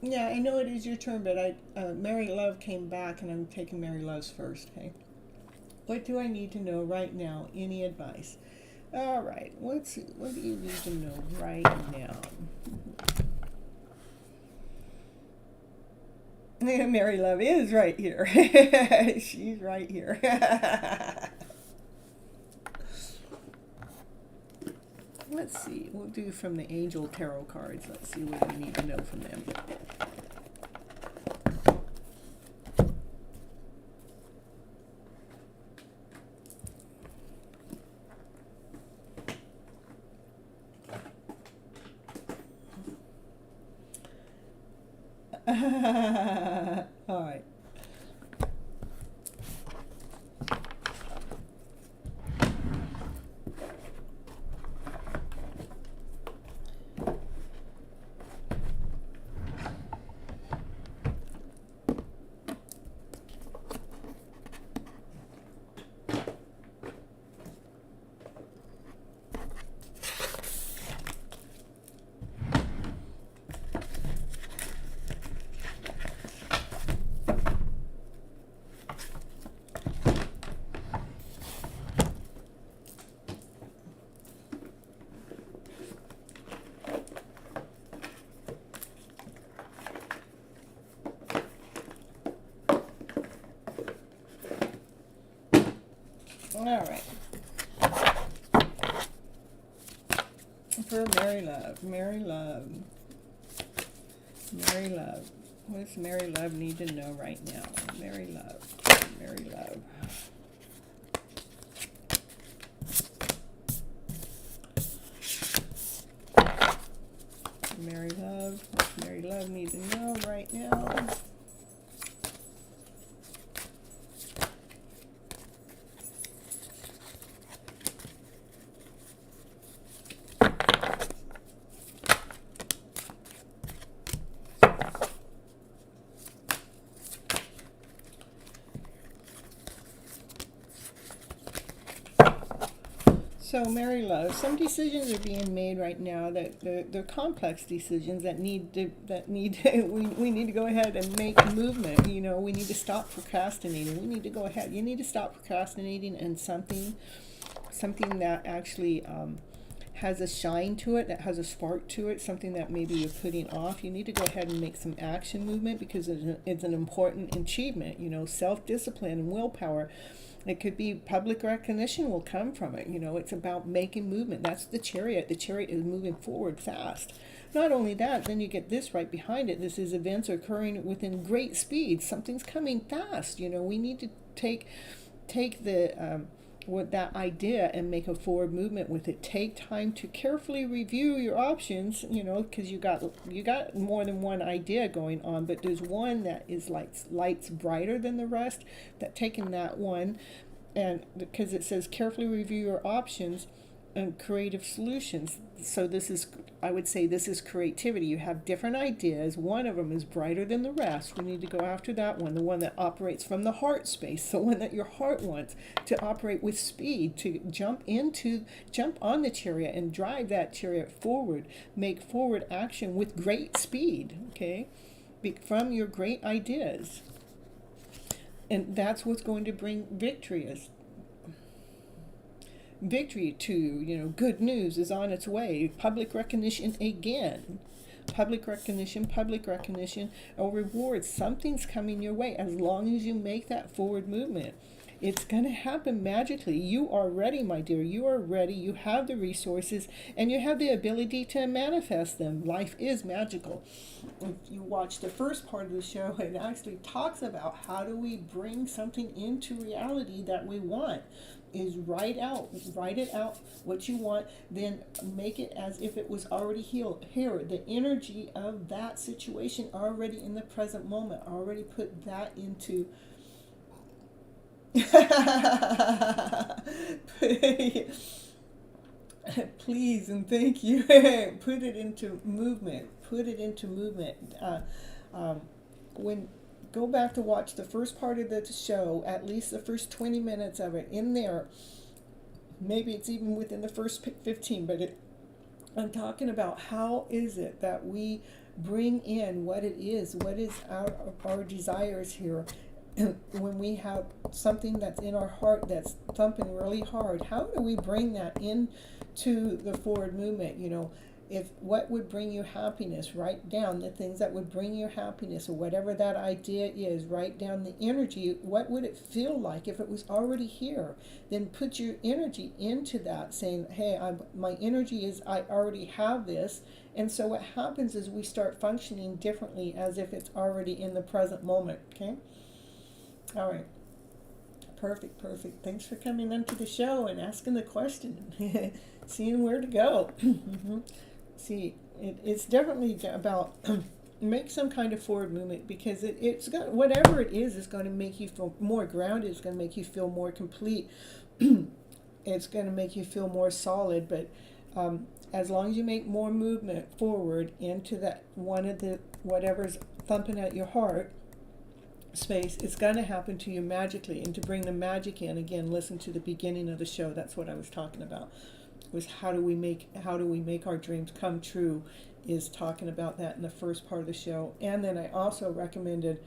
Yeah, I know it is your turn, but Mary Love came back, and I'm taking Mary Love's first, okay? What do I need to know right now? Any advice? All right, let's see. What do you need to know right now? Mary Love is right here. She's right here. Let's see. We'll do from the Angel Tarot cards. Let's see what we need to know from them. All right. All right. For Mary Love, Mary Love. What does Mary Love need to know right now? Mary Love, Mary Love. Mary Love, what does Mary Love need to know right now? So, Mary Love, some decisions are being made right now that they're complex decisions that we need to go ahead and make movement. We need to stop procrastinating. We need to go ahead. You need to stop procrastinating, and something that actually has a shine to it, that has a spark to it, something that maybe you're putting off, you need to go ahead and make some action movement, because it's an important achievement. Self-discipline and willpower. It could be public recognition will come from it. It's about making movement. That's the Chariot. The Chariot is moving forward fast. Not only that, then you get this right behind it. This is events occurring within great speed. Something's coming fast. We need to take the with that idea and make a forward movement with it. Take time to carefully review your options, because you got more than one idea going on, but there's one that is lights brighter than the rest. That taking that one, and because it says carefully review your options and creative solutions. So I would say this is creativity. You have different ideas. One of them is brighter than the rest. We need to go after that one, the one that operates from the heart space, the one that your heart wants to operate with speed, to jump on the Chariot and drive that Chariot forward, make forward action with great speed, okay, from your great ideas. And that's what's going to bring victory to you. Good news is on its way. Public recognition again. Public recognition, or rewards. Something's coming your way as long as you make that forward movement. It's going to happen magically. You are ready, my dear. You are ready. You have the resources, and you have the ability to manifest them. Life is magical. If you watch the first part of the show, it actually talks about how do we bring something into reality that we want. Is write it out what you want, then make it as if it was already here. The energy of that situation already in the present moment. Already put that into please and thank you. Put it into movement. Go back to watch the first part of the show, at least the first 20 minutes of it. In there, maybe it's even within the first 15, but I'm talking about how is it that we bring in what is our desires here. When we have something that's in our heart that's thumping really hard, how do we bring that into the forward movement? If what would bring you happiness, write down the things that would bring you happiness, or whatever that idea is. Write down the energy. What would it feel like if it was already here? Then put your energy into that, saying, hey, my energy is I already have this. And so what happens is we start functioning differently as if it's already in the present moment. Okay? All right. Perfect. Thanks for coming into the show and asking the question. Seeing where to go. See, it's definitely about make some kind of forward movement, because it's got, whatever it is going to make you feel more grounded. It's going to make you feel more complete. It's going to make you feel more solid. But as long as you make more movement forward into that one of the whatever's thumping at your heart space, it's going to happen to you magically. And to bring the magic in, again, listen to the beginning of the show. That's what I was talking about. Was how do we make our dreams come true, is talking about that in the first part of the show. And then I also recommended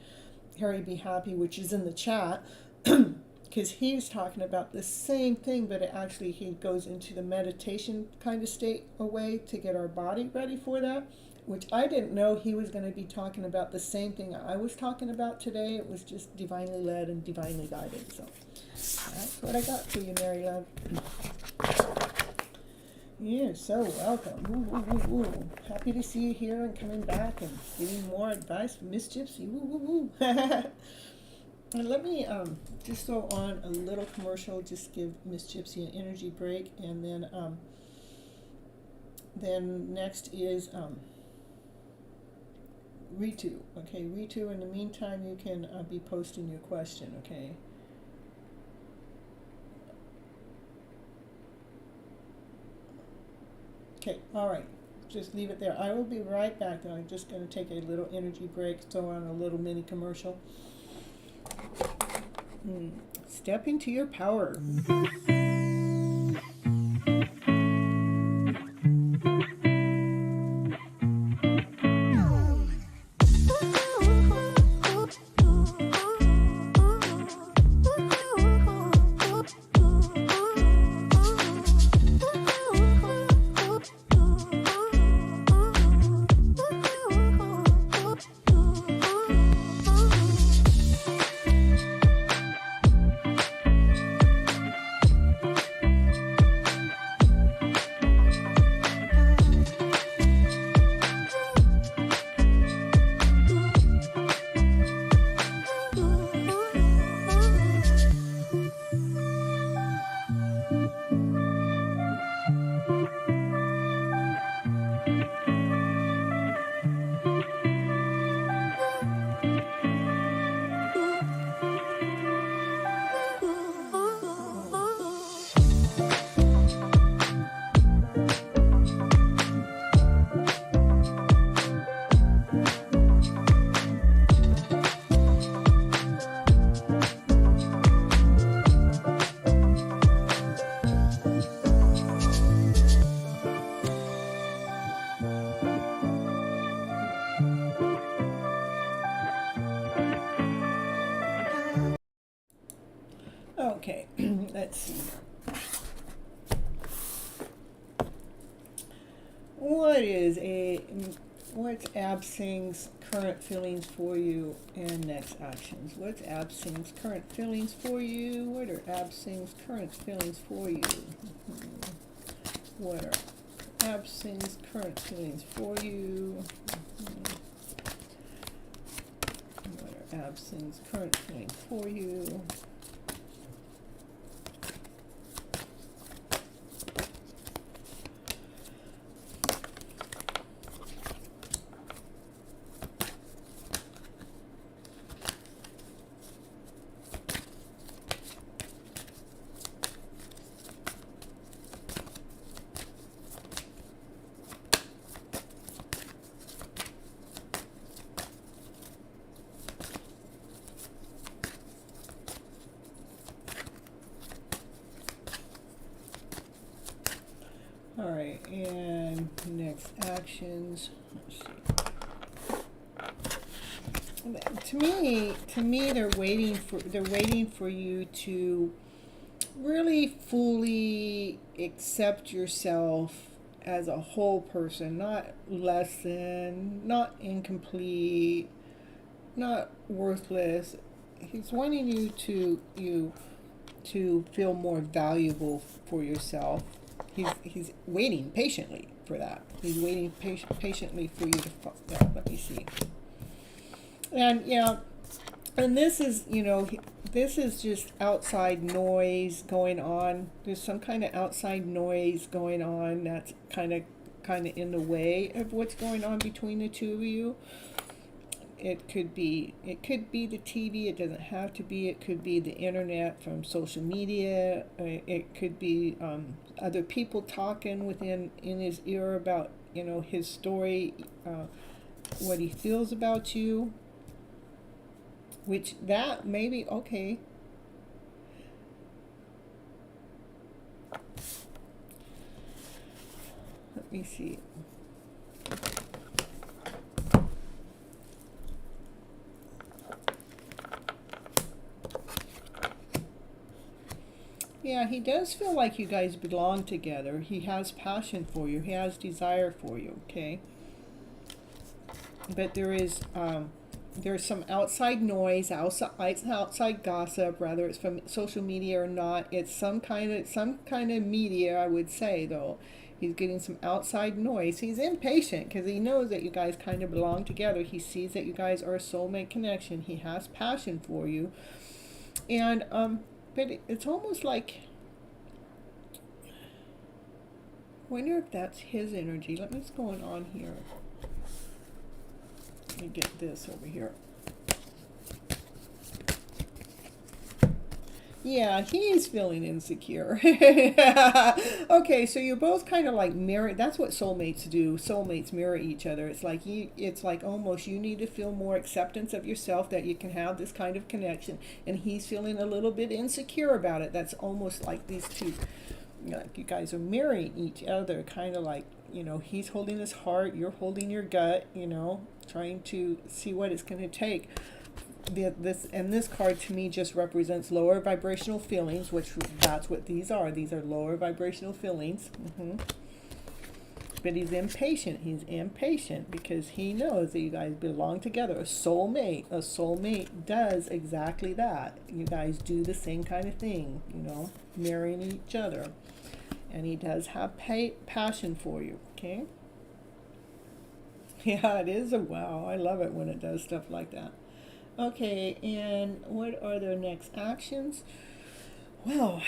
Harry Be Happy, which is in the chat, because he's talking about the same thing, but he goes into the meditation kind of state away to get our body ready for that, which I didn't know he was going to be talking about the same thing I was talking about today. It was just divinely led and divinely guided. So that's what I got for you, Mary Love. You're so welcome. Ooh. Happy to see you here and coming back and giving more advice from Miss Gypsy. And let me just throw on a little commercial, just give Miss Gypsy an energy break, and then next is Ritu. Okay, Ritu, in the meantime, you can be posting your question, okay? Okay, all right. Just leave it there. I will be right back, though. I'm just going to take a little energy break, throw on a little mini commercial. Step into your power. Okay, let's see. What's Absing's current feelings for you and next actions? What's Absing's current feelings for you? What are Absing's current feelings for you? What are Absing's current feelings for you? What are Absing's current feelings for you? All right, and next actions. Let's see. To me, they're waiting for you to really fully accept yourself as a whole person, not less than, not incomplete, not worthless. He's wanting you to feel more valuable for yourself. He's waiting patiently for that. He's waiting patiently for you to. Let me see. And and this is this is just outside noise going on. There's some kind of outside noise going on that's kind of in the way of what's going on between the two of you. It could be the TV. It doesn't have to be. It could be the internet from social media. It could be other people talking in his ear about his story, what he feels about you. Which that maybe okay. Let me see. Yeah, he does feel like you guys belong together. He has passion for you. He has desire for you, okay? But there's some outside noise, outside gossip, whether it's from social media or not. It's some kind of media, I would say, though. He's getting some outside noise. He's impatient because he knows that you guys kind of belong together. He sees that you guys are a soulmate connection. He has passion for you. And but it's almost like, I wonder if that's his energy. What's going on here? Let me get this over here. Yeah, he's feeling insecure. Okay, so you're both kind of like mirror. That's what soulmates do. Soulmates mirror each other. It's like almost you need to feel more acceptance of yourself that you can have this kind of connection, and he's feeling a little bit insecure about it. That's almost like these two, like you guys are mirroring each other, kind of like he's holding his heart, you're holding your gut. Trying to see what it's going to take. This card to me just represents lower vibrational feelings, which that's what these are. These are lower vibrational feelings. But he's impatient. He's impatient because he knows that you guys belong together. A soulmate does exactly that. You guys do the same kind of thing, mirroring each other. And he does have passion for you, okay? Yeah, it is a wow. I love it when it does stuff like that. Okay, and what are their next actions? Well,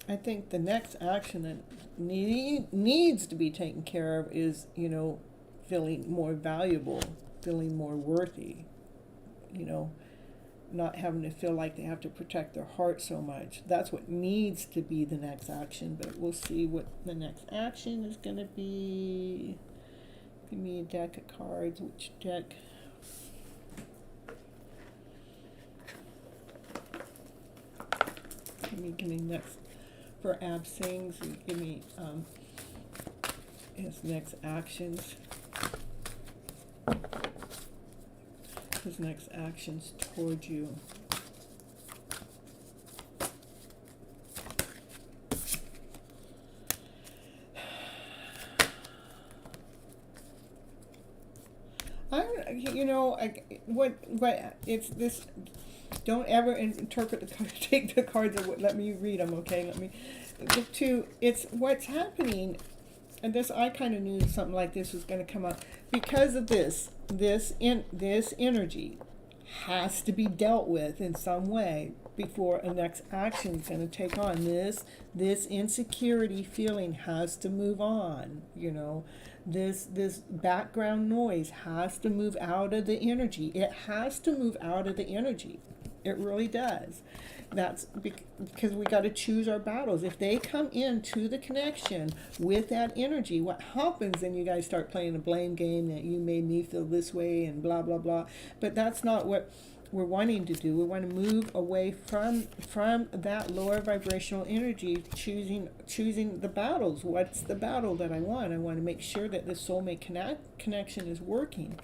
I think the next action that needs to be taken care of is, feeling more valuable, feeling more worthy, not having to feel like they have to protect their heart so much. That's what needs to be the next action, but we'll see what the next action is going to be. Give me a deck of cards. Which deck? Give me next for absings. Give me his next actions. His next actions towards you. What it's this. Don't ever interpret the card. Take the cards. Let me read them. Okay. It's what's happening, and this I kind of knew something like this was going to come up because of this. This energy has to be dealt with in some way before a next action is going to take on. This insecurity feeling has to move on. This background noise has to move out of the energy. It has to move out of the energy. It really does. That's because we got to choose our battles. If they come into the connection with that energy, what happens then you guys start playing a blame game that you made me feel this way and blah, blah, blah. But that's not what we're wanting to do. We want to move away from that lower vibrational energy, choosing the battles. What's the battle that I want? I want to make sure that this soulmate connection is working.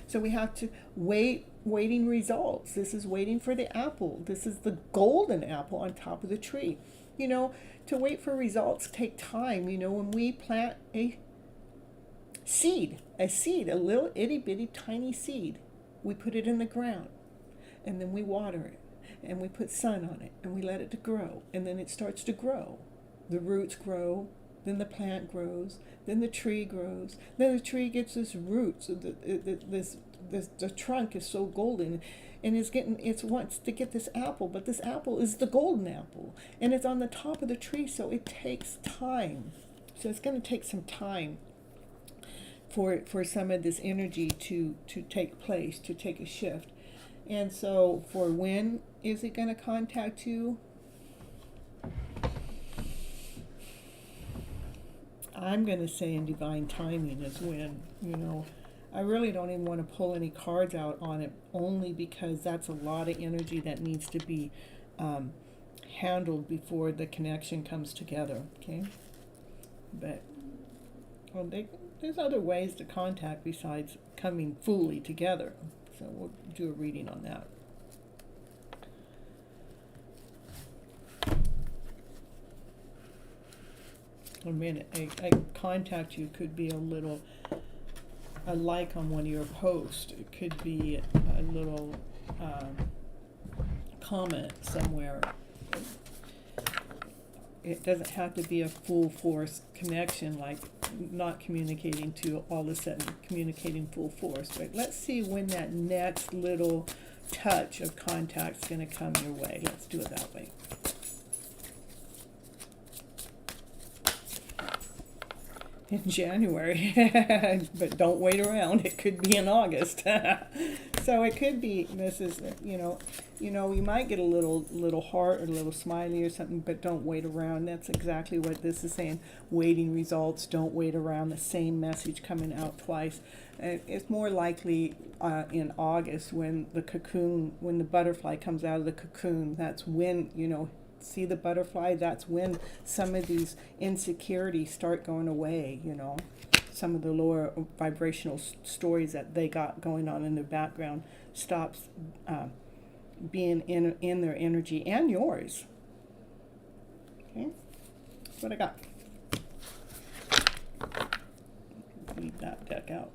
So we have to waiting results. This is waiting for the apple. This is the golden apple on top of the tree. To wait for results take time. When we plant a seed, a little itty bitty tiny seed, we put it in the ground and then we water it and we put sun on it and we let it grow, and then it starts to grow. The roots grow, then the plant grows, then the tree grows, then the tree gets its roots. The trunk is so golden, and it wants to get this apple, but this apple is the golden apple, and it's on the top of the tree, so it takes time. So it's going to take some time for some of this energy to take place, to take a shift. And so for when is it going to contact you? I'm going to say in divine timing is when. I really don't even want to pull any cards out on it, only because that's a lot of energy that needs to be handled before the connection comes together, okay? But there's other ways to contact besides coming fully together. So we'll do a reading on that. I mean, a contact you could be a like on one of your posts. It could be a little comment somewhere. It doesn't have to be a full force connection, like not communicating to all of a sudden communicating full force. But let's see when that next little touch of contact is going to come your way. Let's do it that way. In January, but don't wait around. It could be in August. So it could be, this is, you might get a little heart or a little smiley or something, but don't wait around. That's exactly what this is saying. Waiting results, don't wait around. The same message coming out twice. It's more likely in August when the butterfly comes out of the cocoon. That's when, see the butterfly, that's when some of these insecurities start going away, some of the lower vibrational stories that they got going on in the background stops being in their energy and yours. Okay, that's what I got. Leave that deck out.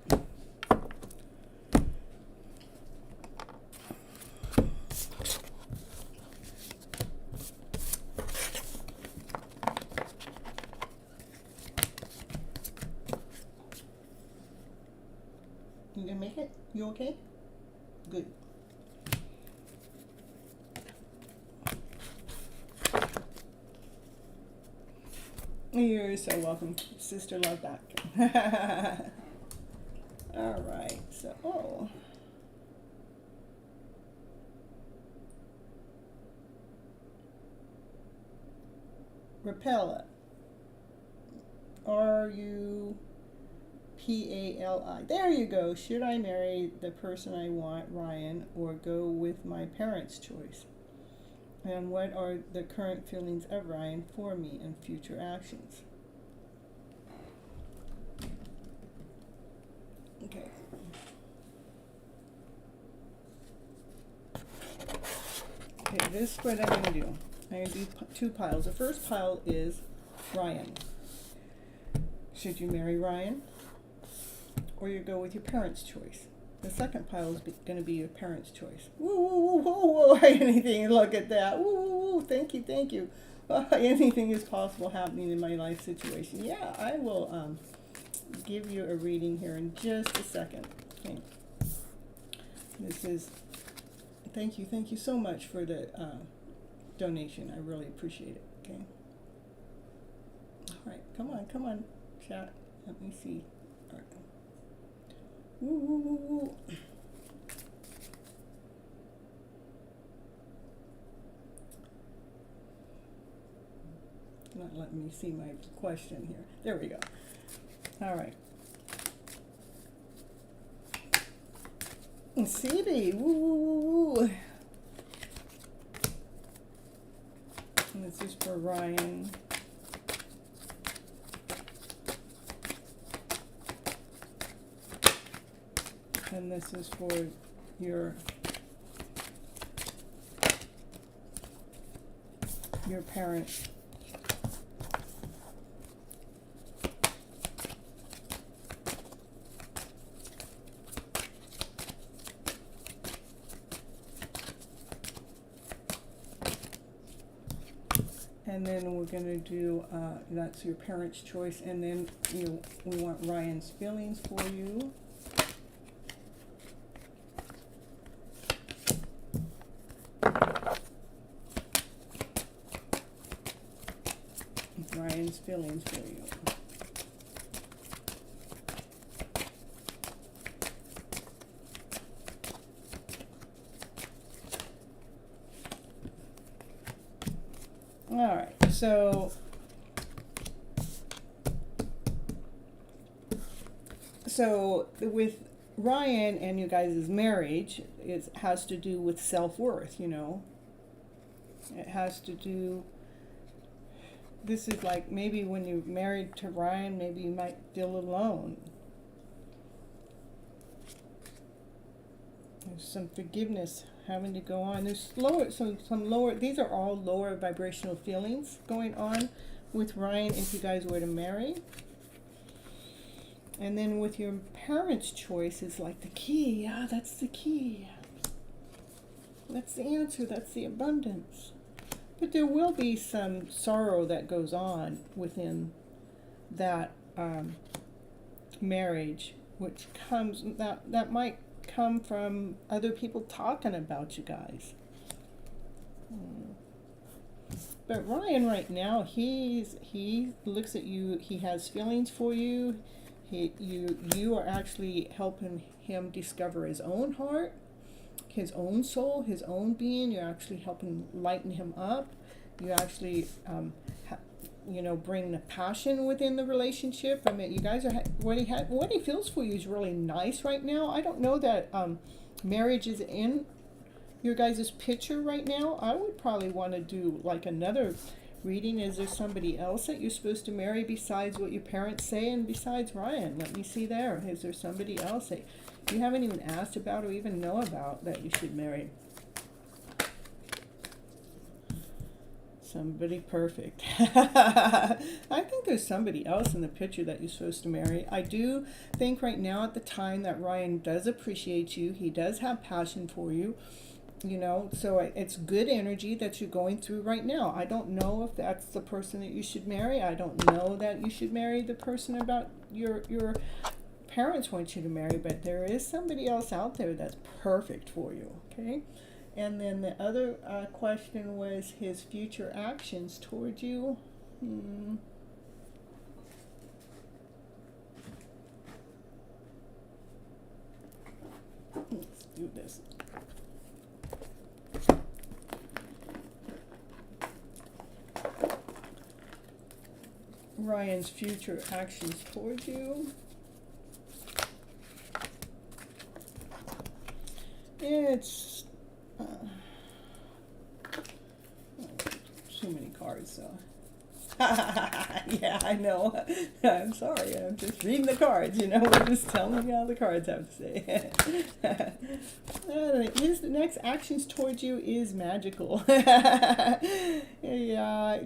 You gonna make it? You okay? Good. You're so welcome, Sister Love back. All right, so, Rapella. Pali. There you go. Should I marry the person I want, Ryan, or go with my parents' choice? And what are the current feelings of Ryan for me and future actions? Okay. Okay, this is what I'm going to do. I'm going to do two piles. The first pile is Ryan. Should you marry Ryan? Or you go with your parents' choice? The second pile is going to be your parents' choice. Woo, woo, woo, woo, woo. Anything, look at that. Woo, woo, woo. Thank you, thank you. Anything is possible happening in my life situation. Yeah, I will give you a reading here in just a second. Okay. This is, thank you so much for the donation. I really appreciate it. Okay. All right, come on, chat. Let me see. All right. Woo, woo, woo, woo. Not letting me see my question here. There we go. All right. CB, woo, woo, woo, woo. And this is for Ryan. And this is for your parents. And then we're going to do, that's your parents' choice. And then we want Ryan's feelings for you. Ryan's feelings for you. All right, so with Ryan and you guys' marriage, it has to do with self-worth, you know. It has to do, this is like maybe when you're married to Ryan, maybe you might feel alone. There's some forgiveness having to go on. There's some lower, these are all lower vibrational feelings going on with Ryan if you guys were to marry. And then with your parents' choice is like the key. Yeah, that's the key. That's the answer. That's the abundance. But there will be some sorrow that goes on within that marriage, which comes, that might come from other people talking about you guys. But Ryan right now, he looks at you, he has feelings for you. You are actually helping him discover his own heart, his own soul, his own being. You're actually helping lighten him up. You actually, bring the passion within the relationship. I mean, you guys are what he feels for you is really nice right now. I don't know that marriage is in your guys' picture right now. I would probably want to do like another reading. Is there somebody else that you're supposed to marry besides what your parents say and besides Ryan? Let me see there. Is there somebody else that you haven't even asked about or even know about that you should marry? Somebody perfect. I think there's somebody else in the picture that you're supposed to marry. I do think right now at the time that Ryan does appreciate you. He does have passion for you. You know, so it's good energy that you're going through right now. I don't know if that's the person that you should marry. I don't know that you should marry the person about your parents want you to marry, but there is somebody else out there that's perfect for you, okay? And then the other question was his future actions toward you. Let's do this. Ryan's future actions toward you. It's cards, so. Yeah, I know. I'm sorry. I'm just reading the cards, We're just telling you all the cards have to say. His next actions towards you is magical. Yeah,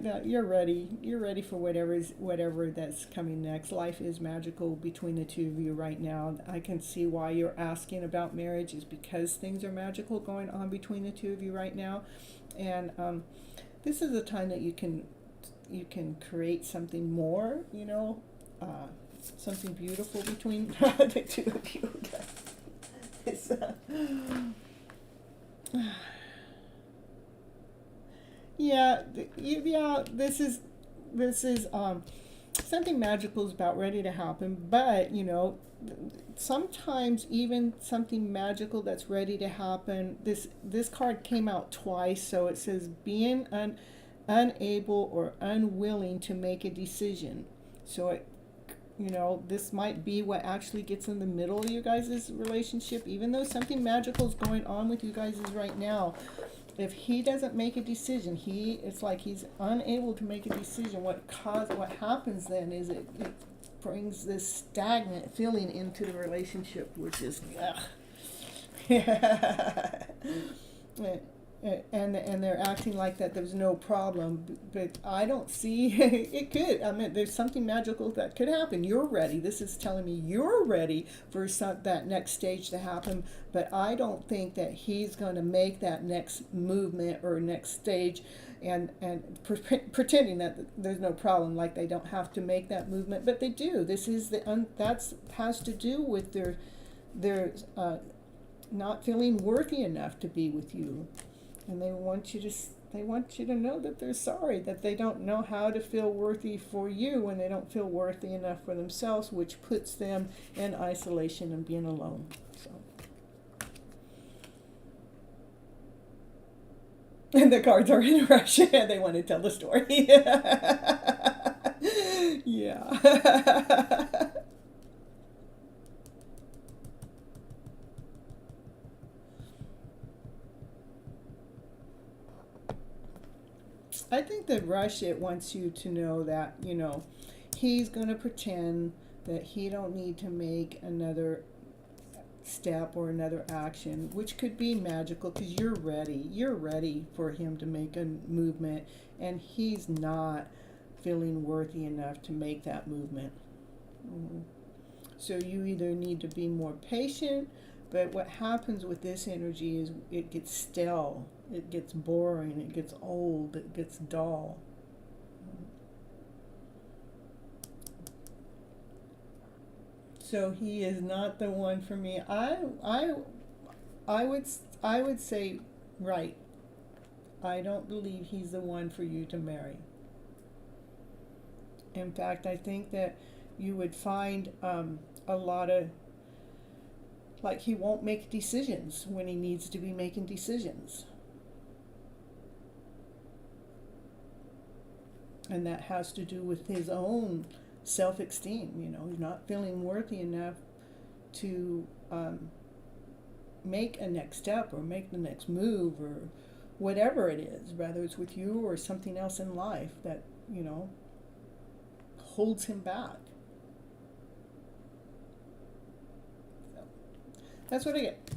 no, you're ready. You're ready for whatever that's coming next. Life is magical between the two of you right now. I can see why you're asking about marriage is because things are magical going on between the two of you right now. And this is a time that you can create something more, something beautiful between the two of you. It's, yeah, this is something magical is about ready to happen, but sometimes even something magical that's ready to happen. This card came out twice, so it says being unable or unwilling to make a decision. So this might be what actually gets in the middle of you guys' relationship, even though something magical is going on with you guys right now. If he doesn't make a decision, it's like he's unable to make a decision. What happens then is it brings this stagnant feeling into the relationship, which is and they're acting like that there's no problem, but I don't see it could. I mean, there's something magical that could happen. You're ready. This is telling me you're ready for that next stage to happen, but I don't think that he's going to make that next movement or next stage and pretending that there's no problem, like they don't have to make that movement, but they do. This is that's has to do with their not feeling worthy enough to be with you. And they want you to know that they're sorry, that they don't know how to feel worthy for you when they don't feel worthy enough for themselves, which puts them in isolation and being alone. So. And the cards are in a rush. They want to tell the story. Yeah. I think the rush, it wants you to know that, he's going to pretend that he don't need to make another step or another action, which could be magical because you're ready. You're ready for him to make a movement, and he's not feeling worthy enough to make that movement. Mm-hmm. So you either need to be more patient, but what happens with this energy is it gets stale. It gets boring, it gets old, it gets dull. So he is not the one for me. I would say right. I don't believe he's the one for you to marry. In fact, I think that you would find a lot of, like, he won't make decisions when he needs to be making decisions. And that has to do with his own self-esteem. He's not feeling worthy enough to make a next step or make the next move or whatever it is, whether it's with you or something else in life that, holds him back. So, that's what I get.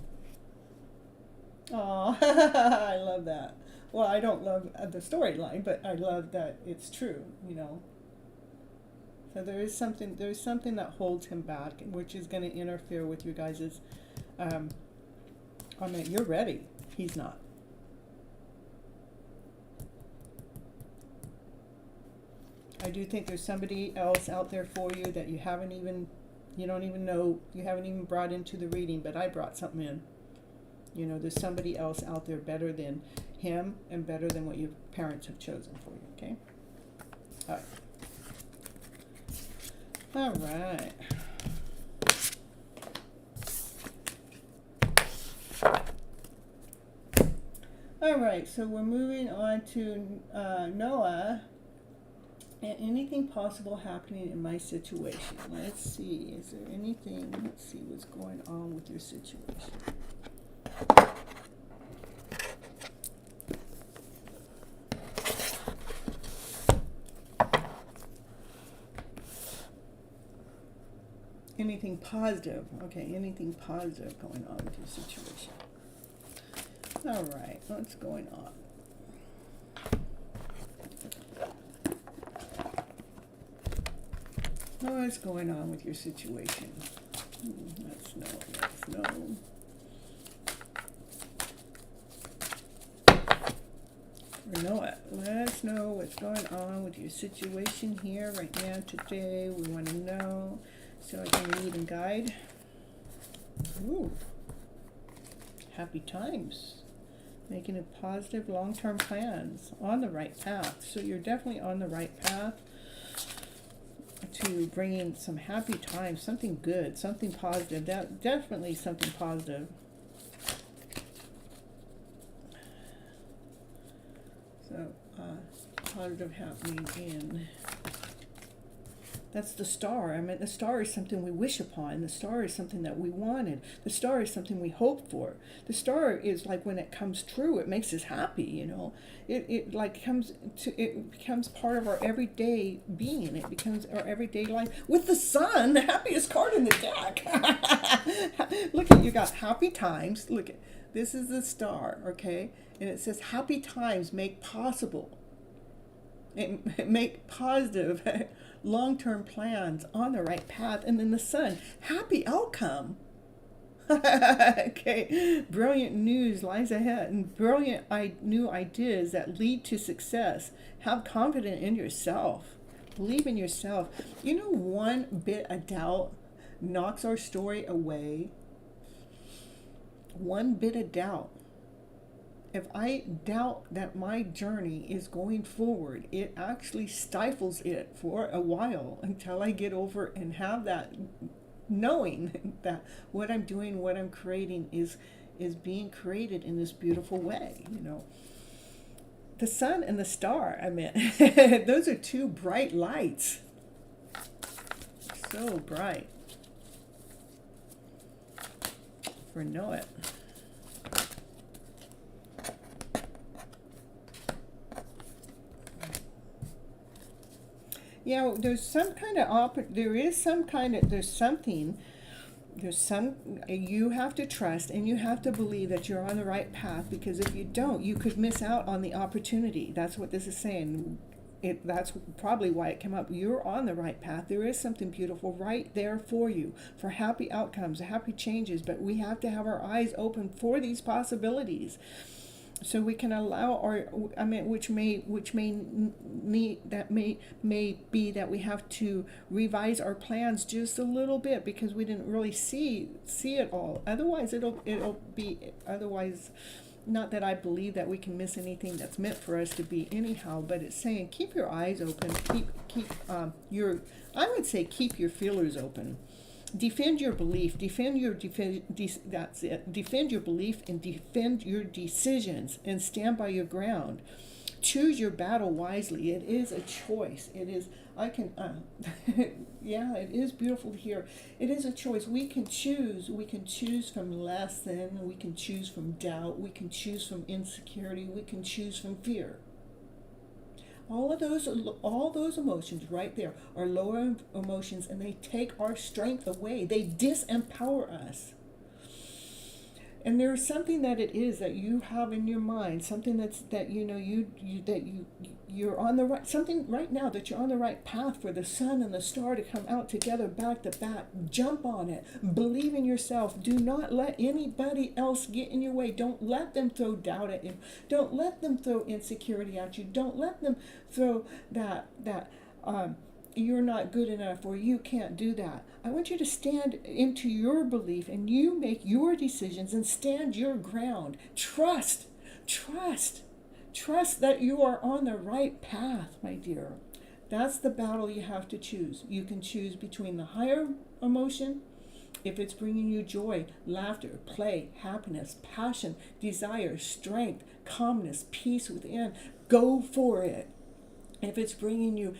Oh, I love that. Well, I don't love the storyline, but I love that it's true, So there's something that holds him back, which is going to interfere with you guys', you're ready. He's not. I do think there's somebody else out there for you that you don't even know, you haven't even brought into the reading, but I brought something in. There's somebody else out there better than him and better than what your parents have chosen for you, okay? All right. All right, so we're moving on to Noah. And anything possible happening in my situation? Let's see. Is there anything? Let's see what's going on with your situation. anything positive. Okay, anything positive going on with your situation. All right, what's going on? What's going on with your situation? Let's know. Let's know. Let's know what's going on with your situation here right now today. We want to know so I can lead and guide. Ooh. Happy times. Making it positive long-term plans. On the right path. So you're definitely on the right path to bringing some happy times, something good, something positive. That definitely something positive. So positive happening in. That's the star. I mean, the star is something we wish upon. The star is something that we wanted. The star is something we hope for. The star is like when it comes true, it makes us happy, you know. It becomes part of our everyday being. It becomes our everyday life. With the sun, the happiest card in the deck. Look at, you got happy times. Look at, this is the star, okay? And it says happy times make possible. Make positive long-term plans on the right path. And then the sun, happy outcome. Okay, brilliant news lies ahead and brilliant new ideas that lead to success. Have confidence in yourself. Believe in yourself. You know, one bit of doubt knocks our story away. One bit of doubt. If I doubt that my journey is going forward, it actually stifles it for a while until I get over and have that knowing that what I'm doing, what I'm creating is being created in this beautiful way, you know. The sun and the star, I mean, those are two bright lights. So bright. For know it. Yeah, there's some kind of you have to trust and you have to believe that you're on the right path, because if you don't, you could miss out on the opportunity. That's what this is saying. That's probably why it came up. You're on the right path. There is something beautiful right there for you, for happy outcomes, happy changes, but we have to have our eyes open for these possibilities. So we can allow which may be that we have to revise our plans just a little bit because we didn't really see it all. Otherwise, not that I believe that we can miss anything that's meant for us to be anyhow, but it's saying keep your eyes open, keep your feelers open. Defend your belief, defend your belief and defend your decisions and stand by your ground. Choose your battle wisely. It is a choice. It is, it is beautiful to hear. It is a choice. We can choose from less than, we can choose from doubt, we can choose from insecurity, we can choose from fear. All those emotions right there are lower emotions, and they take our strength away. They disempower us. And there's something that it is that you have in your mind, something you're on the right, something right now that you're on the right path for the sun and the star to come out together back to back. Jump on it. Believe in yourself. Do not let anybody else get in your way. Don't let them throw doubt at you. Don't let them throw insecurity at you. Don't let them throw that you're not good enough or you can't do that. I want you to stand into your belief and you make your decisions and stand your ground. Trust that you are on the right path, my dear. That's the battle you have to choose. You can choose between the higher emotion, if it's bringing you joy, laughter, play, happiness, passion, desire, strength, calmness, peace within. Go for it. If it's bringing you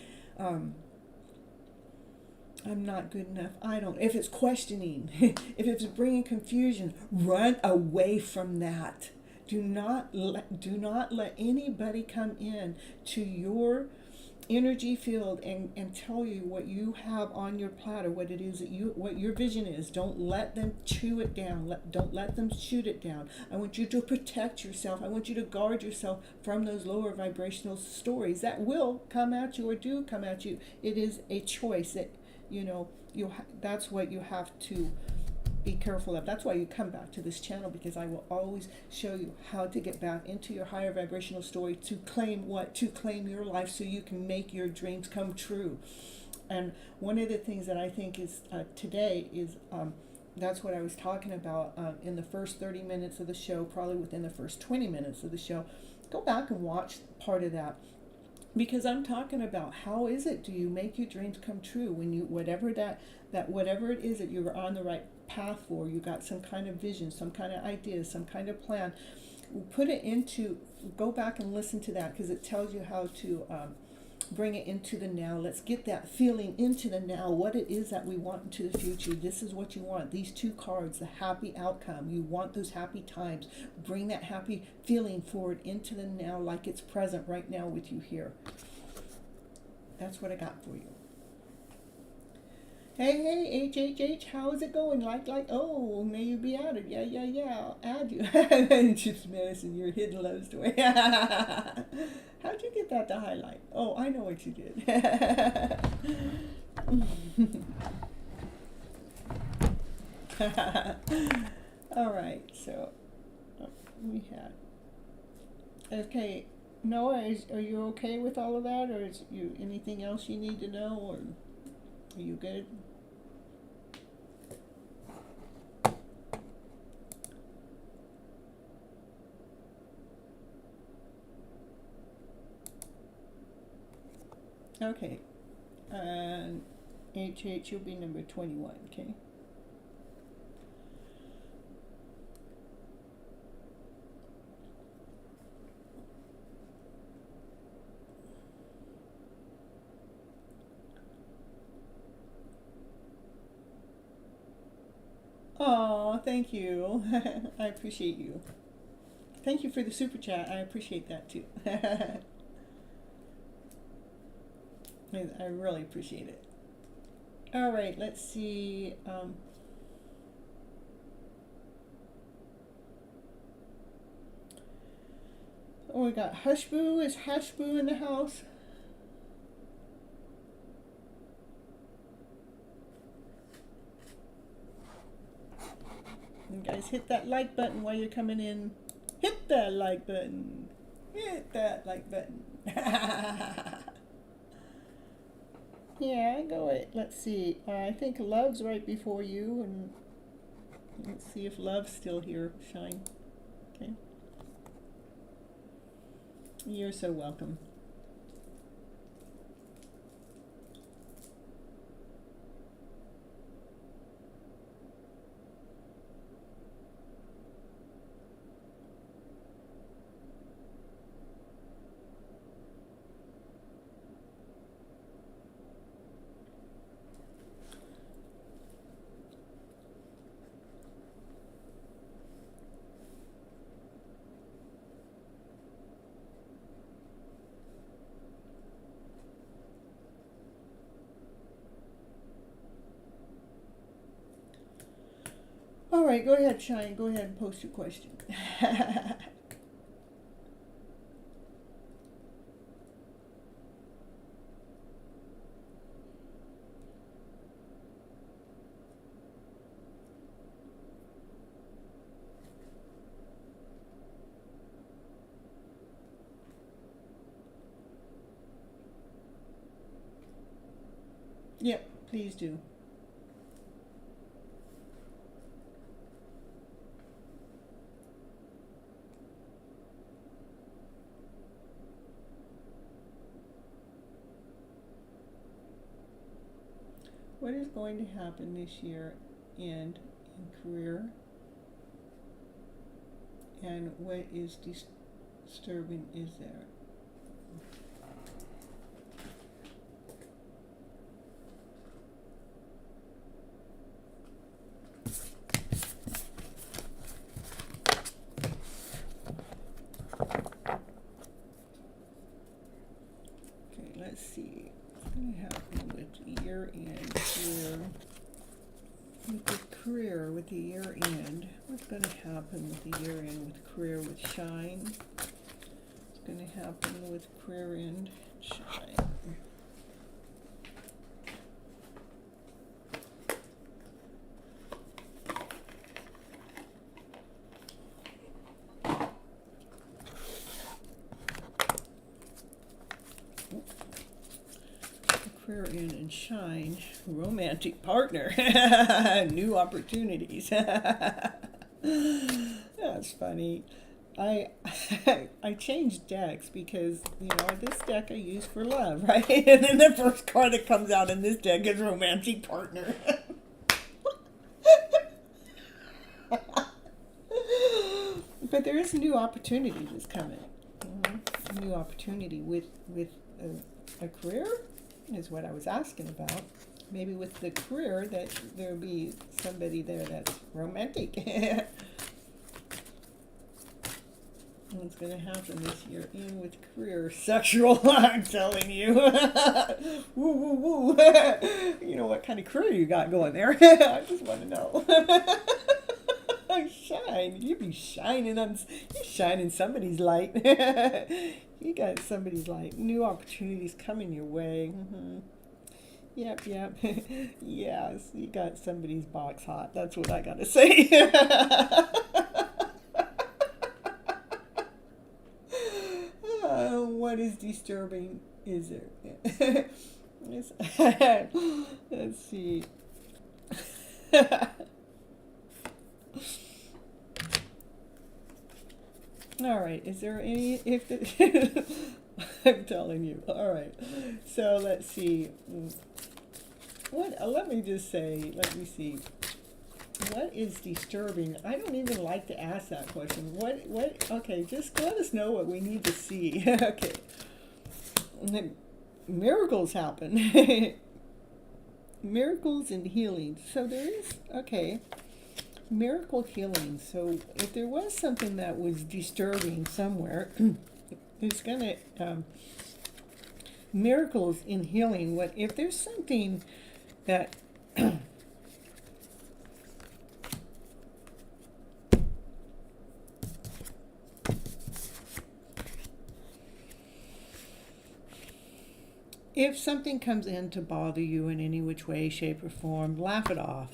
I'm not good enough, if it's questioning, if it's bringing confusion, run away from that. Do not let anybody come in to your energy field and tell you what you have on your platter, what it is that what your vision is. Don't let them chew it down. Don't let them shoot it down. I want you to protect yourself. I want you to guard yourself from those lower vibrational stories that will come at you or do come at you. It is a choice that, that's what you have to be careful of. That's why you come back to this channel, because I will always show you how to get back into your higher vibrational story, to claim your life, so you can make your dreams come true. And one of the things that I think is today is that's what I was talking about in the first 30 minutes of the show, probably within the first 20 minutes of the show. Go back and watch part of that, because I'm talking about how is it do you make your dreams come true when you whatever it is that you're on the right path for, you got some kind of vision, some kind of idea, some kind of plan. Go back and listen to that, because it tells you how to bring it into the now. Let's get that feeling into the now, what it is that we want into the future. This is what you want. These two cards, the happy outcome. You want those happy times. Bring that happy feeling forward into the now, like it's present right now with you here. That's what I got for you. Hey, HHH, how is it going? Oh, may you be added. Yeah, I'll add you. Chips Medicine, your hidden love story. How'd you get that to highlight? Oh, I know what you did. All right, so we had. Okay, Noah, are you okay with all of that, or is you anything else you need to know, or are you good? Okay, and HH, you'll be number 21, okay? Oh, thank you. I appreciate you. Thank you for the super chat. I appreciate that too. I really appreciate it. All right, let's see. Oh, we got Hushboo. Is Hushboo in the house? And guys, hit that like button while you're coming in. Hit that like button. Hit that like button. Yeah, go it. Let's see. I think Love's right before you, and let's see if Love's still here. Shine. Okay. You're so welcome. All right, go ahead, Shine. Go ahead and post your question. Yep, please do. What is going to happen this year in career, and what is disturbing is there? Okay, let's see. What's going to happen with year-end career? With the career, with the year-end. What's going to happen with the year-end with career with shine? What's going to happen with career-end shine? Career in and shine, romantic partner, new opportunities. That's funny. I I changed decks because, you know, this deck I use for love, right? And then the first card that comes out in this deck is romantic partner. But there is a new opportunity that's coming. A new opportunity with a career is what I was asking about. Maybe with the career that there'll be somebody there that's romantic. What's going to happen this year in with career? Sexual, I'm telling you. Woo, woo, woo. You know what kind of career you got going there. I just want to know. Shine. You be shining on, you're shining somebody's light. You got somebody's light. New opportunities coming your way. Yep. Yes, you got somebody's box hot. That's what I gotta say. What is disturbing is there? Let's see. All right, is there any, I'm telling you. All right, so let's see. Let me see. What is disturbing? I don't even like to ask that question. Okay, just let us know what we need to see. Okay. Miracles happen. Miracles and healing. So there is, okay. Miracle healing. So if there was something that was disturbing somewhere, it's gonna miracles in healing. What if there's something that if something comes in to bother you in any which way, shape, or form, laugh it off.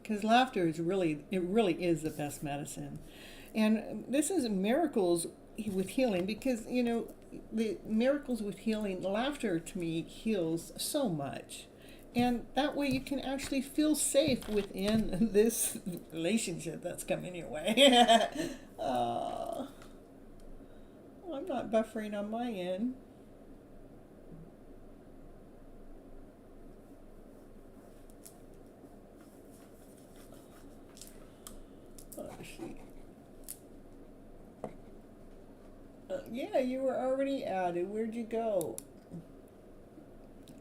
Because laughter is really is the best medicine. And this is miracles with healing, because, you know, the miracles with healing, laughter to me heals so much. And that way you can actually feel safe within this relationship that's coming your way. I'm not buffering on my end. Yeah, you were already added. Where'd you go?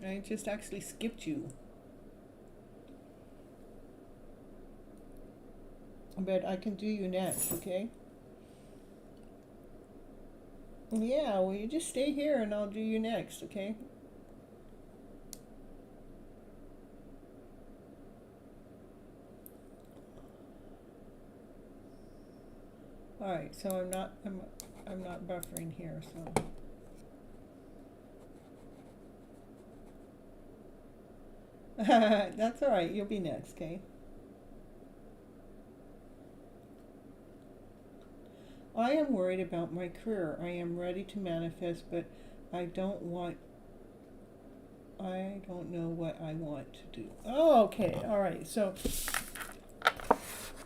I just actually skipped you. But I can do you next, okay? Yeah, well, you just stay here and I'll do you next, okay? All right, so I'm not buffering here, so. That's all right. You'll be next, okay? I am worried about my career. I am ready to manifest, but I don't know what I want to do. Oh, okay. All right. So,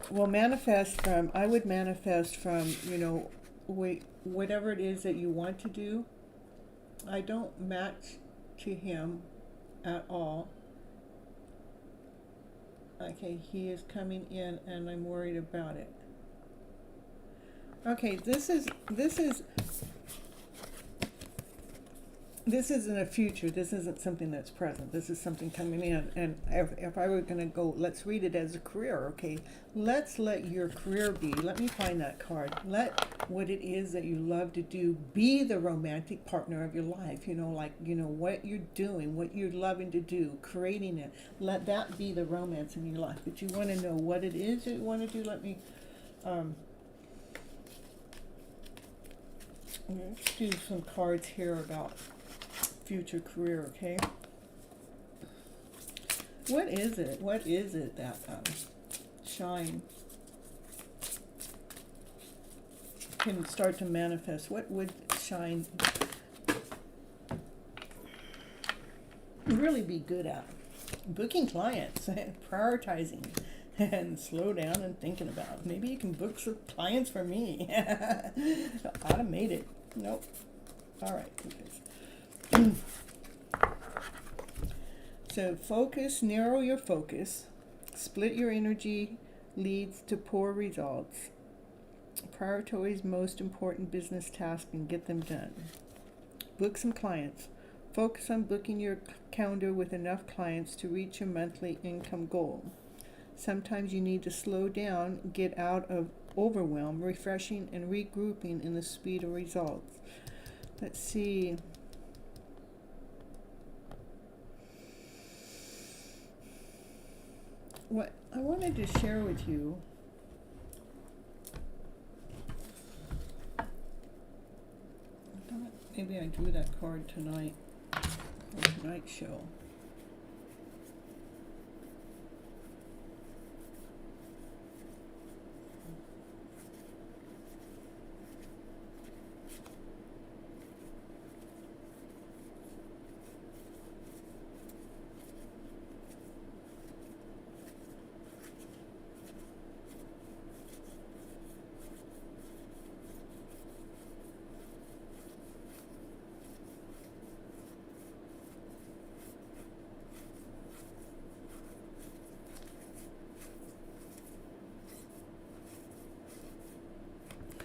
well, I would manifest from, you know, whatever it is that you want to do. I don't match to him at all. Okay, he is coming in and I'm worried about it. Okay, this is this isn't a future. This isn't something that's present. This is something coming in. And if I were going to go, let's read it as a career, okay? Let's let your career be. Let me find that card. Let what it is that you love to do be the romantic partner of your life. You know, like, you know, what you're doing, what you're loving to do, creating it. Let that be the romance in your life. But you want to know what it is that you want to do. Let me, let's do some cards here about future career, okay? What is it? What is it that shine can start to manifest? What would shine really be good at? Booking clients and prioritizing and slow down and thinking about. Maybe you can book some clients for me. Automate it. Nope. All right. So focus, narrow your focus, split your energy leads to poor results. Prioritize most important business tasks and get them done. Book some clients. Focus on booking your calendar with enough clients to reach your monthly income goal. Sometimes you need to slow down, get out of overwhelm, refreshing and regrouping in the speed of results. Let's see. What I wanted to share with you, I thought maybe I drew that card tonight, for tonight's show.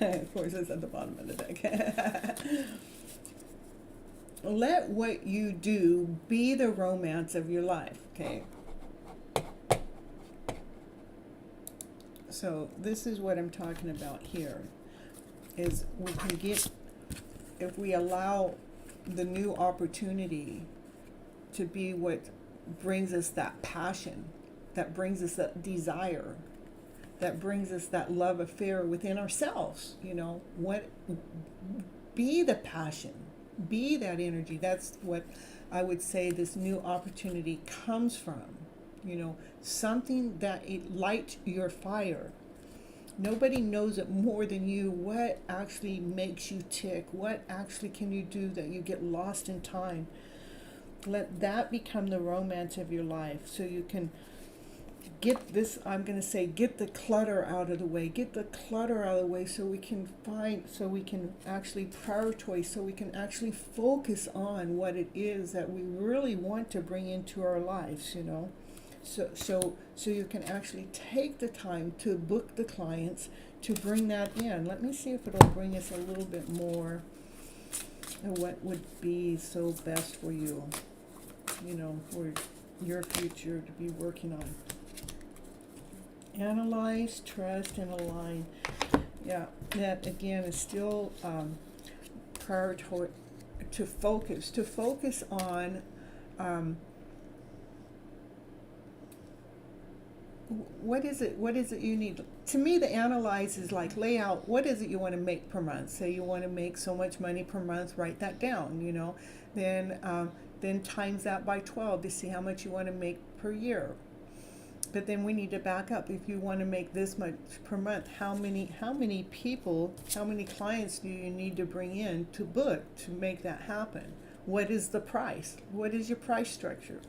Of course, it's at the bottom of the deck. Let what you do be the romance of your life, okay? So this is what I'm talking about here, is we can get, if we allow the new opportunity to be what brings us that passion, that brings us that desire, that brings us that love affair within ourselves, you know, what, be the passion, be that energy. That's what I would say this new opportunity comes from, you know, something that it lights your fire. Nobody knows it more than you, what actually makes you tick, what actually can you do that you get lost in time. Let that become the romance of your life, so you can get this, I'm going to say, get the clutter out of the way. Get the clutter out of the way so we can find, so we can actually prioritize, so we can actually focus on what it is that we really want to bring into our lives, you know. So you can actually take the time to book the clients, to bring that in. Let me see if it'll bring us a little bit more of what would be so best for you, you know, for your future to be working on. Analyze, trust, and align. Yeah, that again is still prioritize, to focus on what is it you need. To me, the analyze is like lay out what is it you want to make per month. Say you want to make so much money per month, write that down, you know. Then times that by 12 to see how much you want to make per year. But then we need to back up. If you want to make this much per month, how many people, how many clients do you need to bring in to book to make that happen? What is the price? What is your price structure?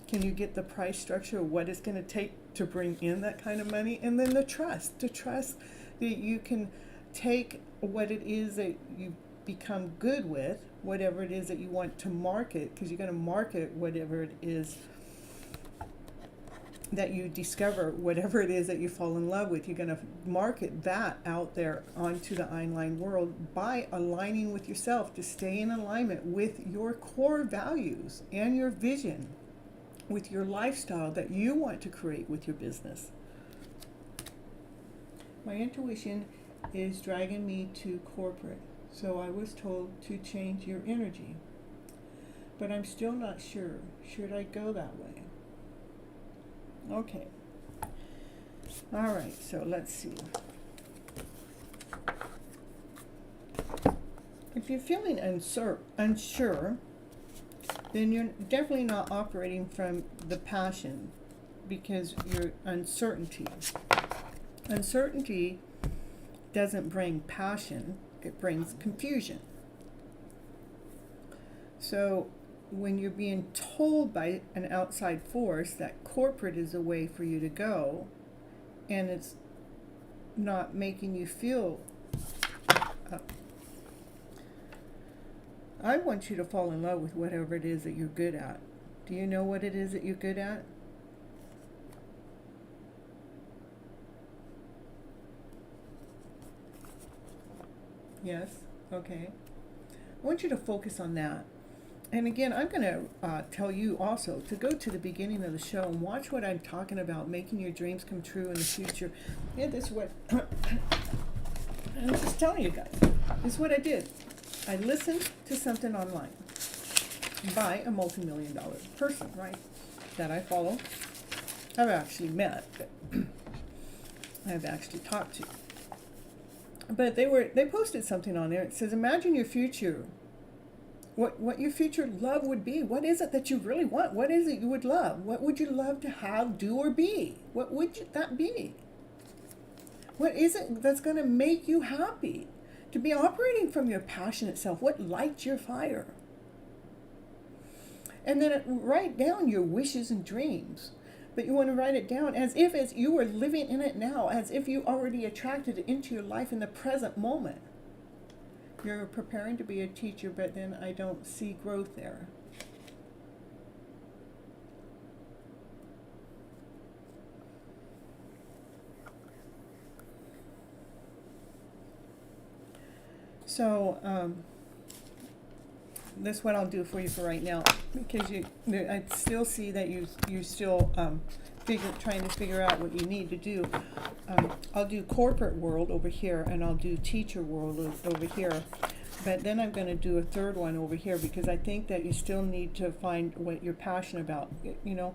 Can you get the price structure of what it's going to take to bring in that kind of money? And then the trust that you can take what it is that you become good with, whatever it is that you want to market, because you're going to market whatever it is that you discover whatever it is that you fall in love with. You're going to market that out there onto the online world by aligning with yourself to stay in alignment with your core values and your vision, with your lifestyle that you want to create with your business. My intuition is dragging me to corporate, so I was told to change your energy. But I'm still not sure. Should I go that way? Okay. All right, so let's see. If you're feeling unsure, then you're definitely not operating from the passion, because you're uncertainty. Uncertainty doesn't bring passion, it brings confusion. So when you're being told by an outside force that corporate is a way for you to go, and it's not making you feel, I want you to fall in love with whatever it is that you're good at. Do you know what it is that you're good at? Yes? Okay. I want you to focus on that. And again, I'm going to tell you also to go to the beginning of the show and watch what I'm talking about, making your dreams come true in the future. Yeah, this is what, I'm just telling you guys, this is what I did. I listened to something online by a multi-million-dollar person, right, that I follow. I've actually met, but I've actually talked to. But they posted something on there. It says, imagine your future. What your future love would be. What is it that you really want? What is it you would love? What would you love to have, do, or be? What would that be? What is it that's going to make you happy? To be operating from your passion itself. What lights your fire? And then write down your wishes and dreams. But you want to write it down as if you were living in it now, as if you already attracted it into your life in the present moment. You're preparing to be a teacher, but then I don't see growth there. So that's what I'll do for you for right now, because I still see that you still trying to figure out what you need to do. I'll do corporate world over here, and I'll do teacher world over here. But then I'm going to do a third one over here, because I think that you still need to find what you're passionate about, you know.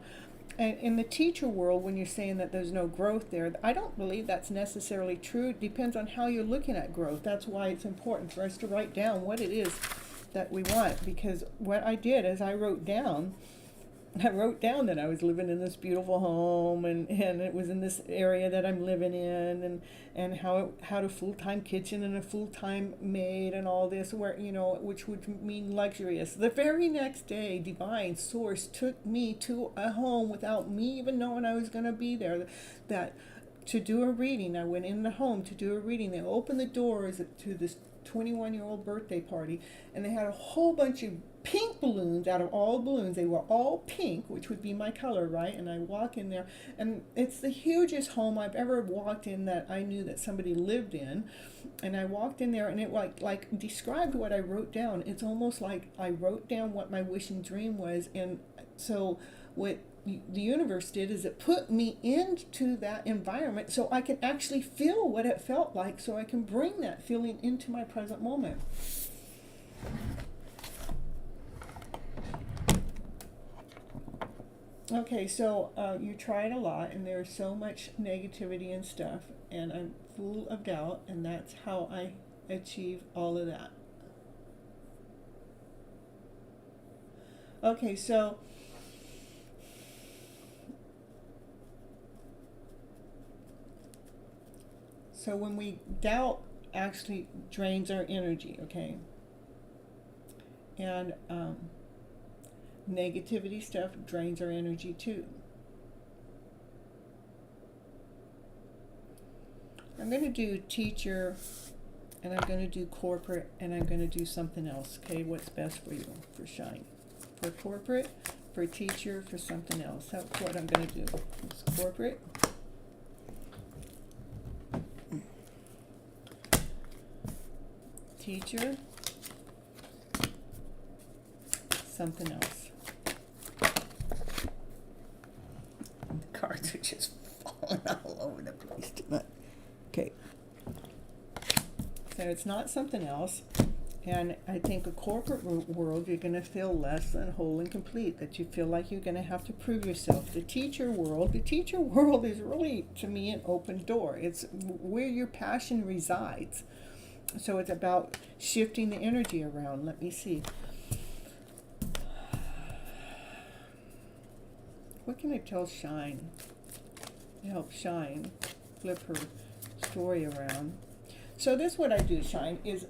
And in the teacher world, when you're saying that there's no growth there, I don't believe that's necessarily true. It depends on how you're looking at growth. That's why it's important for us to write down what it is that we want. Because what I did is I wrote down that I was living in this beautiful home, and it was in this area that I'm living in, and how it had a full-time kitchen and a full-time maid and all this, where, you know, which would mean luxurious. The very next day, Divine Source took me to a home without me even knowing I was going to be there, that to do a reading. I went in the home to do a reading. They opened the doors to this 21-year-old birthday party, and they had a whole bunch of pink balloons. Out of all balloons, they were all pink, which would be my color, right? And I walk in there, and it's the hugest home I've ever walked in that I knew that somebody lived in. And I walked in there, and it like described what I wrote down. It's almost like I wrote down what my wish and dream was. And so what the universe did is it put me into that environment so I can actually feel what it felt like, so I can bring that feeling into my present moment. Okay, so you tried a lot, and there's so much negativity and stuff, and I'm full of doubt, and that's how I achieve all of that. Okay, so when we doubt, actually drains our energy, okay? And negativity stuff drains our energy too. I'm going to do teacher, and I'm going to do corporate, and I'm going to do something else, okay? What's best for you for shine? For corporate, for teacher, for something else. That's what I'm going to do. It's corporate. Teacher. Something else. The cards are just falling all over the place tonight. Okay. So it's not something else. And I think a corporate world, you're going to feel less than whole and complete, that you feel like you're going to have to prove yourself. The teacher world is really, to me, an open door. It's where your passion resides. So it's about shifting the energy around. Let me see. What can I tell Shine? Help Shine flip her story around. So this, what I do, Shine, is,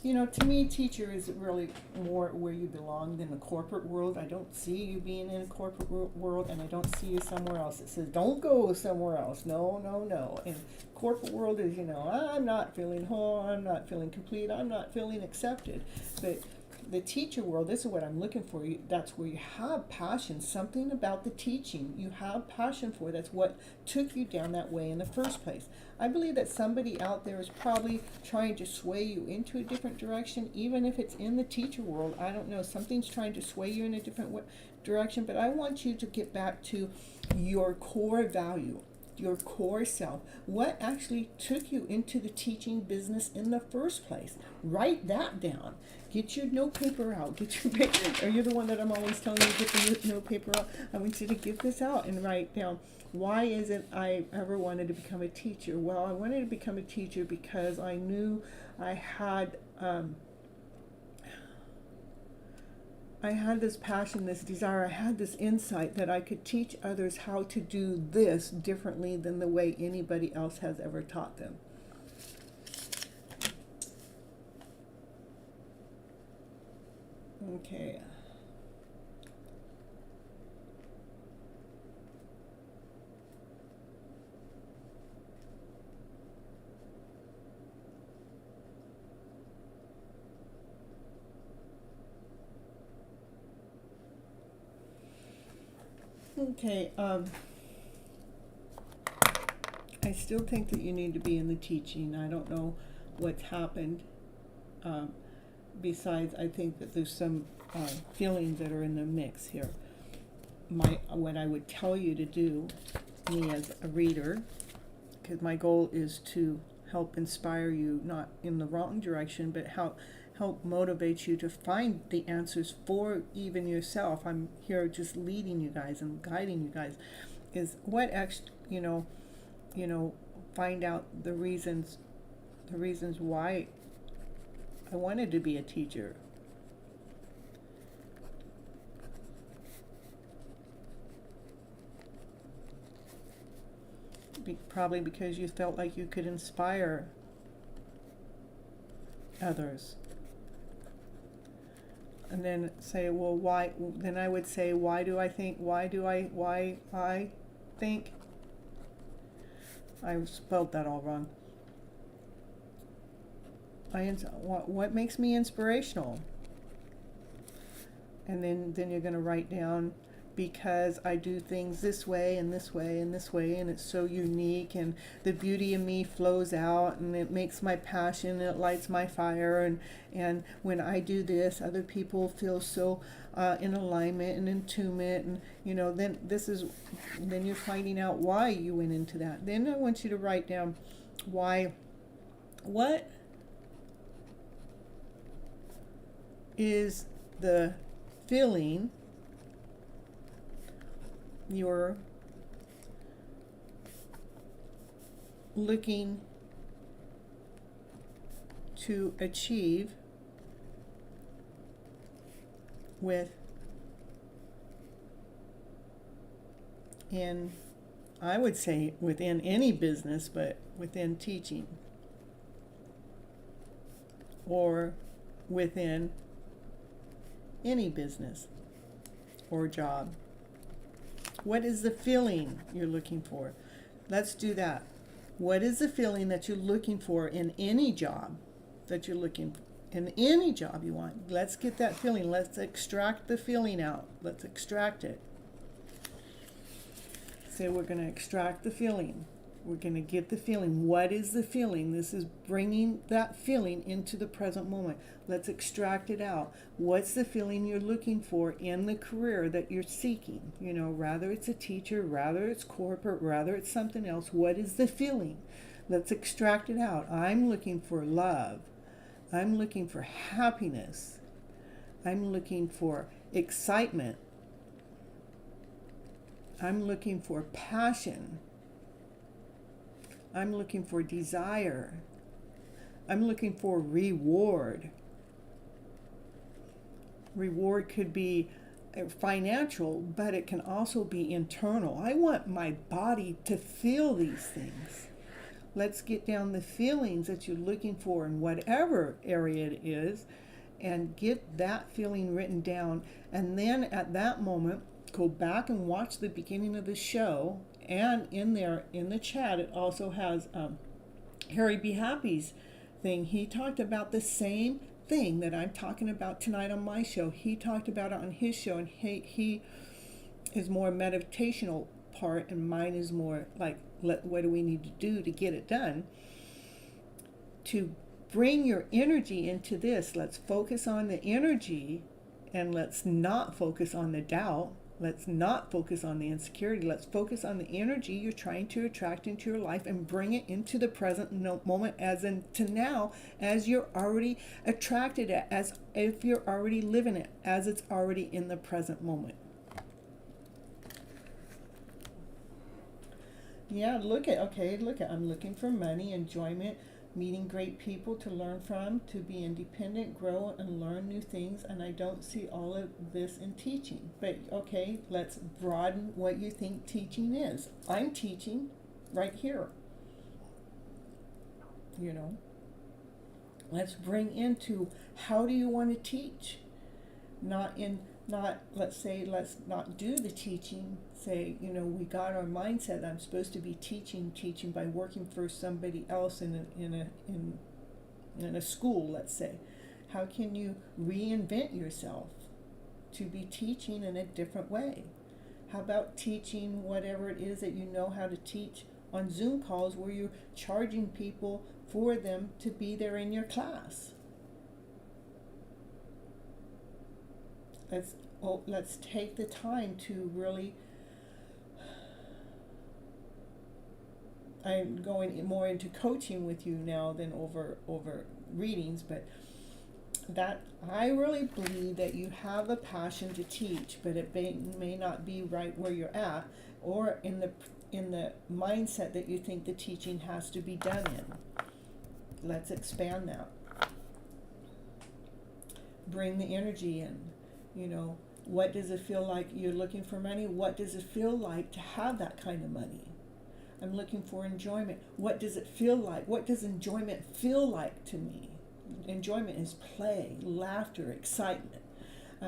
you know, to me, teacher is really more where you belong than the corporate world. I don't see you being in a corporate world, and I don't see you somewhere else. It says, don't go somewhere else. No, no, no. And corporate world is, you know, I'm not feeling whole, I'm not feeling complete, I'm not feeling accepted. But the teacher world, this is what I'm looking for. That's where you have passion, something about the teaching you have passion for. That's what took you down that way in the first place. I believe that somebody out there is probably trying to sway you into a different direction, even if it's in the teacher world. I don't know, something's trying to sway you in a different direction, but I want you to get back to your core value, your core self. What actually took you into the teaching business in the first place? Write that down. Get your note paper out. Get your paper. Are you the one that I'm always telling you to get the note paper out? I want you to get this out and write down, why is it I ever wanted to become a teacher? Well, I wanted to become a teacher because I knew I had this passion, this desire, I had this insight that I could teach others how to do this differently than the way anybody else has ever taught them. Okay. Okay, I still think that you need to be in the teaching. I don't know what's happened. Besides, I think that there's some feelings that are in the mix here. What I would tell you to do, me as a reader, because my goal is to help inspire you, not in the wrong direction, but help motivate you to find the answers for even yourself. I'm here just leading you guys and guiding you guys. Is what actually, find out the reasons why I wanted to be a teacher. Probably because you felt like you could inspire others. And then say, well, why? Then I would say, why do I think? Why I think? I spelled that all wrong. What makes me inspirational? And then you're going to write down, because I do things this way and this way and this way, and it's so unique, and the beauty in me flows out, and it makes my passion, and it lights my fire, and when I do this, other people feel so in alignment and in tune, and then you're finding out why you went into that. Then I want you to write down what is the feeling you're looking to achieve I would say within any business, but within teaching, or within any business or job. What is the feeling you're looking for? Let's do that. What is the feeling that you're looking for in any job that you're looking in any job you want. Let's get that feeling. Let's extract the feeling out. Let's extract it. Say we're going to extract the feeling. We're going to get the feeling. What is the feeling? This is bringing that feeling into the present moment. Let's extract it out. What's the feeling you're looking for in the career that you're seeking? You know, rather it's a teacher, rather it's corporate, rather it's something else. What is the feeling? Let's extract it out. I'm looking for love. I'm looking for happiness. I'm looking for excitement. I'm looking for passion. I'm looking for desire. I'm looking for reward. Reward could be financial, but it can also be internal. I want my body to feel these things. Let's get down the feelings that you're looking for in whatever area it is and get that feeling written down. And then at that moment, go back and watch the beginning of the show. And in there, in the chat, it also has Harry B. Happy's thing. He talked about the same thing that I'm talking about tonight on my show. He talked about it on his show, and he is more meditational part, and mine is more like, what do we need to do to get it done? To bring your energy into this, let's focus on the energy, and let's not focus on the doubt. Let's not focus on the insecurity. Let's focus on the energy you're trying to attract into your life and bring it into the present moment, as in to now, as you're already attracted it, as if you're already living it, as it's already in the present moment. Yeah, look at, I'm looking for money, enjoyment, meeting great people to learn from, to be independent, grow and learn new things, and I don't see all of this in teaching. But okay, let's broaden what you think teaching is. I'm teaching right here. You know, let's bring into, how do you want to teach? Let's not do the teaching. Say, you know, we got our mindset, I'm supposed to be teaching by working for somebody else in a school, let's say. How can you reinvent yourself to be teaching in a different way? How about teaching whatever it is that you know how to teach on Zoom calls, where you're charging people for them to be there in your class? Let's take the time to really, I'm going more into coaching with you now than over readings, but that I really believe that you have a passion to teach, but it may not be right where you're at, or in the mindset that you think the teaching has to be done in. Let's expand that. Bring the energy in. You know, what does it feel like? You're looking for money. What does it feel like to have that kind of money? I'm looking for enjoyment. What does it feel like? What does enjoyment feel like to me? Enjoyment is play, laughter, excitement.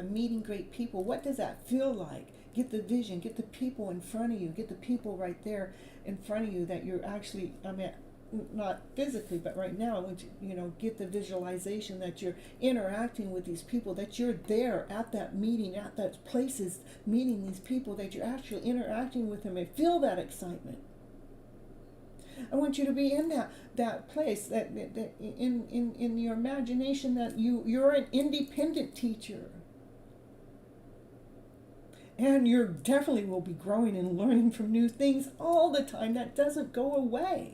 Meeting great people. What does that feel like? Get the vision. Get the people in front of you. Get the people right there in front of you that you're actually, not physically, but right now, get the visualization that you're interacting with these people, that you're there at that meeting, at that places, meeting these people, that you're actually interacting with them, and feel that excitement. I want you to be in that place, that in your imagination, that you're an independent teacher. And you definitely will be growing and learning from new things all the time. That doesn't go away.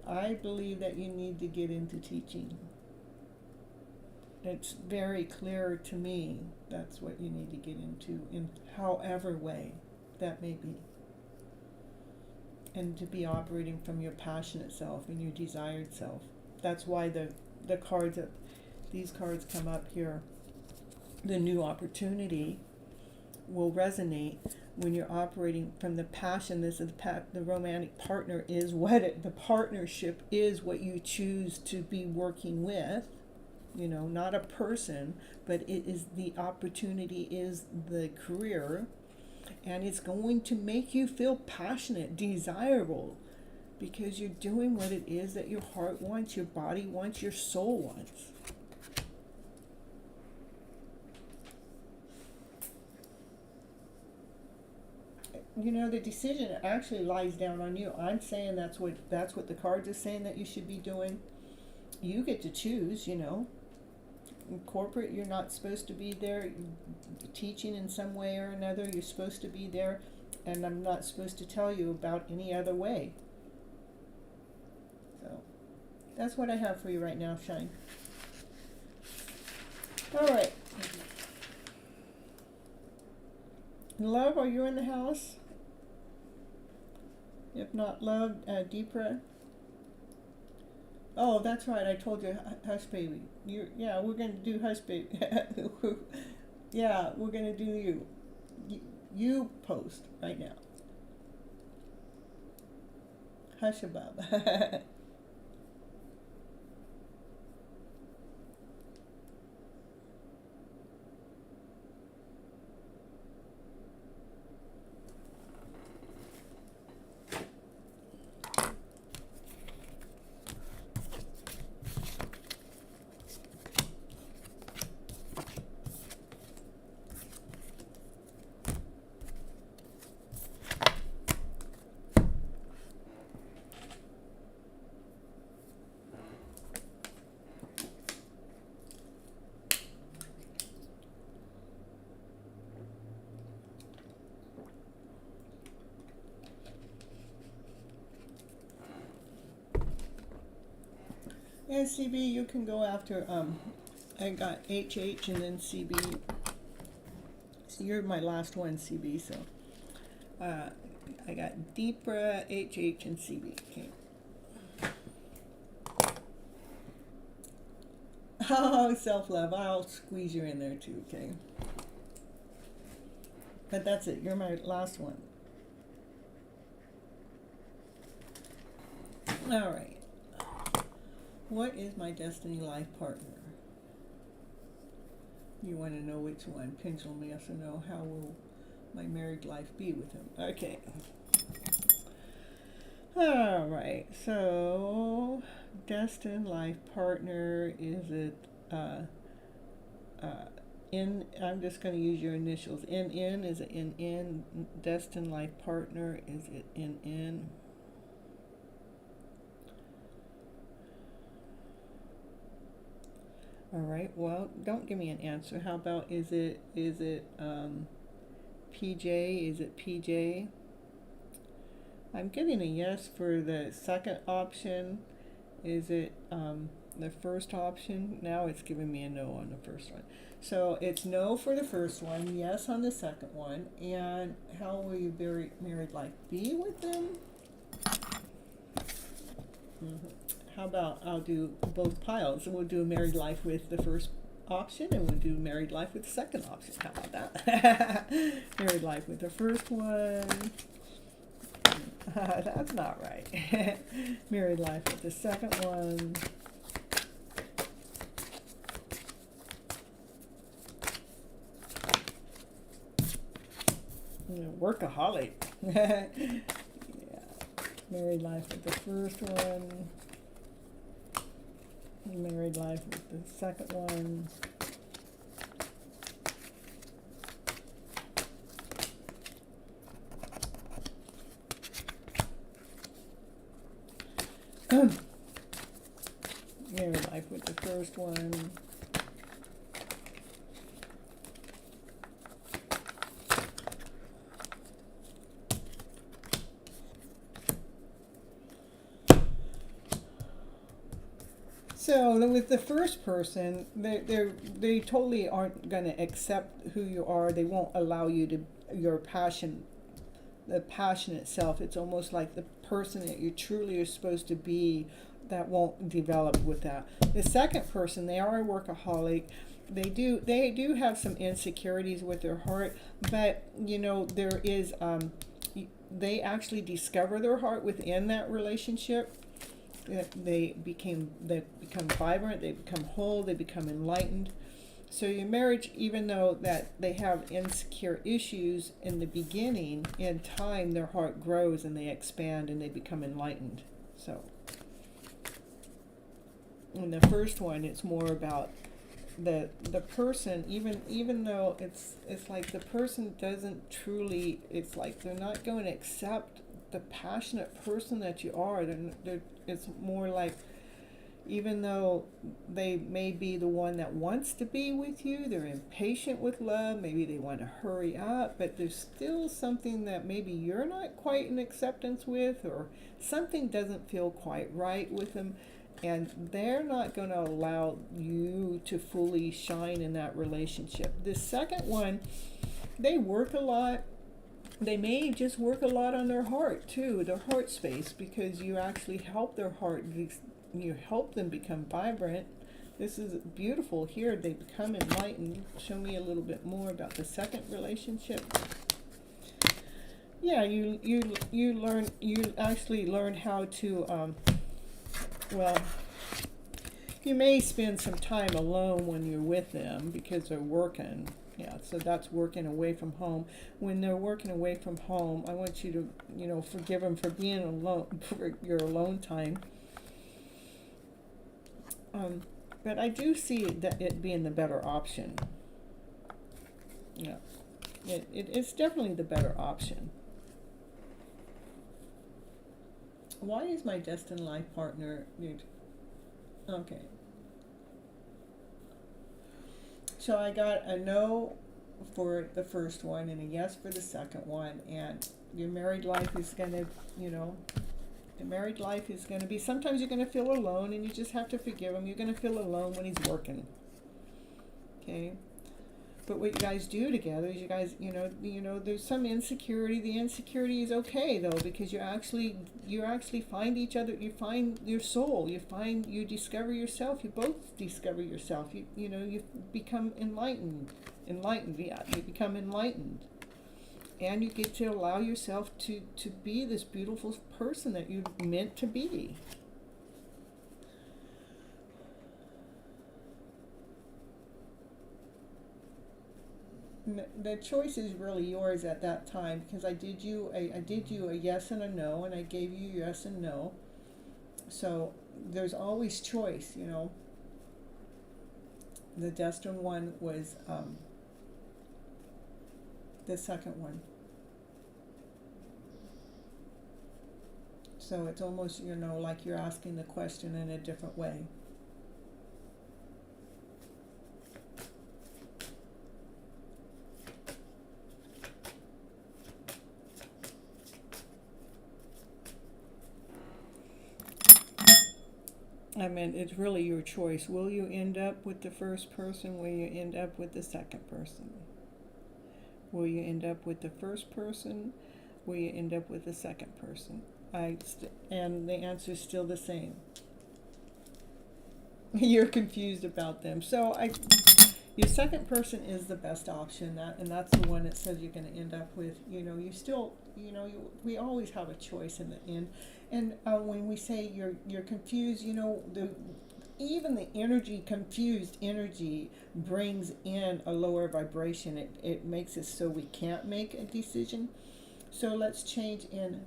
I believe that you need to get into teaching. It's very clear to me that's what you need to get into, in however way that may be. And to be operating from your passionate self and your desired self. That's why the cards, these cards come up here. The new opportunity will resonate when you're operating from the passion. This is the romantic partner is the partnership is what you choose to be working with. Not a person, but it is the opportunity, is the career. And it's going to make you feel passionate, desirable, because you're doing what it is that your heart wants, your body wants, your soul wants. You know, the decision actually lies down on you. I'm saying that's what the cards are saying that you should be doing. You get to choose, you know. In corporate, you're not supposed to be there. Teaching in some way or another, you're supposed to be there, and I'm not supposed to tell you about any other way. So that's what I have for you right now, Shine. All right. Love, are you in the house? If not, love, Deepra. Oh, that's right. I told you, hush baby. Yeah, we're gonna do hush baby. Yeah, we're gonna do you. You post right now. Hush above. And CB, you can go after, I got HH and then CB. So you're my last one, CB, so. I got Deepra, HH, and CB. Okay. Oh, self-love. I'll squeeze you in there too, okay? But that's it. You're my last one. All right. What is my destiny life partner? You want to know which one? Pendulum, yes or no? How will my married life be with him? Okay. All right. So, destined life partner, is it I'm just going to use your initials. NN, is it NN? Destined life partner, is it NN? All right, well, don't give me an answer. How about, is it PJ? Is it PJ? I'm getting a yes for the second option. Is it the first option? Now it's giving me a no on the first one. So it's no for the first one, yes on the second one. And how will your married life be with them? How about, I'll do both piles, and we'll do married life with the first option, and we'll do married life with the second option. How about that? Married life with the first one. That's not right. Married life with the second one. Workaholic. Yeah. Married life with the first one. Married life with the second one. Married life with the first one. So with the first person, they totally aren't going to accept who you are. They won't allow you to, your passion, the passion itself. It's almost like the person that you truly are supposed to be, that won't develop with that. The second person, they are a workaholic. They do have some insecurities with their heart, but you know, there is they actually discover their heart within that relationship. They become vibrant, they become whole, they become enlightened. So your marriage, even though that they have insecure issues in the beginning, in time their heart grows and they expand and they become enlightened. So in the first one, it's more about the person, even though it's like the person doesn't truly, it's like they're not going to accept the passionate person that you are. It's more like, even though they may be the one that wants to be with you, they're impatient with love, maybe they want to hurry up, but there's still something that maybe you're not quite in acceptance with, or something doesn't feel quite right with them, and they're not going to allow you to fully shine in that relationship. The second one, they work a lot. They may just work a lot on their heart too, their heart space, because you actually help their heart, you help them become vibrant. This is beautiful here. They become enlightened. Show me a little bit more about the second relationship. Yeah, you actually learn how to, well, you may spend some time alone when you're with them because they're working. Yeah, so that's working away from home. When they're working away from home, I want you to, forgive them for being alone, for your alone time. But I do see it being the better option. Yeah, it's definitely the better option. Why is my destined life partner? Okay. So I got a no for the first one and a yes for the second one, and your married life is gonna, the married life is going to be, sometimes you're going to feel alone and you just have to forgive him. You're going to feel alone when he's working. Okay? But what you guys do together is you guys, there's some insecurity. The insecurity is okay though, because you actually find each other. You find your soul. You discover yourself. You both discover yourself. You become enlightened. Yeah, you become enlightened. And you get to allow yourself to be this beautiful person that you're meant to be. The choice is really yours at that time, because I did you a yes and a no, and I gave you yes and no. So there's always choice, The destined one was the second one. So it's almost, like you're asking the question in a different way. I mean, it's really your choice. Will you end up with the first person? Will you end up with the second person? Will you end up with the first person? Will you end up with the second person? And the answer is still the same. You're confused about them. So your second person is the best option, and that's the one that says you're going to end up with. We always have a choice in the end. And when we say you're confused, even the confused energy brings in a lower vibration. It makes it so we can't make a decision. So let's change in.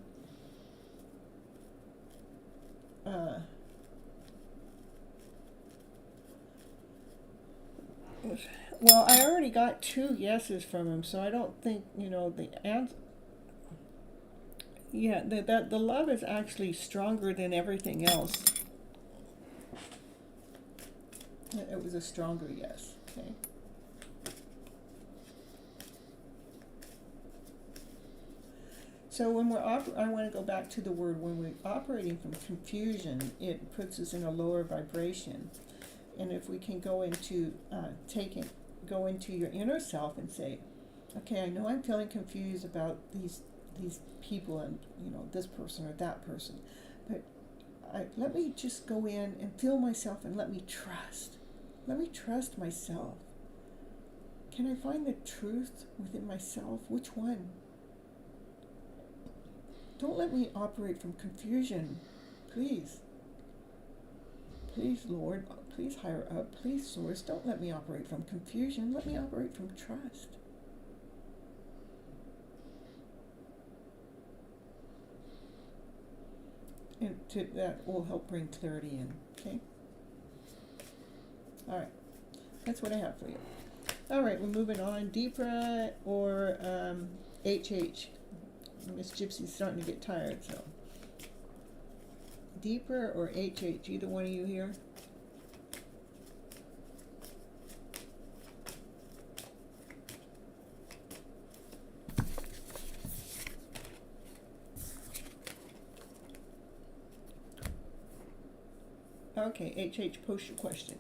Well, I already got 2 yeses from him, so I don't think, the answer. Yeah, the love is actually stronger than everything else. It was a stronger yes. Okay. So when I want to go back to the word, when we're operating from confusion, it puts us in a lower vibration. And if we can go into your inner self and say, okay, I know I'm feeling confused about these people and this person or that person, but let me just go in and feel myself and let me trust myself. Can I find the truth within myself? Which one? Don't let me operate from confusion, please, Lord, please higher up, please source. Don't let me operate from confusion. Let me operate from trust. And that will help bring clarity in, okay? All right, that's what I have for you. All right, we're moving on. Deepa or HH. Miss Gypsy's starting to get tired, so. Deeper or HH, either one of you here? Okay, HH, post your question.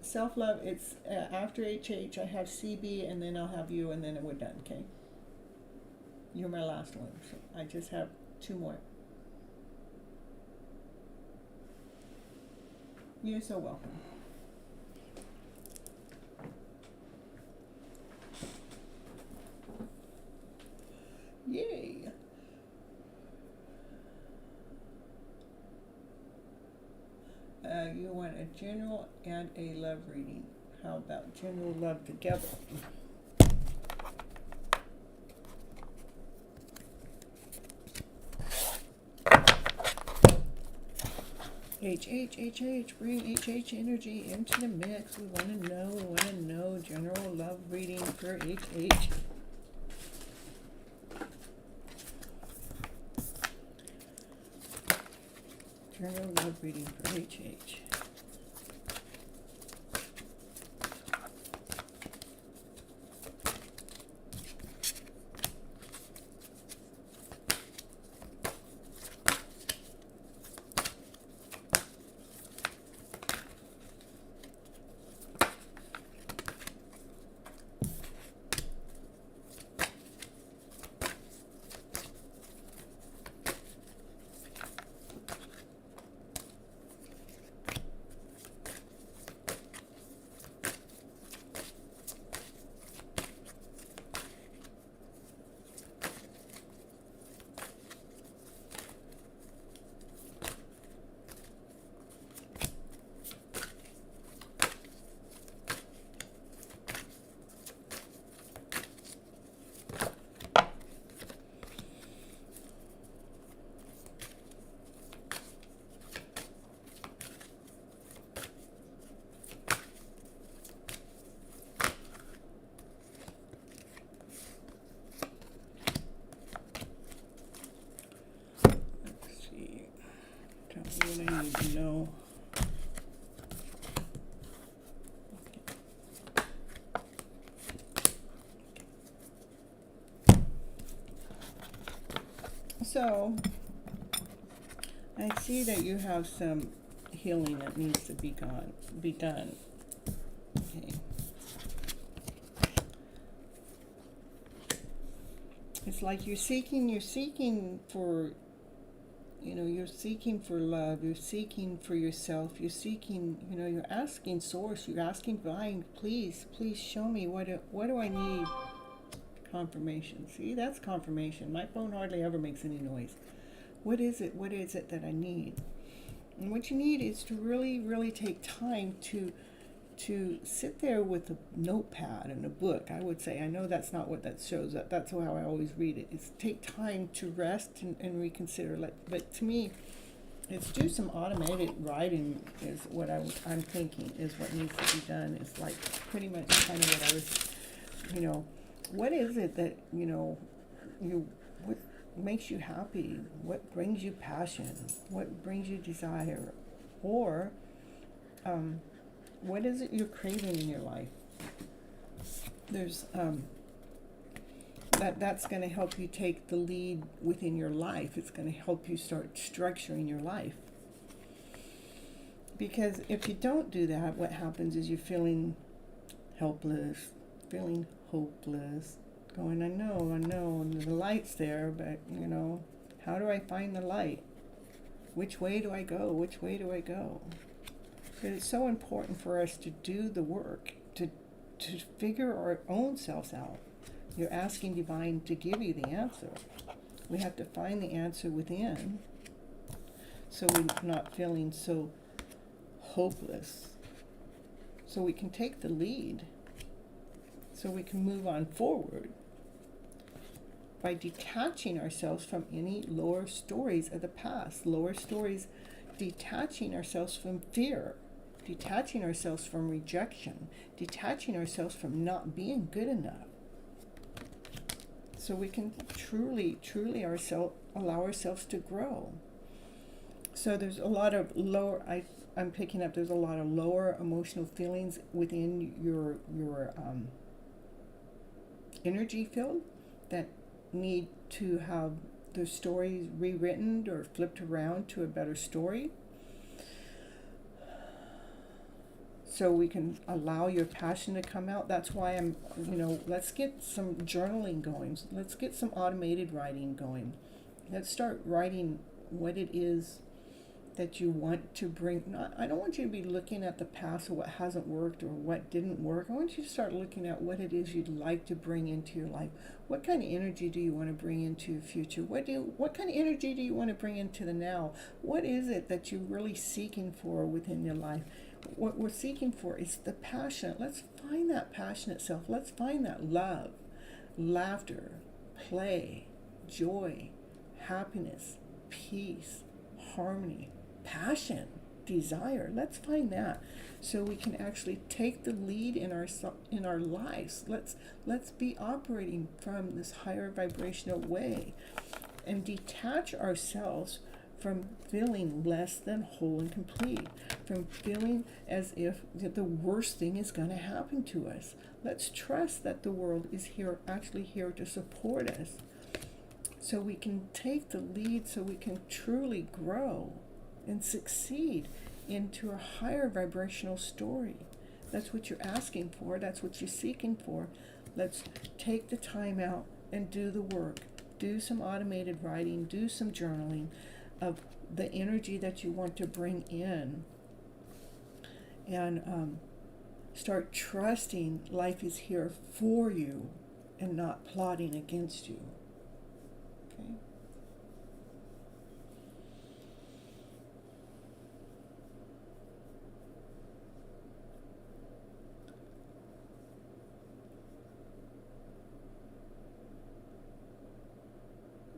Self-love, it's after HH, I have CB, and then I'll have you, and then we're done, okay? You're my last one, so I just have 2 more. You're so welcome. Yay! You want a general and a love reading. How about general love together? HH, bring HH energy into the mix. We want to know general love reading for HH. General love reading for HH. What I need to know. So I see that you have some healing that needs to be done. Okay. It's like you're seeking for, you're seeking for love, you're seeking for yourself, you're seeking, you're asking source, you're asking divine, please show me what do I need? Confirmation. See, that's confirmation. My phone hardly ever makes any noise. What is it that I need? And what you need is to really, really take time to sit there with a notepad and a book. I would say, I know that's not what that shows. That's how I always read it. It's take time to rest and reconsider. But to me, it's do some automated writing is what I'm thinking is what needs to be done. It's like pretty much kind of what I was, what is it that, what makes you happy? What brings you passion? What brings you desire? Or, what is it you're craving in your life? There's that's going to help you take the lead within your life. It's going to help you start structuring your life. Because if you don't do that, what happens is you're feeling helpless, feeling hopeless, going, I know, and the light's there, but, how do I find the light? Which way do I go? Which way do I go? But it's so important for us to do the work, to figure our own selves out. You're asking Divine to give you the answer. We have to find the answer within, so we're not feeling so hopeless. So we can take the lead, so we can move on forward by detaching ourselves from any lower stories of the past, lower stories, detaching ourselves from fear, detaching ourselves from rejection, detaching ourselves from not being good enough. So we can truly allow ourselves to grow. So there's a lot of lower, I'm picking up, there's a lot of lower emotional feelings within your energy field that need to have the stories rewritten or flipped around to a better story. So we can allow your passion to come out. That's why I'm, let's get some journaling going. Let's get some automated writing going. Let's start writing what it is that you want to bring. I don't want you to be looking at the past or what hasn't worked or what didn't work. I want you to start looking at what it is you'd like to bring into your life. What kind of energy do you want to bring into your future? What kind of energy do you want to bring into the now? What is it that you're really seeking for within your life? What we're seeking for is the passion. Let's find that passionate self. Let's find that love, laughter, play, joy, happiness, peace, harmony, passion, desire. Let's find that, so we can actually take the lead in our lives. Let's be operating from this higher vibrational way and detach ourselves from feeling less than whole and complete, from feeling as if the worst thing is going to happen to us. Let's trust that the world is actually here to support us, so we can take the lead, so we can truly grow and succeed into a higher vibrational story. That's what you're asking for. That's what you're seeking for. Let's take the time out and do the work. Do some automated writing. Do some journaling of the energy that you want to bring in, and start trusting life is here for you and not plotting against you. Okay?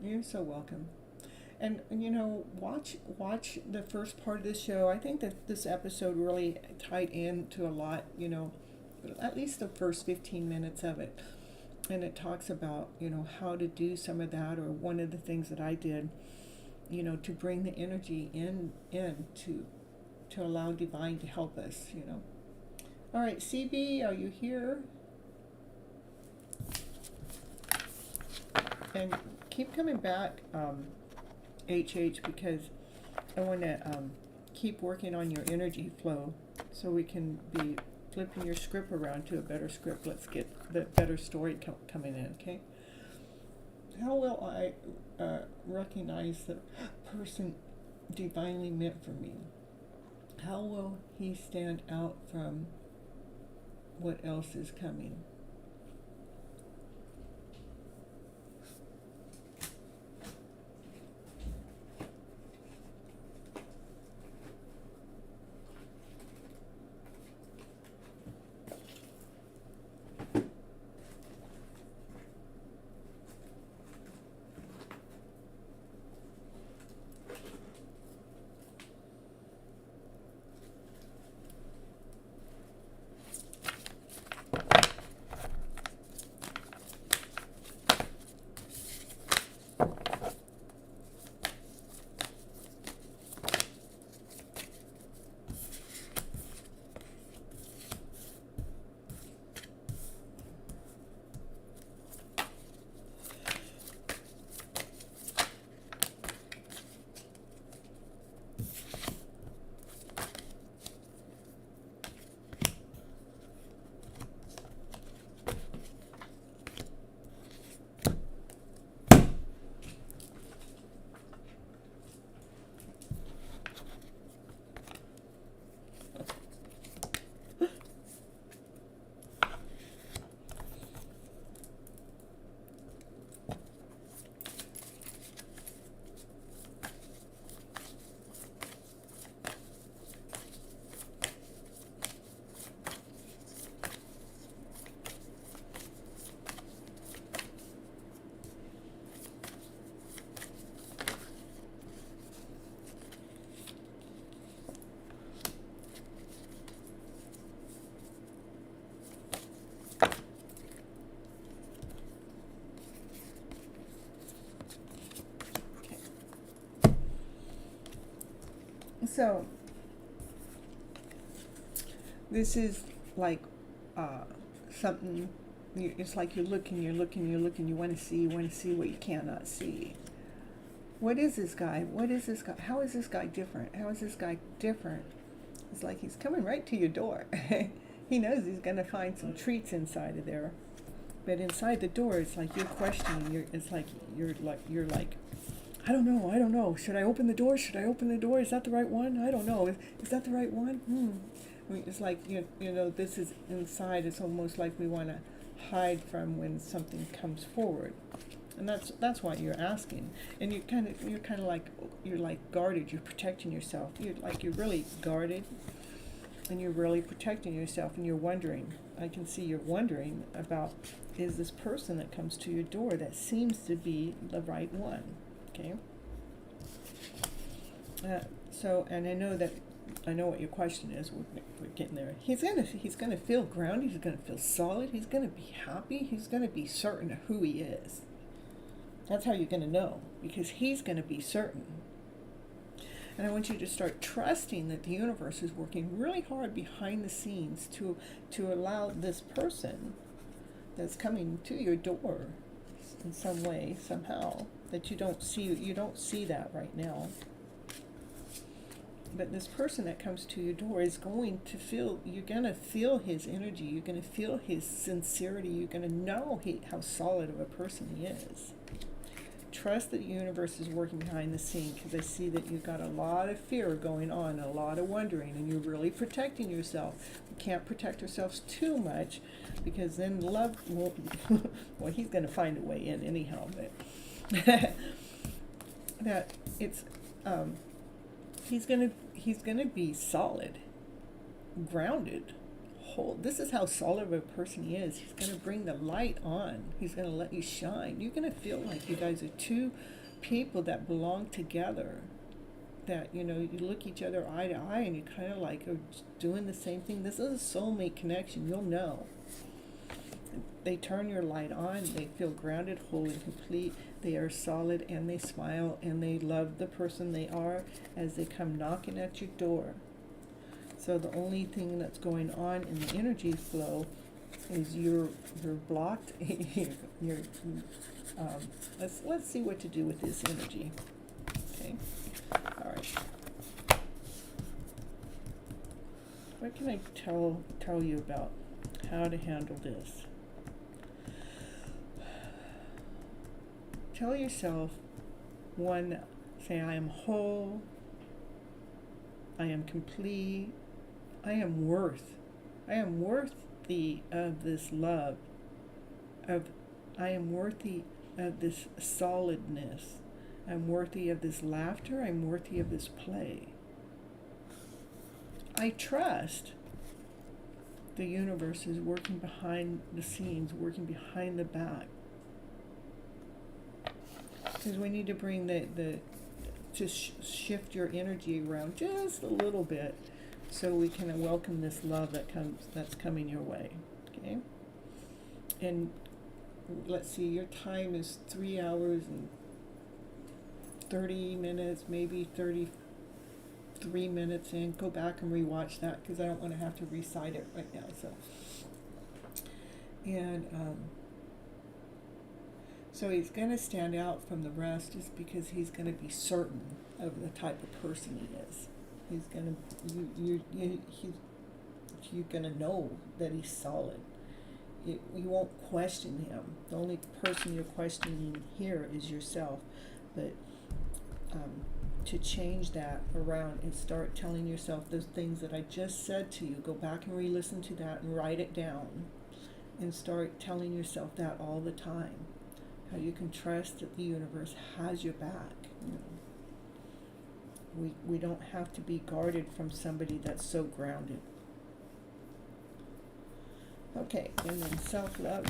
You're so welcome. And watch the first part of the show. I think that this episode really tied into a lot, at least the first 15 minutes of it. And it talks about, how to do some of that, or one of the things that I did, to bring the energy in to allow Divine to help us, All right, CB, are you here? And keep coming back, HH, because I want to keep working on your energy flow, so we can be flipping your script around to a better script. Let's get the better story coming in, okay? How will I recognize the person divinely meant for me? How will he stand out from what else is coming? So this is like something. It's like you're looking. You want to see what you cannot see. What is this guy? What is this guy? How is this guy different? How is this guy different? It's like he's coming right to your door. He knows he's going to find some treats inside of there. But inside the door, it's like you're questioning. You're like, I don't know. Should I open the door? Is that the right one? I don't know. Is that the right one? I mean, it's like you know. This is inside. It's almost like we want to hide from when something comes forward, and that's why you're asking. And you're kind of like guarded. You're protecting yourself. You're really guarded, and you're really protecting yourself. And you're wondering. I can see you're wondering about, is this person that comes to your door that seems to be the right one? Okay. And I know what your question is. We're getting there. He's gonna feel grounded. He's gonna feel solid. He's gonna be happy. He's gonna be certain of who he is. That's how you're gonna know, because he's gonna be certain. And I want you to start trusting that the universe is working really hard behind the scenes to allow this person that's coming to your door in some way, somehow, that you don't see that right now. But this person that comes to your door is going to you're going to feel his energy, you're going to feel his sincerity, you're going to know how solid of a person he is. Trust that the universe is working behind the scene, because I see that you've got a lot of fear going on, a lot of wondering, and you're really protecting yourself. We can't protect ourselves too much, because then love won't, well, he's going to find a way in anyhow, but that it's, he's gonna be solid, grounded, whole. This is how solid of a person he is. He's gonna bring the light on. He's gonna let you shine. You're gonna feel like you guys are two people that belong together. That you look each other eye to eye, and you kind of like are doing the same thing. This is a soulmate connection. You'll know. They turn your light on. They feel grounded, whole, and complete. They are solid, and they smile, and they love the person they are as they come knocking at your door. So the only thing that's going on in the energy flow is you're blocked. Let's see what to do with this energy. Okay. All right. What can I tell you about how to handle this? Tell yourself, say, I am whole, I am complete, I am worthy of this love, I am worthy of this solidness, I'm worthy of this laughter, I'm worthy of this play. I trust the universe is working behind the scenes, working behind the back. Because we need to bring shift your energy around just a little bit, so we can welcome this love that's coming your way. Okay. And let's see, your time is 3 hours and 30 minutes, maybe 33 minutes in. Go back and rewatch that, because I don't want to have to recite it right now. So he's going to stand out from the rest, just because he's going to be certain of the type of person he is. He's going to, you're going to know that he's solid. You won't question him. The only person you're questioning here is yourself. But to change that around and start telling yourself those things that I just said to you, go back and re-listen to that and write it down, and start telling yourself that all the time. How you can trust that the universe has your back. We don't have to be guarded from somebody that's so grounded. Okay, and then self-love.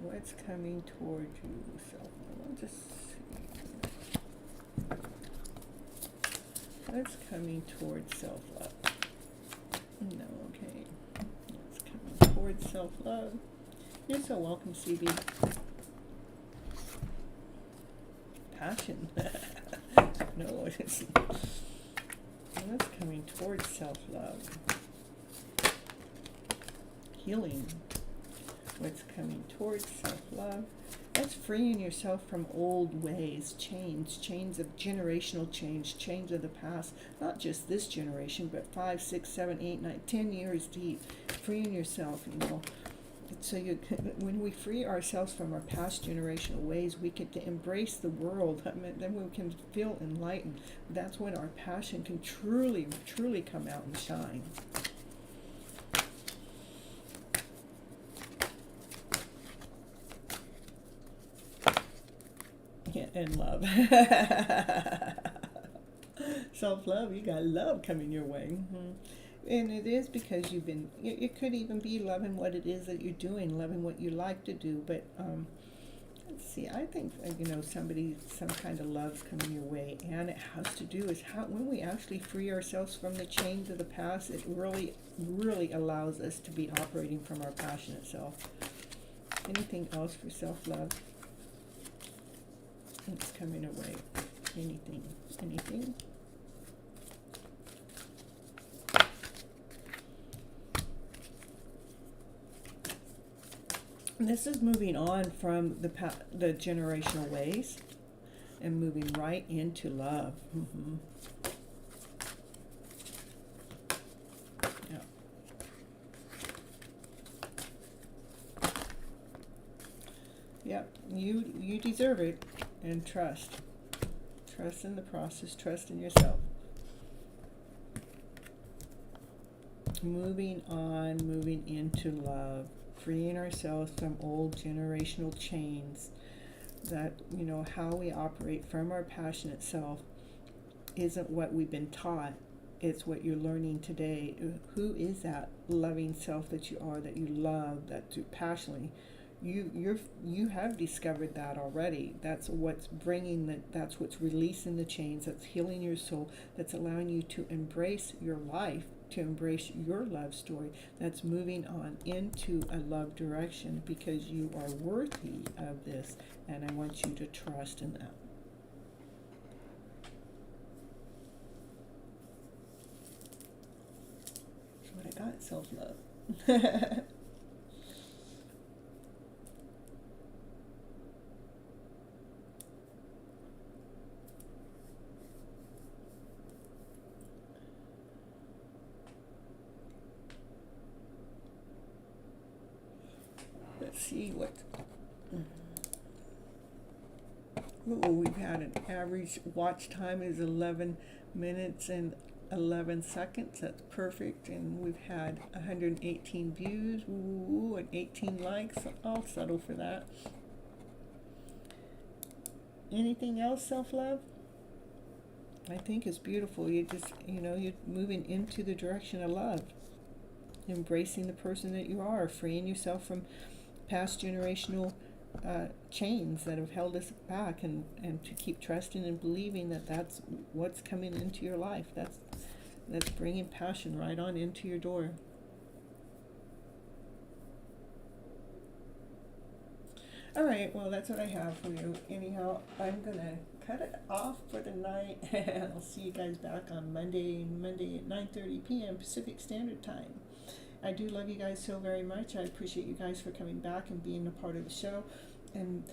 What's coming toward you, self-love? I'll just see. What's coming toward self-love? No, okay. What's coming toward self-love? You're so welcome, CB. passion. No, it's what's coming towards self-love. Healing. What's coming towards self-love. That's freeing yourself from old ways, chains of generational change of the past, not just this generation, but 5, 6, 7, 8, 9, 10 years deep. Freeing yourself, So when we free ourselves from our past generational ways, we get to embrace the world. Then we can feel enlightened. That's when our passion can truly, truly come out and shine. Yeah, and love. Self-love, you got love coming your way. And it is because you've been, it could even be loving what it is that you're doing, loving what you like to do. But let's see, I think, some kind of love's coming your way. And it has to do is when we actually free ourselves from the chains of the past, it really, really allows us to be operating from our passionate self. Anything else for self-love? It's coming away. Anything. This is moving on from the generational ways and moving right into love. Yeah. Yep, you deserve it. And trust in the process, trust in yourself. Moving on, moving into love, freeing ourselves from old generational chains. That, how we operate from our passionate self isn't what we've been taught. It's what you're learning today. Who is that loving self that you are, that you love, that you passionately. You have discovered that already. That's what's that's what's releasing the chains, that's healing your soul, that's allowing you to embrace your life, to embrace your love story, that's moving on into a love direction because you are worthy of this, and I want you to trust in that. That's what I got, self-love. Let's see what. We've had an average watch time is 11 minutes and 11 seconds. That's perfect. And we've had 118 views. And 18 likes. I'll settle for that. Anything else, self-love? I think it's beautiful. You just, you're moving into the direction of love. Embracing the person that you are. Freeing yourself from past generational chains that have held us back, and to keep trusting and believing that that's what's coming into your life. That's bringing passion right on into your door. All right, well, that's what I have for you. Anyhow, I'm going to cut it off for the night. I'll see you guys back on Monday at 9:30 p.m. Pacific Standard Time. I do love you guys so very much. I appreciate you guys for coming back and being a part of the show, and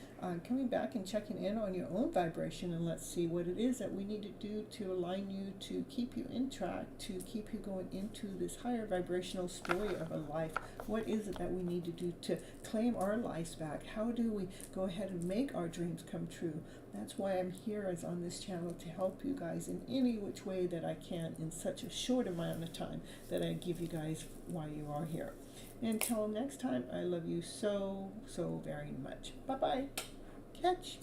coming back and checking in on your own vibration, and let's see what it is that we need to do to align you, to keep you in track, to keep you going into this higher vibrational story of a life. What is it that we need to do to claim our lives back? How do we go ahead and make our dreams come true? That's why I'm here as on this channel, to help you guys in any which way that I can in such a short amount of time that I give you guys while you are here. Until next time, I love you so, so very much. Bye-bye. Catch.